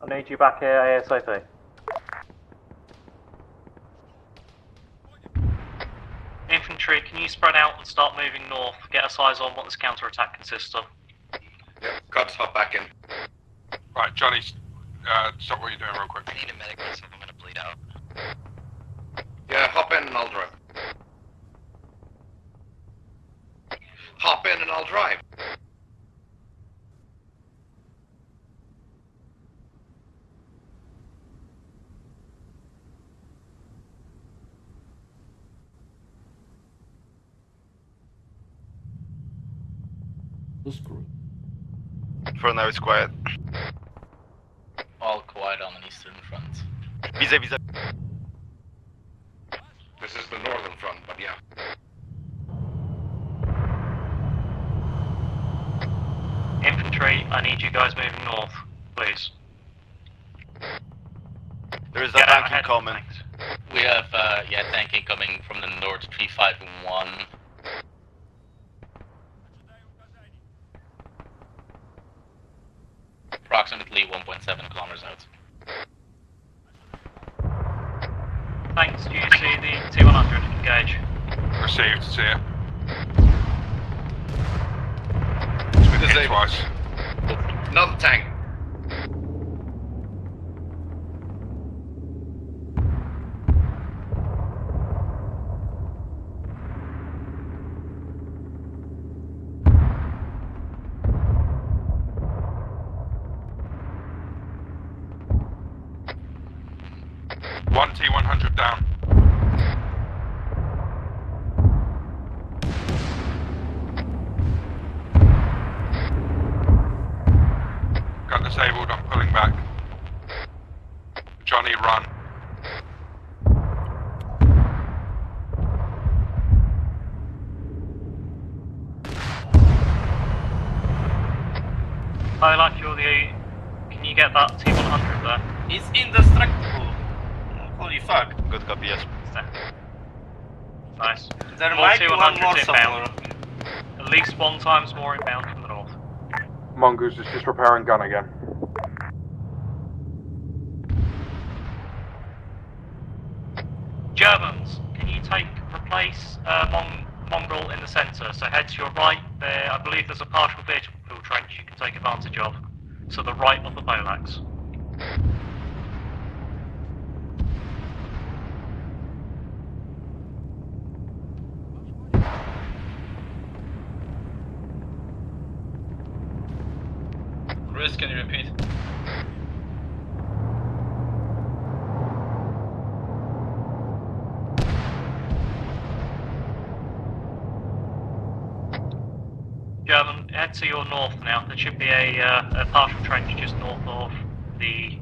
I need you back here ASAP. Infantry, can you spread out and start moving north? Get us eyes on what this counter-attack consists of. Yep, Cuts, hop back in. Right, Johnny, stop what you're doing real quick. I need a medic myself, I'm gonna bleed out. Yeah, hop in and I'll drive. Hop in and I'll drive. For now it's quiet. All quiet on the eastern front. Vis-a-vis. This is the northern front, but yeah. Infantry, I need you guys moving north, please. There is a tank incoming. We have, tank incoming from the north, 351. Approximately 1.7 kilometers out. Thanks, do you see the T-100 engage? Received, see ya. It's been Hit twice. Another tank. One T-100 down. Gun disabled, I'm pulling back. Johnny, run. I like you're the... Can you get that T-100 there? It's indestructible. Holy fuck. Good copy, yes. Nice. There More might be one more T-100s inbound. At least 1 times more inbound from the north. Mongoose is just repairing gun again. Germans, can you replace Mongrel in the centre? So head to your right there. I believe there's a partial vehicle trench you can take advantage of. To the right of the Polaks. Chris, can you repeat? German, head to your north now. There should be a partial trench just north of the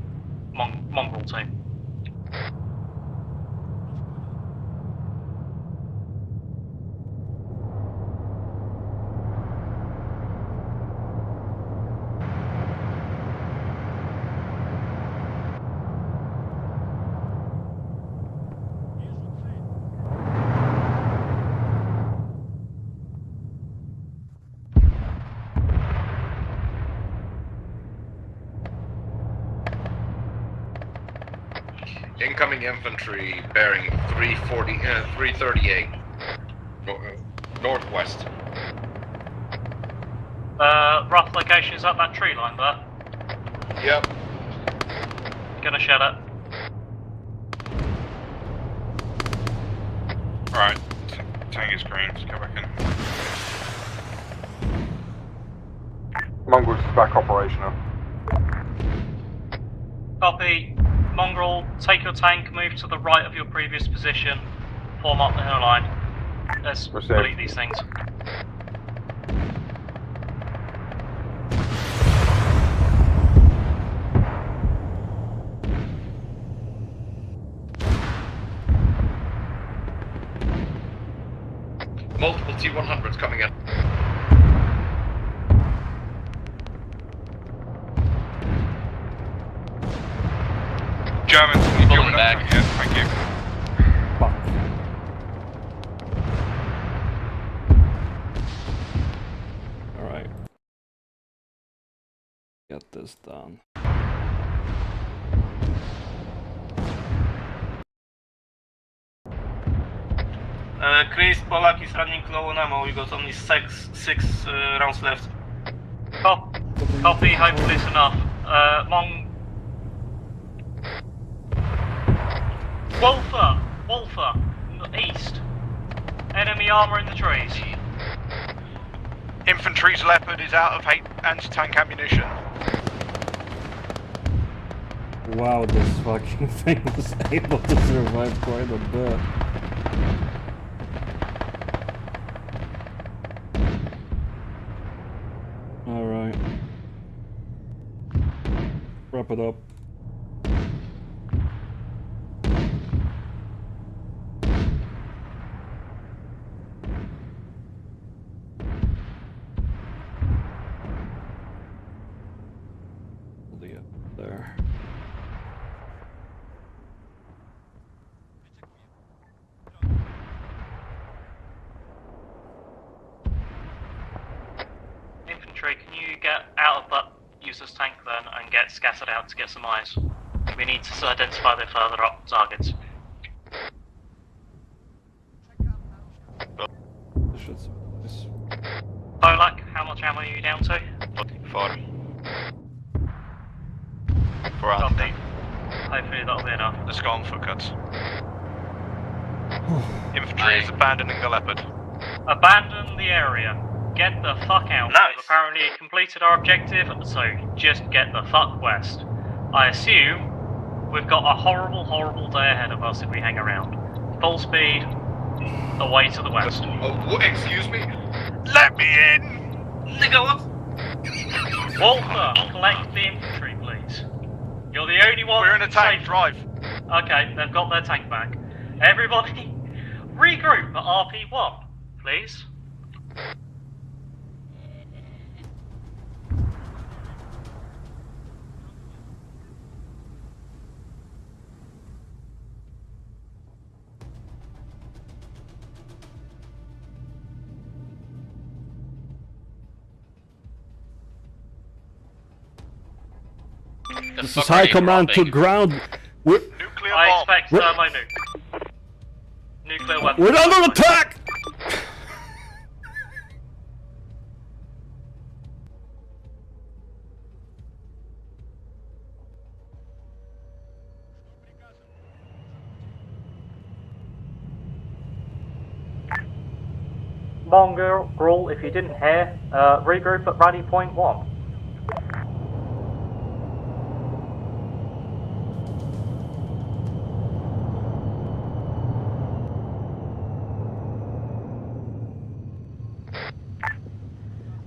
Mongrel team. Incoming infantry bearing 338. Northwest. Rough location is up that tree line there. Yep. Gonna shut it. Alright, tank is green, let's go back in. Mongols is back operational. Copy. Mongrel, take your tank, move to the right of your previous position, form up the hill line. Let's delete these things. Multiple T-100s coming in. Germans, can you build back? Yeah, thank you. Alright. Get this done. Chris, Polak is running low on ammo. We got only six rounds left. Copy, hopefully it's enough. Wolfer, east. Enemy armor in the trees. Infantry's Leopard is out of anti-tank ammunition. Wow, this fucking thing was able to survive quite a bit. Alright. Wrap it up. There. Infantry, can you get out of that user's tank then and get scattered out to get some eyes? We need to identify their further up targets. Polak, how much ammo are you down to? 4. For Anthony. Hopefully that'll be enough. Let's go on foot cuts. Infantry is abandoning the Leopard. Abandon the area. Get the fuck out. We've apparently completed our objective, so just get the fuck west. I assume we've got a horrible, horrible day ahead of us if we hang around. Full speed, away to the west. Oh, excuse me? Let me in! Nigga, what? Walter, collect the infantry, please. You're the only one. We're in a tank, drive. Okay, they've got their tank back. Everybody, regroup at RP1, please. This is High Command to ground. We're I expect thermo nuke. Nuclear weapons. We're under attack! Mongrel, if you didn't hear, regroup at rally point 1.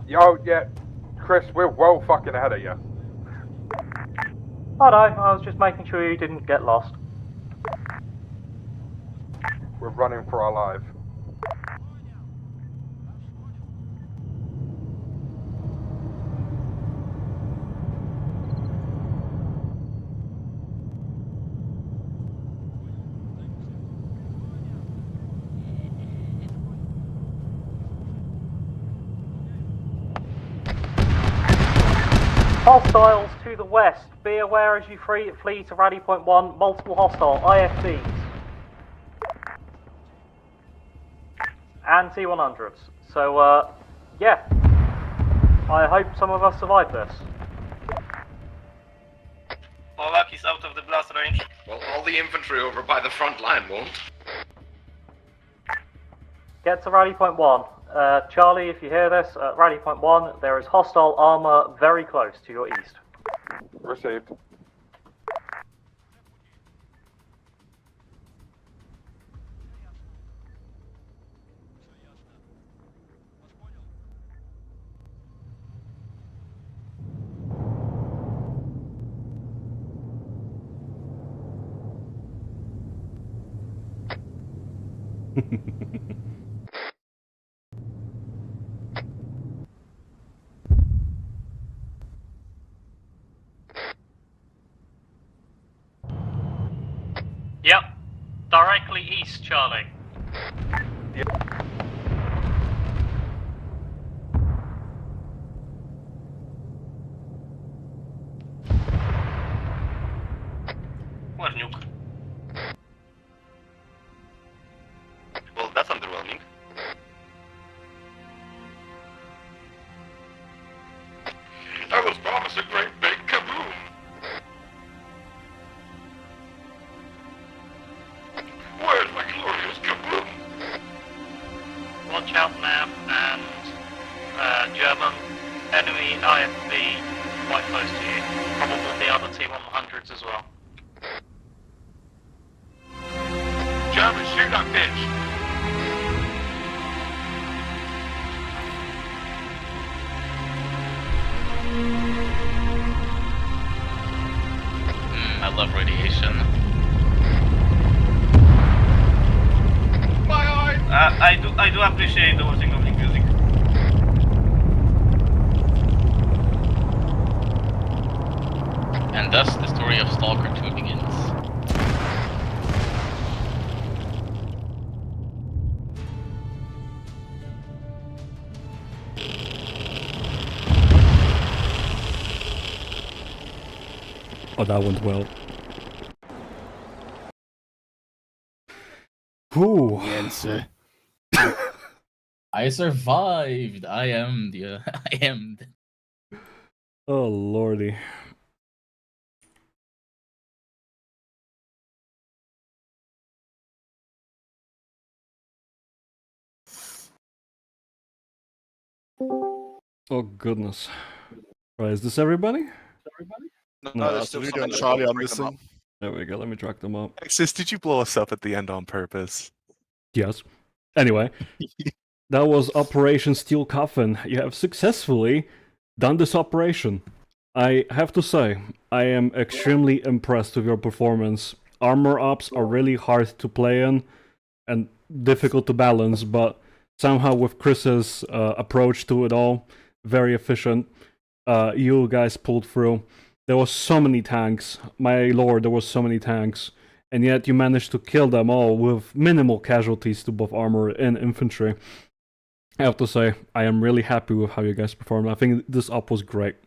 Yo, yeah, Chris, we're well fucking ahead of you. I know, I was just making sure you didn't get lost. We're running for our lives. Hostiles to the west. Be aware as you flee to rally point 1. Multiple hostile IFBs. And T-100s. So, yeah. I hope some of us survive this. range. Well, all the infantry over by the front line won't. Get to rally point 1. Charlie, if you hear this, at rally point 1, there is hostile armor very close to your east. Received. Yep. Directly east, Charlie. Where nuke? Well, that's underwhelming. I was promised a great big kaboom. Where's my glorious kaboom? Watch out, Nav and German enemy IFV quite close to you. Probably the other T-100s as well. German, shoot that bitch. I love radiation. My eyes. I do appreciate the watching of the music. And thus the story of Stalker 2 begins. Oh, that went well. Whew. Yes, I survived. I am the. I am. Oh lordy. Oh goodness. Right, is this everybody? No, there's still Ludo and Charlie are missing. There we go, let me drag them up. Exis, did you blow us up at the end on purpose? Yes. Anyway, that was Operation Steel Coffin. You have successfully done this operation. I have to say, I am extremely impressed with your performance. Armor ops are really hard to play in and difficult to balance, but somehow with Chris's approach to it all, very efficient, you guys pulled through. There was so many tanks, my lord, there was so many tanks, and yet you managed to kill them all with minimal casualties to both armor and infantry. I have to say, I am really happy with how you guys performed. I think this op was great.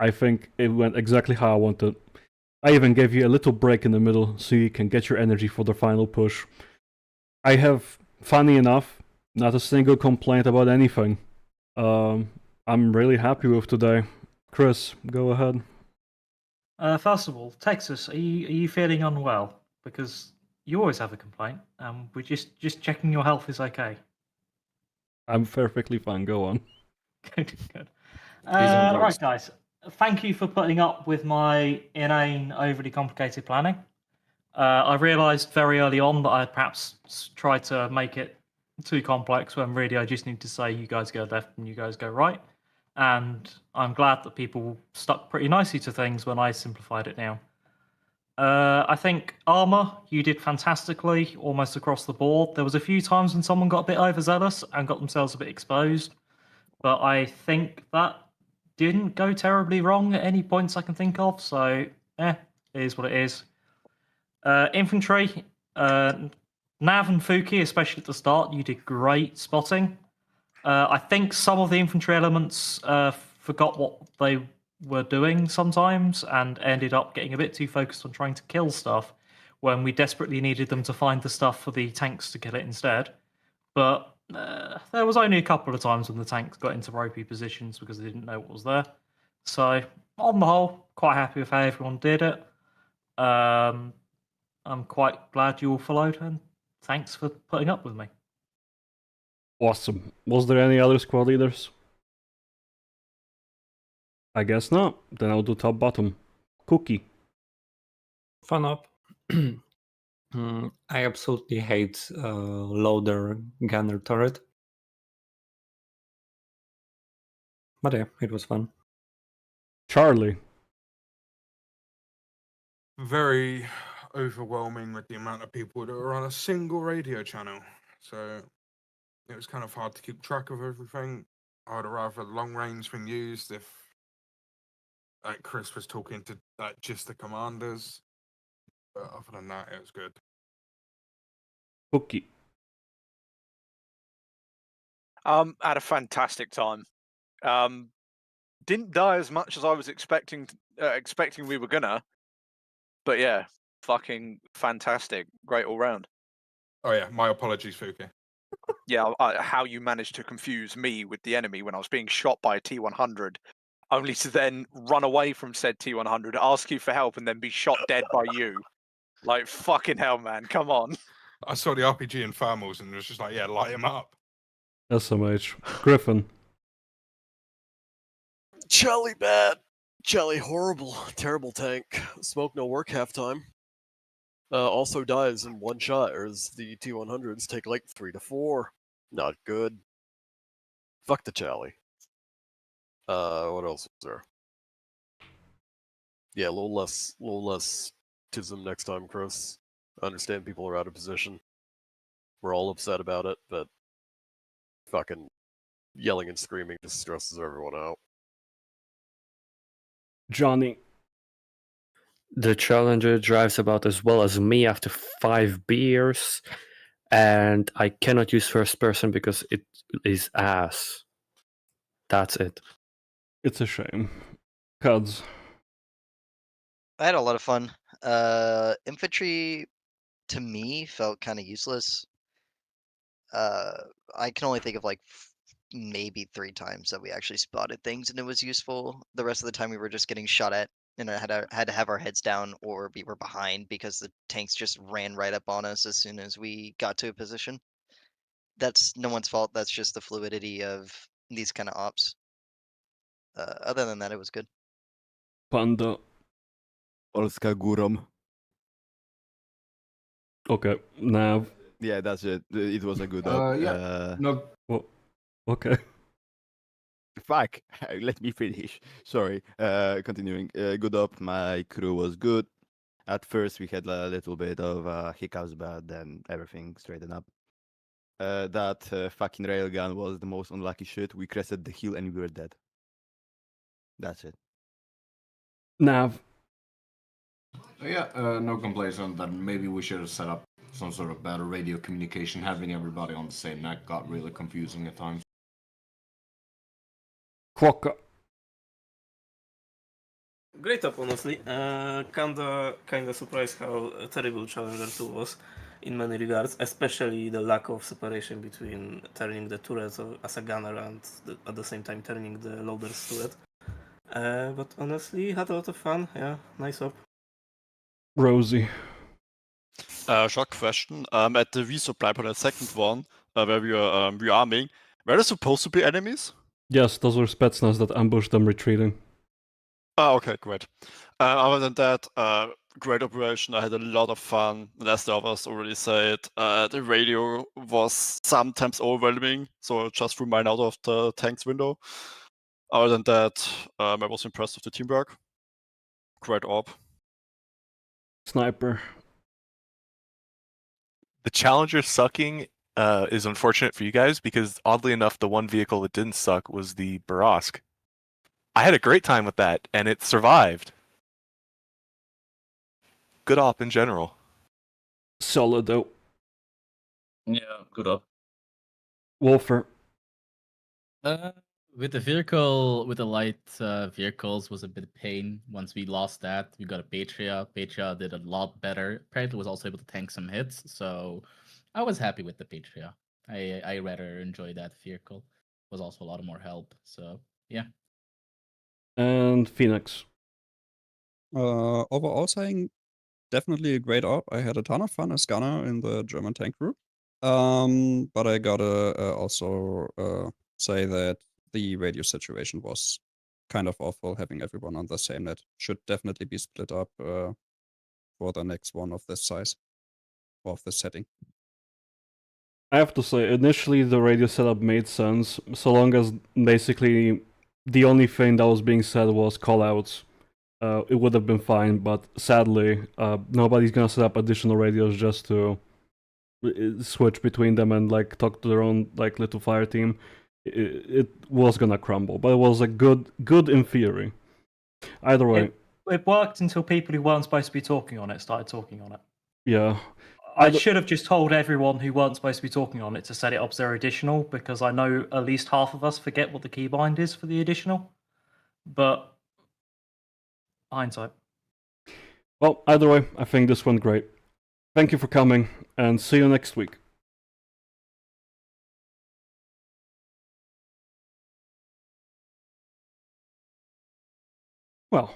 I think it went exactly how I wanted. I even gave you a little break in the middle so you can get your energy for the final push. I have, funny enough, not a single complaint about anything. I'm really happy with today. Chris, go ahead. First of all, Texas, are you feeling unwell? Because you always have a complaint. We're just checking your health is okay. I'm perfectly fine. Go on. Good, good. Right, guys. Thank you for putting up with my inane, overly complicated planning. I realised very early on that I perhaps tried to make it too complex when really I just need to say you guys go left and you guys go right. And I'm glad that people stuck pretty nicely to things when I simplified it down. I think Arma, you did fantastically almost across the board. There was a few times when someone got a bit overzealous and got themselves a bit exposed, but I think that didn't go terribly wrong at any points I can think of, so it is what it is. Infantry, Nav and Fuki, especially at the start, you did great spotting. I think some of the infantry elements forgot what they were doing sometimes and ended up getting a bit too focused on trying to kill stuff when we desperately needed them to find the stuff for the tanks to kill it instead. But there was only a couple of times when the tanks got into ropey positions because they didn't know what was there. So, on the whole, quite happy with how everyone did it. I'm quite glad you all followed, and thanks for putting up with me. Awesome. Was there any other squad leaders? I guess not. Then I'll do top bottom. Cookie. Fun up. I absolutely hate loader gunner turret. But yeah, it was fun. Charlie. Very overwhelming with the amount of people that were on a single radio channel. So it was kind of hard to keep track of everything. I would have rather long range been used if like Chris was talking to like just the commanders. But other than that, it was good. Cookie. Had a fantastic time. Didn't die as much as I was expecting we were gonna. But yeah, fucking fantastic. Great all round. Oh yeah, my apologies, Fuki. Yeah, how you managed to confuse me with the enemy when I was being shot by a T-100, only to then run away from said T-100, ask you for help, and then be shot dead by you. Like, fucking hell, man, come on. I saw the RPG in thermals and it was just like, yeah, light him up. SMH. Griffin. Charlie bad. Charlie horrible. Terrible tank. Smoke no work halftime. Also dies in one shot, as the T-100s take like 3 to 4. Not good. Fuck the Charlie. What else was there? Yeah, a little less tism next time, Chris. I understand people are out of position. We're all upset about it, but fucking yelling and screaming just stresses everyone out. Johnny. The Challenger drives about as well as me after 5 beers, and I cannot use first person because it is ass. That's it. It's a shame. Cuds. I had a lot of fun. Infantry, to me, felt kind of useless. I can only think of like maybe 3 times that we actually spotted things and it was useful. The rest of the time we were just getting shot at and I had to have our heads down or we were behind because the tanks just ran right up on us as soon as we got to a position. That's no one's fault. That's just the fluidity of these kind of ops. Other than that, it was good. Panda. Polska górą. Okay, Nav. Yeah, that's it. It was a good No. Well, okay. Fuck. Let me finish. Sorry. Continuing. Good up. My crew was good. At first, we had a little bit of hiccups, but then everything straightened up. That fucking railgun was the most unlucky shit. We crested the hill and we were dead. That's it. Nav. Yeah, no complaints on that. Maybe we should have set up some sort of better radio communication. Having everybody on the same net got really confusing at times. Quokka. Great up, honestly. Kinda surprised how terrible Challenger 2 was in many regards, especially the lack of separation between turning the turret as a gunner and at the same time turning the loader's turret. But honestly, had a lot of fun. Yeah, nice up. Rosie. Short question. At the resupply point, the second one, where we are rearming, were there supposed to be enemies? Yes, those were Spetsnaz that ambushed them retreating. Okay, great. Other than that, great operation. I had a lot of fun. And as the others already said, the radio was sometimes overwhelming, so I just threw mine out of the tank's window. Other than that, I was impressed with the teamwork. Great op. Sniper. The Challenger sucking is unfortunate for you guys because oddly enough, the one vehicle that didn't suck was the Barask. I had a great time with that, and it survived. Good op in general. Solid though. Yeah, good up. Wolfer. With the vehicle, with the light vehicles was a bit of pain. Once we lost that, we got a Patria. Patria did a lot better. Apparently was also able to tank some hits, so I was happy with the Patria. I rather enjoy that vehicle. Was also a lot more help, so yeah. And Phoenix. Overall saying, definitely a great op. I had a ton of fun as gunner in the German tank group. But I gotta also say that the radio situation was kind of awful. Having everyone on the same net should definitely be split up for the next one of this size or of this setting. I have to say, initially the radio setup made sense, so long as basically the only thing that was being said was callouts. It would have been fine, but sadly, nobody's gonna set up additional radios just to switch between them and like talk to their own like little fire team. It was gonna crumble, but it was a good in theory. Either way, It worked until people who weren't supposed to be talking on it started talking on it. yeah. I should have just told everyone who weren't supposed to be talking on it to set it up as their additional, because I know at least half of us forget what the keybind is for the additional. But hindsight. Well, either way, I think this went great. Thank you for coming, and see you next week. Well,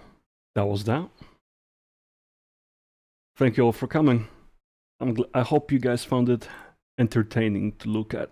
that was that. Thank you all for coming. I hope you guys found it entertaining to look at.